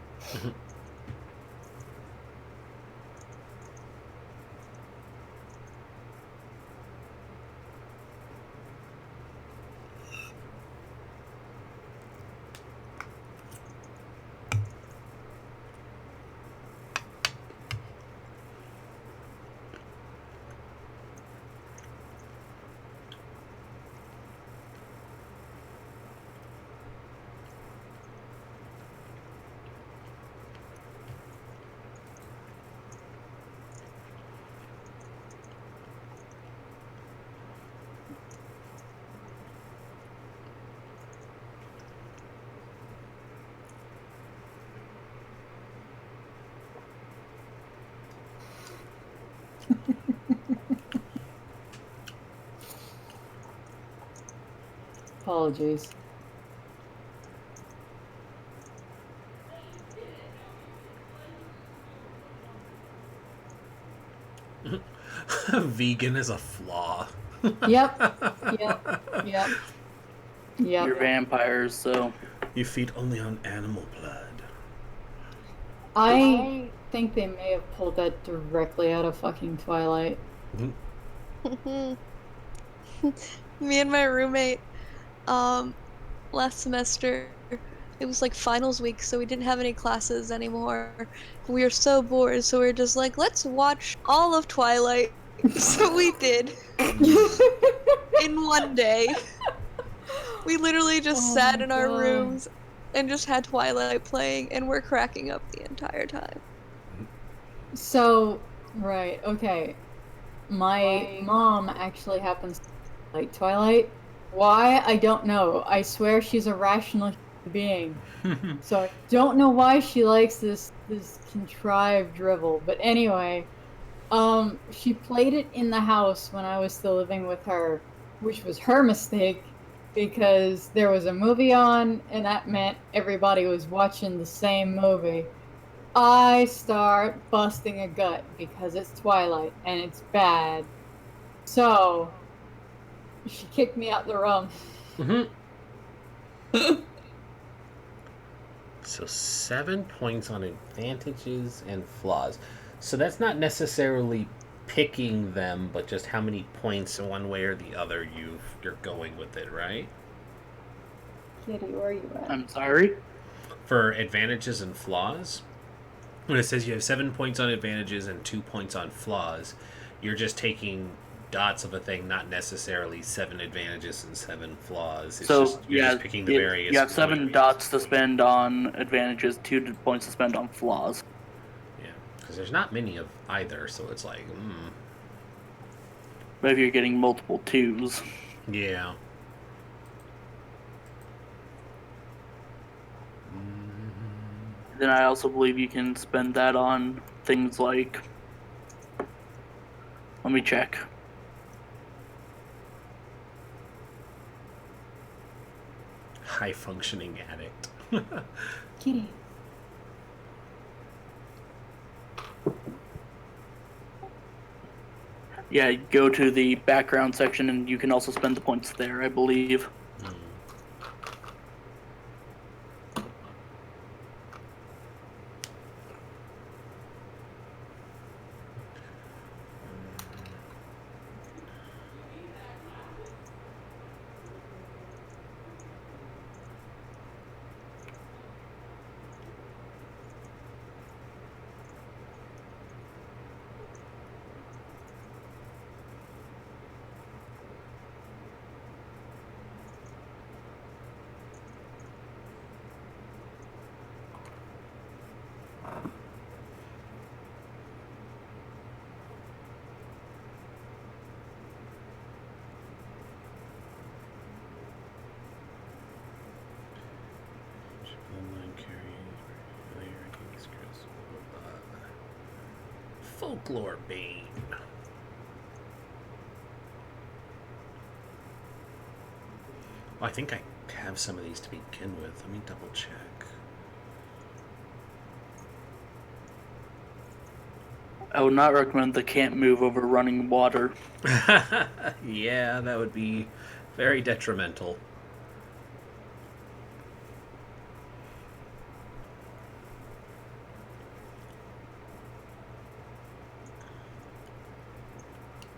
apologies. Vegan is a flaw. Yep. You're vampires, so You feed only on animal blood. I think they may have pulled that directly out of fucking Twilight. Me and my roommate, last semester, it was like finals week, so we didn't have any classes anymore. We were so bored, so we were just like, let's watch all of Twilight. So we did. In one day. We literally just sat in our rooms and just had Twilight playing, and we're cracking up the entire time. So, right, okay. My mom actually happens to like Twilight. Why? I don't know. I swear she's a rational human being. So I don't know why she likes this contrived drivel. But anyway, she played it in the house when I was still living with her, which was her mistake because there was a movie on and that meant everybody was watching the same movie. I start busting a gut because it's Twilight and it's bad. So she kicked me out the room. So 7 points on advantages and flaws. So that's not necessarily picking them, but just how many points in one way or the other you're going with it, right? Kitty, where are you at? I'm sorry? For advantages and flaws, when it says you have 7 points on advantages and 2 points on flaws, you're just taking dots of a thing, not necessarily 7 advantages and 7 flaws. It's you're just picking the various. You have 7 points. dots to spend on advantages, 2 points to spend on flaws. Yeah, because there's not many of either, so it's like, But if you're getting multiple 2s. Yeah. Then I also believe you can spend that on things like... Let me check. High functioning addict. Kitty. Yeah, go to the background section and you can also spend the points there, I believe. Folklore Bane. Well, I think I have some of these to begin with. Let me double check. I would not recommend the can't move over running water. Yeah, that would be very detrimental.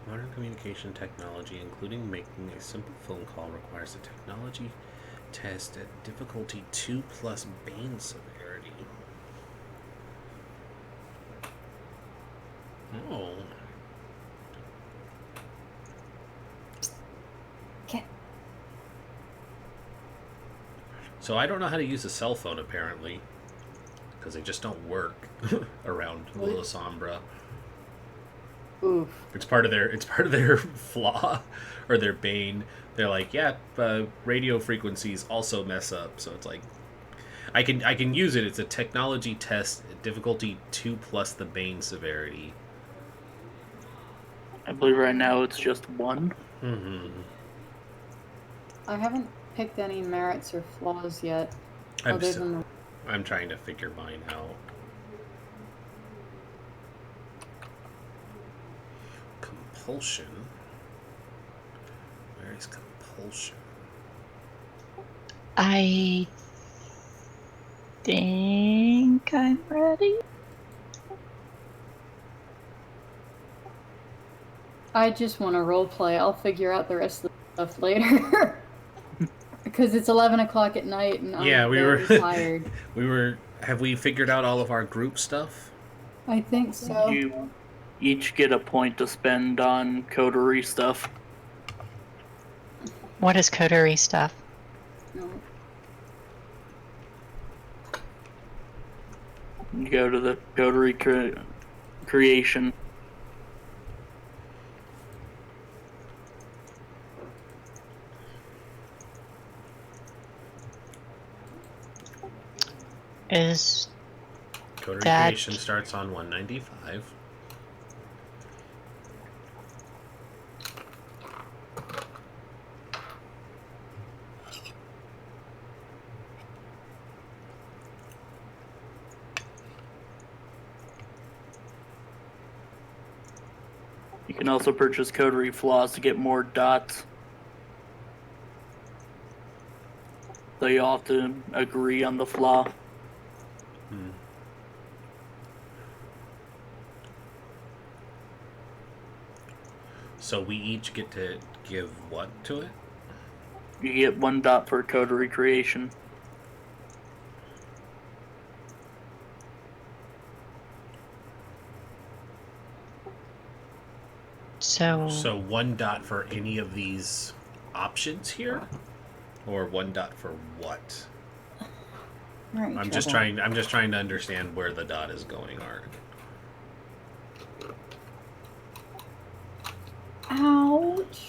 Modern communication technology, including making a simple phone call, requires a technology test at difficulty 2 plus Bane severity. Oh. Okay. So I don't know how to use a cell phone, apparently, because they just don't work around Lila Sombra. Oof. It's part of their flaw or their bane. They're like, yeah, radio frequencies also mess up. So it's like, I can use it. It's a technology test, difficulty 2 plus the bane severity. I believe right now it's just 1. Mm-hmm. I haven't picked any merits or flaws yet. I'm other still, than the I'm trying to figure mine out. Compulsion. Where is compulsion? I think I'm ready. I just want to roleplay. I'll figure out the rest of the stuff later. Because it's 11 o'clock at night and Yeah, I'm we very were. tired. Have we figured out all of our group stuff? I think so. You each get a point to spend on coterie stuff. What is coterie stuff? No. You go to the coterie creation. Is Coterie that creation starts on 195. You can also purchase coterie flaws to get more dots. So you all have to agree on the flaw. So we each get to give what to it? You get 1 dot for coterie creation. so? So 1 dot for any of these options here, or 1 dot for what? Right, I'm just trying to understand where the dot is going, Art. Ouch.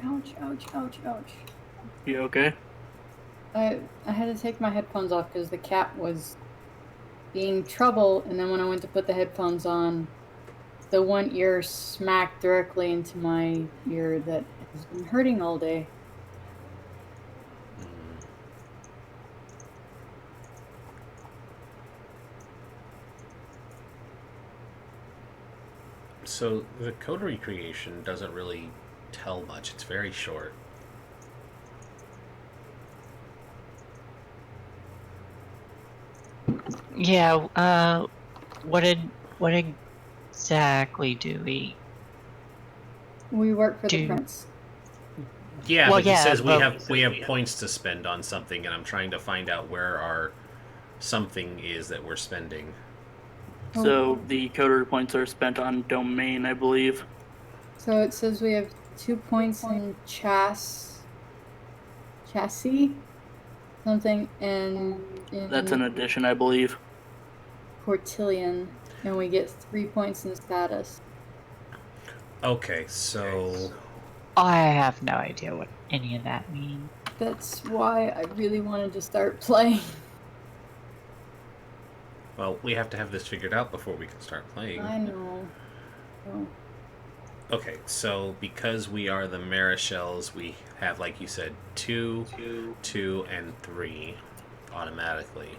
Ouch, ouch, ouch, ouch. You okay? I had to take my headphones off because the cat was being trouble, and then when I went to put the headphones on, the one ear smacked directly into my ear that has been hurting all day. So the coterie creation doesn't really tell much. It's very short. Yeah. What exactly do we? We work for the Do- prince. Yeah, Well, but he yeah, says but- we have points to spend on something, and I'm trying to find out where our something is that we're spending. So the coterie points are spent on domain, I believe. So it says we have 2 points in chassis, something, and in That's an addition, I believe. Portillion, and we get 3 points in status. Okay, so I have no idea what any of that means. That's why I really wanted to start playing. well, we have to have this figured out before we can start playing. I know. Oh. Okay, so because we are the Marichels, we have, like you said, 2, 2, and 3 automatically.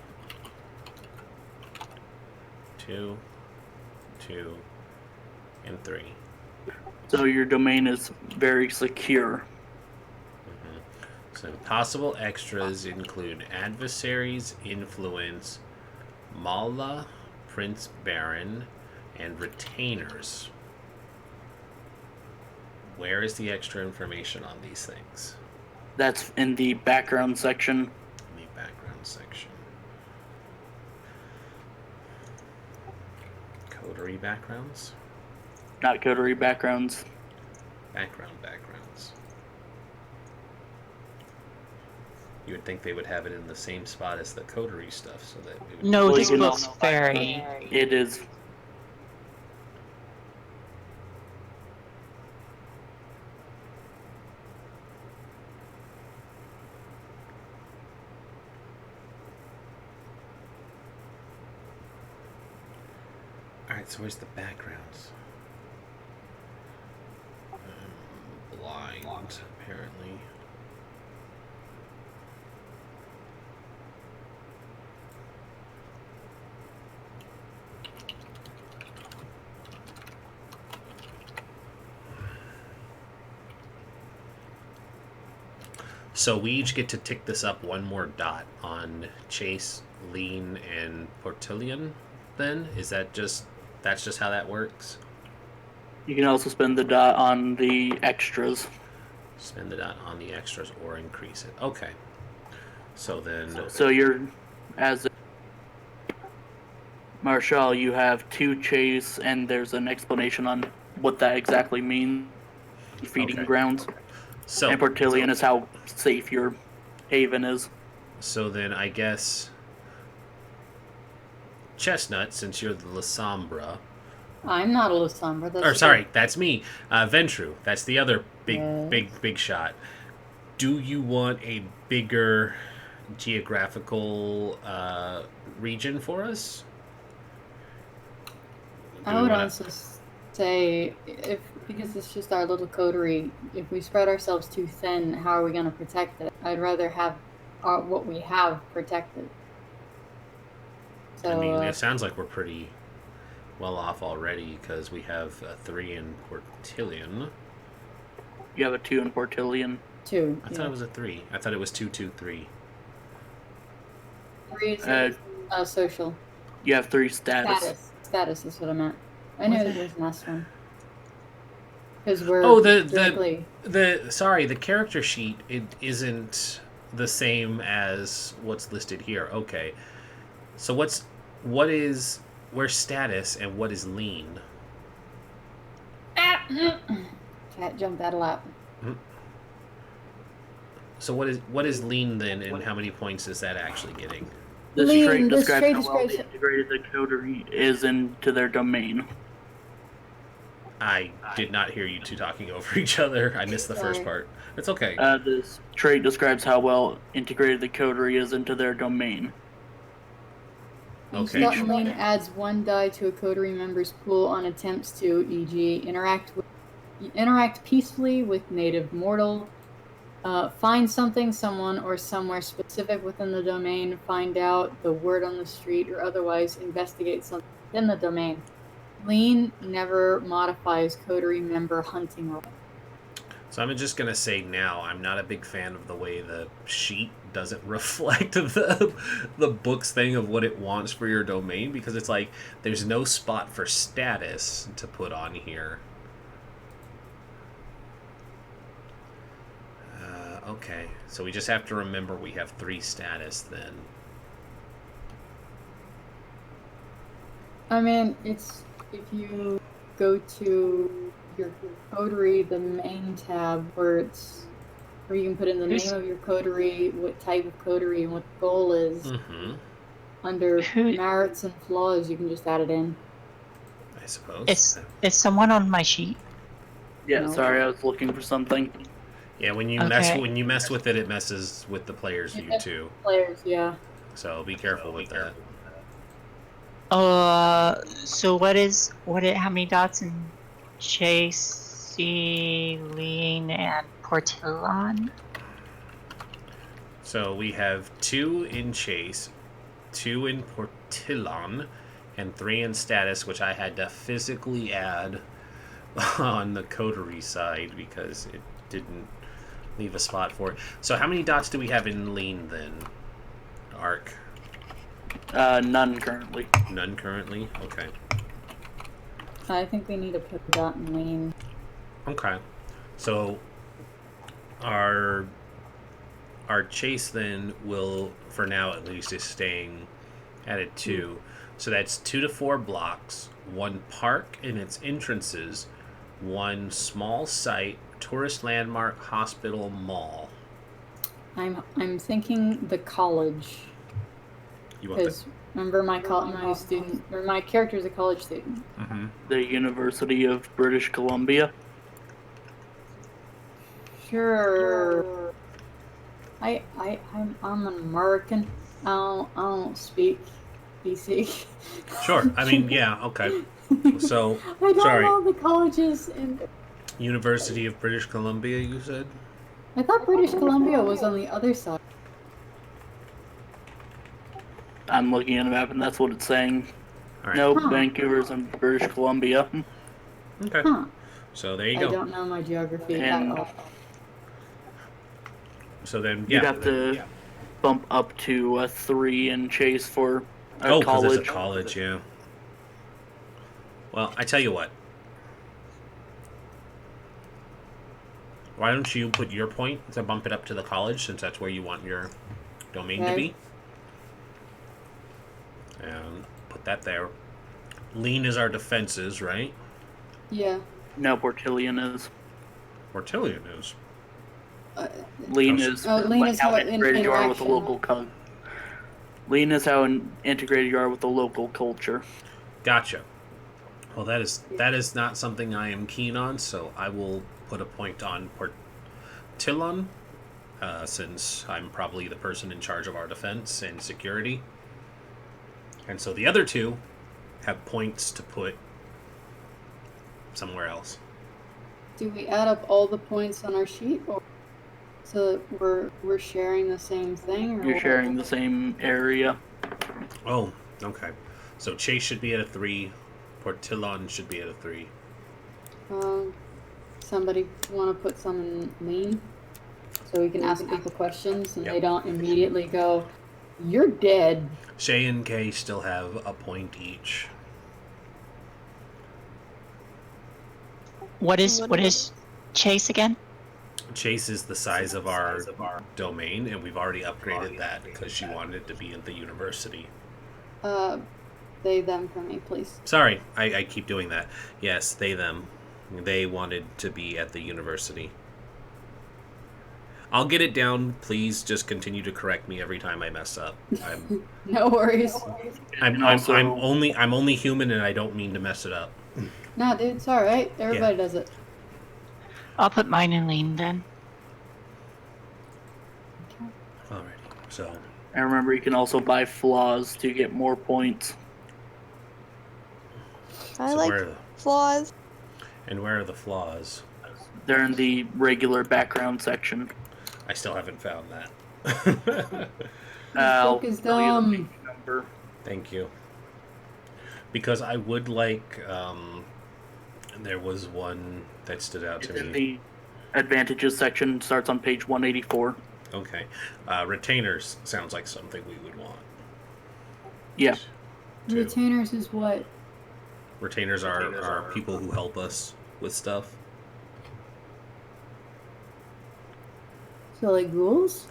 2, 2, and 3. So your domain is very secure. So possible extras include adversaries, influence, Mala, Prince Baron, and retainers. Where is the extra information on these things? That's in the background section. In the background section. Coterie backgrounds? Not coterie backgrounds. Backgrounds. You would think they would have it in the same spot as the coterie stuff, so that we would... No, Well, this you can book's also- very. It is. Alright, so where's the backgrounds? Blind, apparently. So we each get to tick this up one more dot on Chase, Lean, and Portillion. Then that's just how that works. You can also spend the dot on the extras. Spend the dot on the extras or increase it. Okay. So then. So you're as Marshall, you have 2 Chase, and there's an explanation on what that exactly means. Feeding Okay. grounds. So And Portillion is how safe your haven is. So then I guess Chestnut, since you're the Lasombra. I'm not a Lasombra. That's me. Ventru, that's the other big shot. Do you want a bigger geographical region for us? I would also say, because it's just our little coterie, if we spread ourselves too thin, how are we going to protect it? I'd rather have what we have protected. So, I mean, it sounds like we're pretty well off already because we have a 3 in Portillion. You have a 2 in Portillion. 2. I thought it was a 3. I thought it was 2, 2, 3. 3 is social. You have 3 status. Status is what I meant. I knew there was an S one. Because we're the character sheet, it isn't the same as what's listed here. Okay. So where's status and what is lean? Cat jumped out of lap. So what is lean then, and how many points is that actually getting? This trait describes how well integrated the coterie is into their domain. I did not hear you two talking over each other. I missed the first part. It's okay. This trait describes how well integrated the coterie is into their domain. Okay. Each lane adds 1 die to a coterie member's pool on attempts to, e.g., interact peacefully with native mortal, find something, someone, or somewhere specific within the domain, find out the word on the street, or otherwise investigate something within the domain. Lean never modifies coterie member hunting roll. So I'm just going to say now, I'm not a big fan of the way the sheet doesn't reflect the book's thing of what it wants for your domain, because it's like there's no spot for status to put on here. Okay, so we just have to remember we have 3 status then. I mean, it's if you go to your coterie, the main tab where you can put in the name of your coterie, what type of coterie, and what the goal is. Mm-hmm. Under merits and flaws, you can just add it in. I suppose. Is someone on my sheet? Yeah, No. sorry, I was looking for something. Yeah, when you mess with it, it messes with the player's view too. Players, yeah. So be careful with that. So how many dots in Chase, Lean, and Portillon? So we have 2 in Chase, 2 in Portillon, and 3 in status, which I had to physically add on the coterie side because it didn't leave a spot for it. So how many dots do we have in Lean then, Arc? None currently. None currently? Okay. I think we need to put a dot in Lean. Okay. So our Chase then will, for now at least, is staying at 2. So that's 2 to 4 blocks, 1 park and its entrances, 1 small site, tourist landmark, hospital, mall. I'm thinking the college. You want Because remember, my character is a college student. Mm-hmm. The University of British Columbia. Sure. I'm an American. I don't speak BC. Sure. I mean, yeah. Okay. So I don't sorry. know the colleges in. University of British Columbia, you said? I thought British Columbia was on the other side. I'm looking at a map and that's what it's saying. All right. Nope, Huh. Vancouver's in British Columbia. Okay. Huh. So there you I go. don't know my geography And- at all. So then, You'd yeah. have to bump up to a 3 in Chase for a Oh, because college. it's a college, yeah. Well, I tell you what. Why don't you put your point to bump it up to the college, since that's where you want your domain to be? And put that there. Lean is our defenses, right? Yeah. No, Portillion is. Portillion is. Lean Oh, is Lean like is how how integrated you are with the interaction. local culture. Lean is how integrated you are with the local culture. Gotcha. Well, that is not something I am keen on, so I will put a point on Portillon, since I'm probably the person in charge of our defense and security. And so the other two have points to put somewhere else. Do we add up all the points on our sheet, or so we're sharing the same thing? Or You're what? sharing the same area. Oh, okay. So Chase should be at a 3. Portillon should be at a 3. Somebody want to put some in lean, so we can ask people questions and Yep. they don't immediately go, "You're dead." Shay and Kay still have a point each. What is Chase again? Chase is the size of our domain, and we've already upgraded that because she wanted to be at the university. They them for me, please. Sorry, I keep doing that. Yes, they them. They wanted to be at the university. I'll get it down. Please just continue to correct me every time I mess up. No worries. I'm only human, and I don't mean to mess it up. No, dude, it's all right. Everybody does it. I'll put mine in lean then. Alrighty. So And remember, you can also buy flaws to get more points. I So like where are flaws. where are the flaws? They're in the regular background section. I still haven't found that. I'll fuck is tell you the dumb? page number. Thank you. Because I would like. There was one that stood out It's to in me. the advantages section. Starts on page 184. Okay. Retainers sounds like something we would want. Yeah. too. Retainers is what? Retainers are people who help us with stuff. So like ghouls?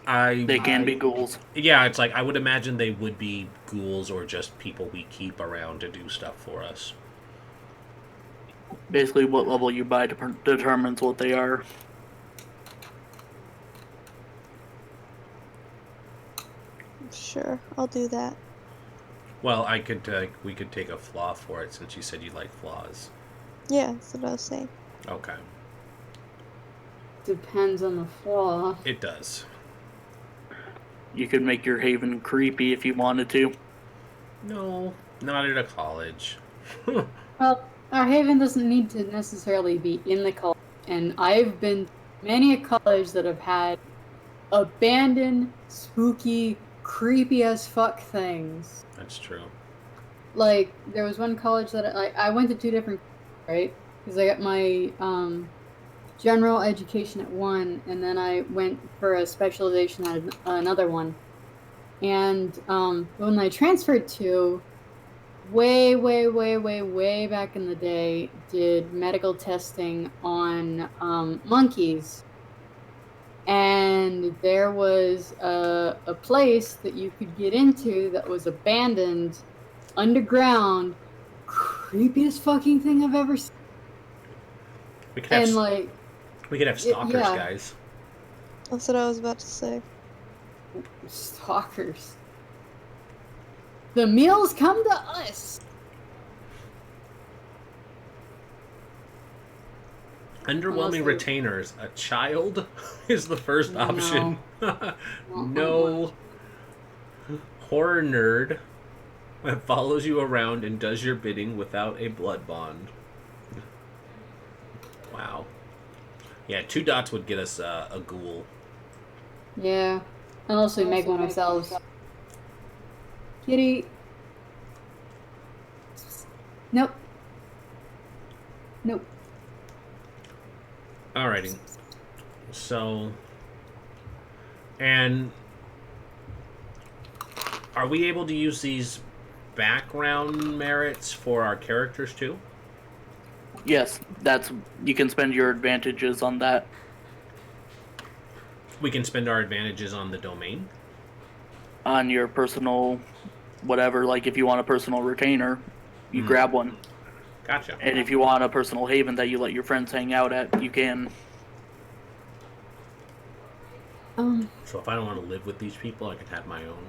They can be ghouls. Yeah, it's like I would imagine they would be ghouls or just people we keep around to do stuff for us. Basically, what level you buy determines what they are. Sure, I'll do that. Well, we could take a flaw for it since you said you like flaws. Yeah, that's what I was saying. Okay. Depends on the flaw. It does. You could make your haven creepy if you wanted to. No, not at a college. Well, our haven doesn't need to necessarily be in the college, and I've been to many a college that have had abandoned, spooky, creepy as fuck things. That's true. Like, there was one college that I went to two different, right? Because I got my general education at one, and then I went for a specialization at another one. And when I transferred to, way back in the day, did medical testing on monkeys. And there was a place that you could get into that was abandoned, underground, creepiest fucking thing I've ever seen. We could have, And like, we could have stalkers, yeah. guys. That's what I was about to say. stalkers. The meals come to us. Underwhelming Honestly. retainers. A child is the first No. option. No. Horror nerd that follows you around and does your bidding without a blood bond. Wow. Yeah, 2 dots would get us a ghoul. Yeah. Unless we make one ourselves. Kitty. Nope. Nope. Alrighty. So, And are we able to use these background merits for our characters too? Yes, you can spend your advantages on that. We can spend our advantages on the domain? On your personal whatever, like if you want a personal retainer, you grab one. Gotcha. And if you want a personal haven that you let your friends hang out at, you can. So if I don't want to live with these people, I can have my own.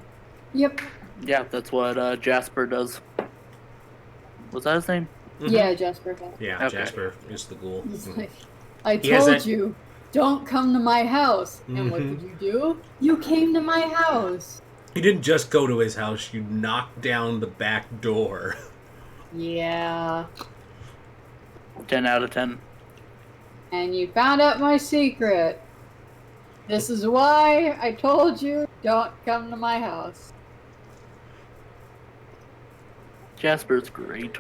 Yep. Yeah, that's what Jasper does. Was that his name? Mm-hmm. Yeah, Jasper. Yeah, Okay. Jasper is the ghoul. He's Mhm. like, I He has told that- you, don't come to my house. And what Mhm. did you do? You came to my house. You didn't just go to his house, you knocked down the back door. Yeah. 10 out of 10. And you found out my secret. This is why I told you, don't come to my house. Jasper's great.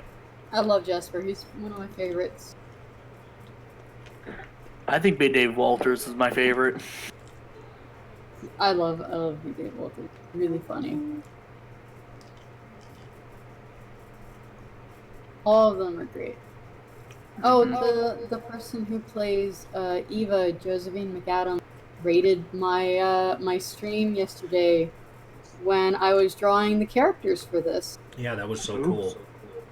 I love Jasper. He's one of my favorites. I think Big Dave Walters is my favorite. I love Big Dave Walter. Really funny. All of them are great. Oh, the person who plays Eva, Josephine McAdam, rated my my stream yesterday when I was drawing the characters for this. Yeah, that was so cool.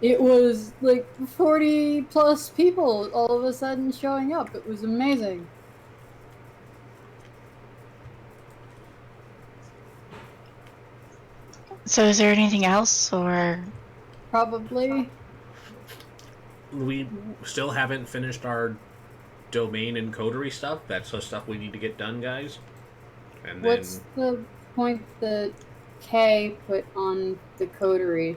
It was like 40 plus people all of a sudden showing up. It was amazing. So is there anything else, or Probably. We still haven't finished our domain and coterie stuff. That's the stuff we need to get done, guys. And then What's the point that Kay put on the coterie?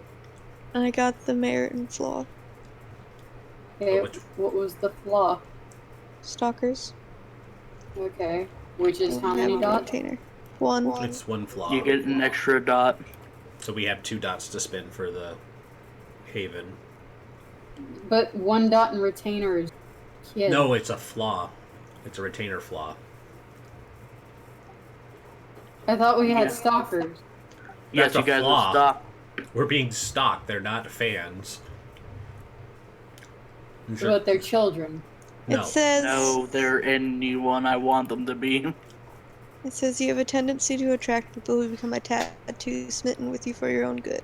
I got the merit and flaw. Okay, which- what was the flaw? Stalkers. Okay, which is how Have many a dots? Retainer. One. it's one flaw. You get an extra dot. So we have 2 dots to spend for the haven. But 1 dot in retainer is kid. No, it's a flaw. It's a retainer flaw. I thought we had Yeah. stalkers. Yes, That's you a guys flaw. will stop. We're being stalked. They're not fans. You sure? But they're children. No. It says No, they're anyone I want them to be. it says you have a tendency to attract people who become tattoo smitten with you for your own good.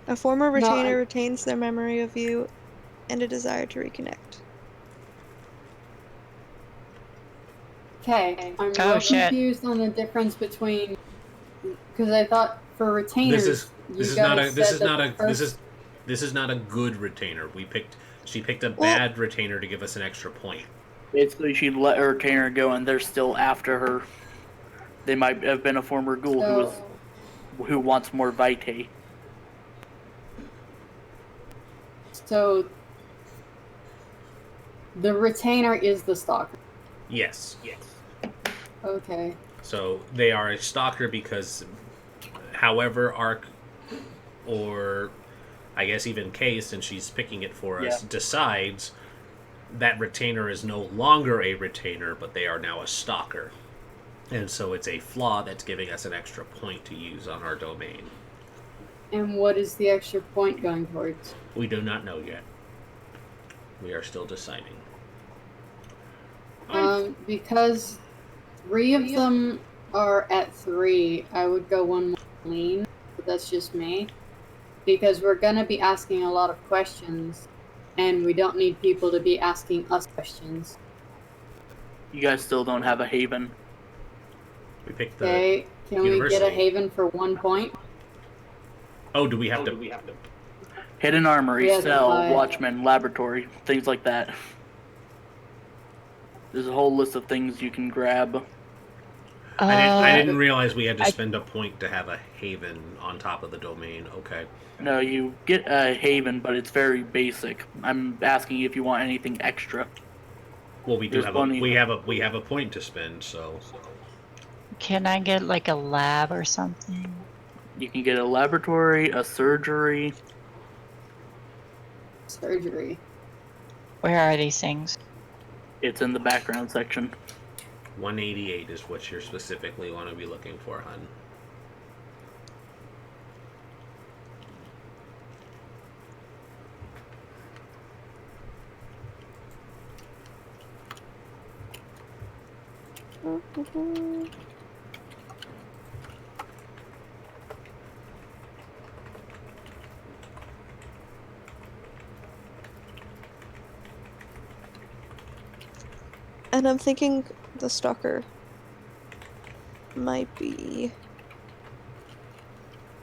A former No, retainer I- retains their memory of you and a desire to reconnect. Okay, I'm Oh, real shit. confused on the difference between because I thought for retainers This you is guys not a this said is that not the a first- this is not a good retainer. She picked a Well- bad retainer to give us an extra point. Basically, she let her retainer go, and they're still after her. They might have been a former ghoul who wants more vitae. So the retainer is the stalker. Yes. Okay. So they are a stalker because, however, Ark, or I guess even Kay, since she's picking it for us, Yeah. decides that retainer is no longer a retainer, but they are now a stalker. And so it's a flaw that's giving us an extra point to use on our domain. And what is the extra point going towards? We do not know yet. We are still deciding. Because 3 of them are at 3, I would go 1 more lean, but that's just me. Because we're going to be asking a lot of questions, and we don't need people to be asking us questions. You guys still don't have a haven. We picked the... Okay, can we get a university. haven for 1 point? Oh, do we have to... Hidden armory, Yeah, cell, the- watchman, laboratory, things like that. There's a whole list of things you can grab. I didn't realize we had to I- spend a point to have a haven on top of the domain. Okay. No, you get a haven, but it's very basic. I'm asking if you want anything extra. Well, we do There's have plenty. we have a point to spend, so Can I get like a lab or something? You can get a laboratory, a surgery. Surgery. Where are these things? It's in the background section. 188 is what you specifically want to be looking for, hun. And I'm thinking the stalker might be.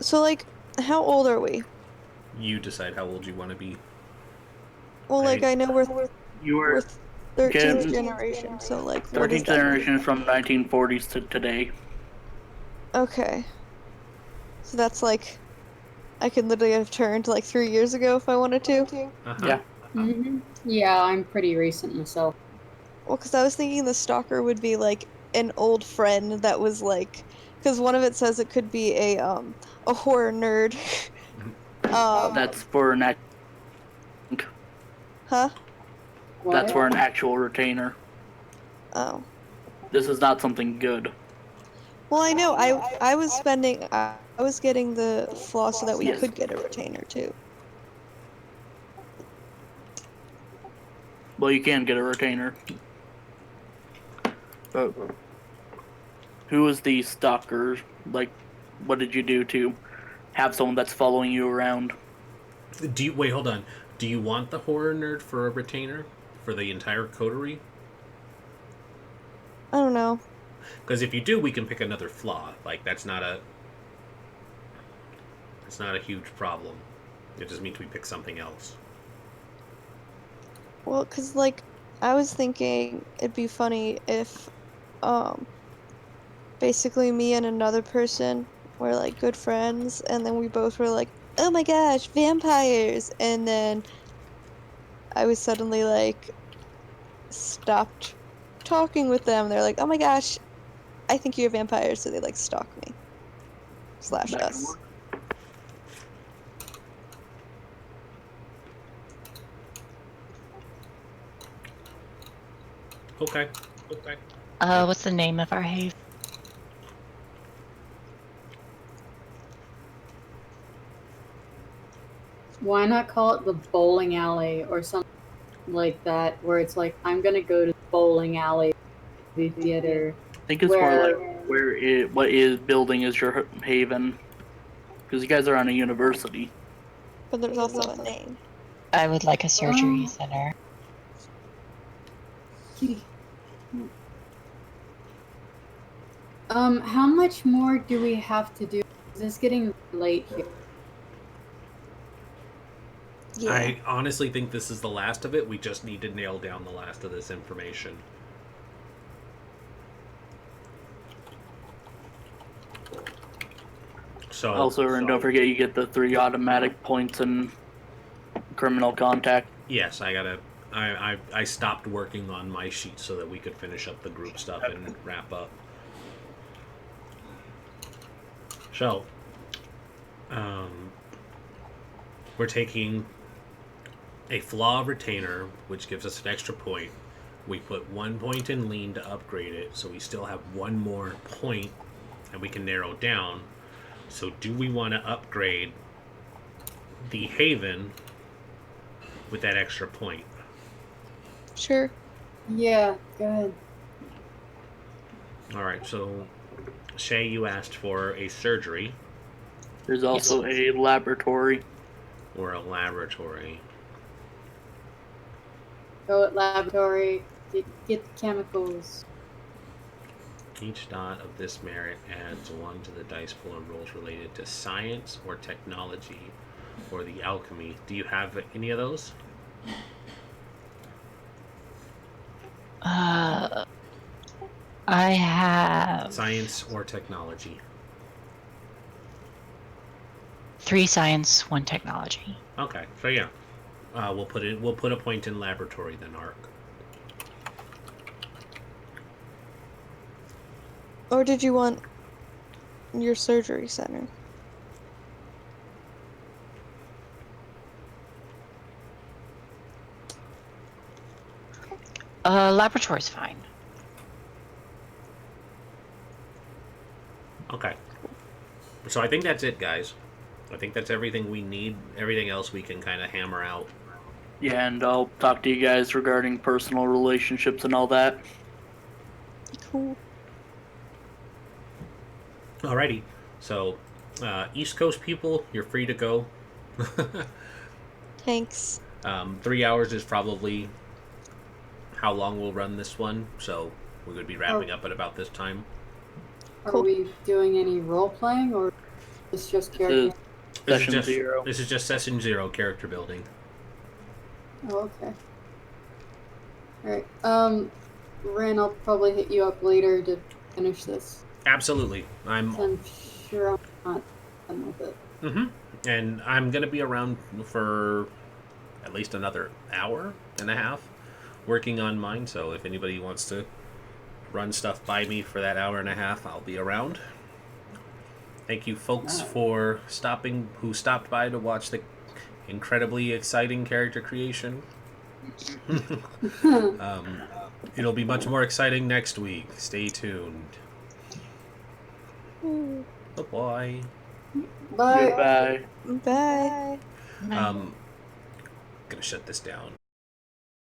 So, like, how old are we? You decide how old you want to be. Well, like, I know You we're were 13th generation, so, like, what is 13th that? generation from 1940s to today. Okay. So that's like, I could literally have turned like 3 years ago if I wanted to. Uh-huh. Yeah. Yeah, I'm pretty recent myself. Well, because I was thinking the stalker would be like an old friend that was like, because one of it says it could be a horror nerd. That's for an Huh? that's What? for an actual retainer. Oh. This is not something good. Well, I know. I was spending. I was getting the flaw so that we Yes. could get a retainer too. Well, you can get a retainer. But who is the stalker? Like, what did you do to have someone that's following you around? Wait, hold on. Do you want the horror nerd for a retainer for the entire coterie? I don't know. Because if you do, we can pick another flaw. Like that's not a huge problem. It just means we pick something else. Well, because, like, I was thinking it'd be funny if, basically me and another person were, like, good friends, and then we both were like, oh my gosh, vampires! And then I was suddenly, like, stopped talking with them. They're like, oh my gosh, I think you're vampires, so they, like, stalk me. / That can us. work. Okay. What's the name of our haven? Why not call it the bowling alley or something like that, where it's like, I'm gonna go to the bowling alley, the theater. I think it's more like what is building is your haven, because you guys are on a university. But there's also a name. I would like a surgery center. How much more do we have to do? Is this getting late here? Yeah. I honestly think this is the last of it. We just need to nail down the last of this information. So Also, and don't forget you get the 3 automatic points in criminal contact. yes, I stopped working on my sheet so that we could finish up the group stuff and wrap up. So, we're taking a flaw retainer, which gives us an extra point. We put 1 point in lean to upgrade it, so we still have 1 more point, and we can narrow down. So, do we want to upgrade the haven with that extra point? Sure. Yeah, go ahead. All right, so Shay, you asked for a surgery There's also a laboratory. or a laboratory. Go at laboratory, get the chemicals. Each dot of this merit adds 1 to the dice pool of rolls related to science or technology or the alchemy. Do you have any of those? I have Science or technology. 3 science, 1 technology. Okay, so yeah, we'll put a point in laboratory then, Ark. Or did you want your surgery center? Laboratory's fine. Okay. So I think that's it, guys. I think that's everything we need. Everything else we can kind of hammer out. Yeah, and I'll talk to you guys regarding personal relationships and all that. Cool. Alrighty. So, East Coast people, you're free to go. Thanks. 3 hours is probably how long we'll run this one. So we're going to be wrapping up at about this time. Are Cool. we doing any role playing or is just This character? is session This 0. is just session 0, character building. Oh, okay. Alright. Ren, I'll probably hit you up later to finish this. Absolutely. I'm sure I'm not done with it. And I'm going to be around for at least another hour and a half working on mine. So if anybody wants to run stuff by me for that hour and a half, I'll be around. Thank you, folks, for stopped by to watch the incredibly exciting character creation. It'll be much more exciting next week. Stay tuned. Bye-bye. Bye. Goodbye. Bye. Gonna shut this down.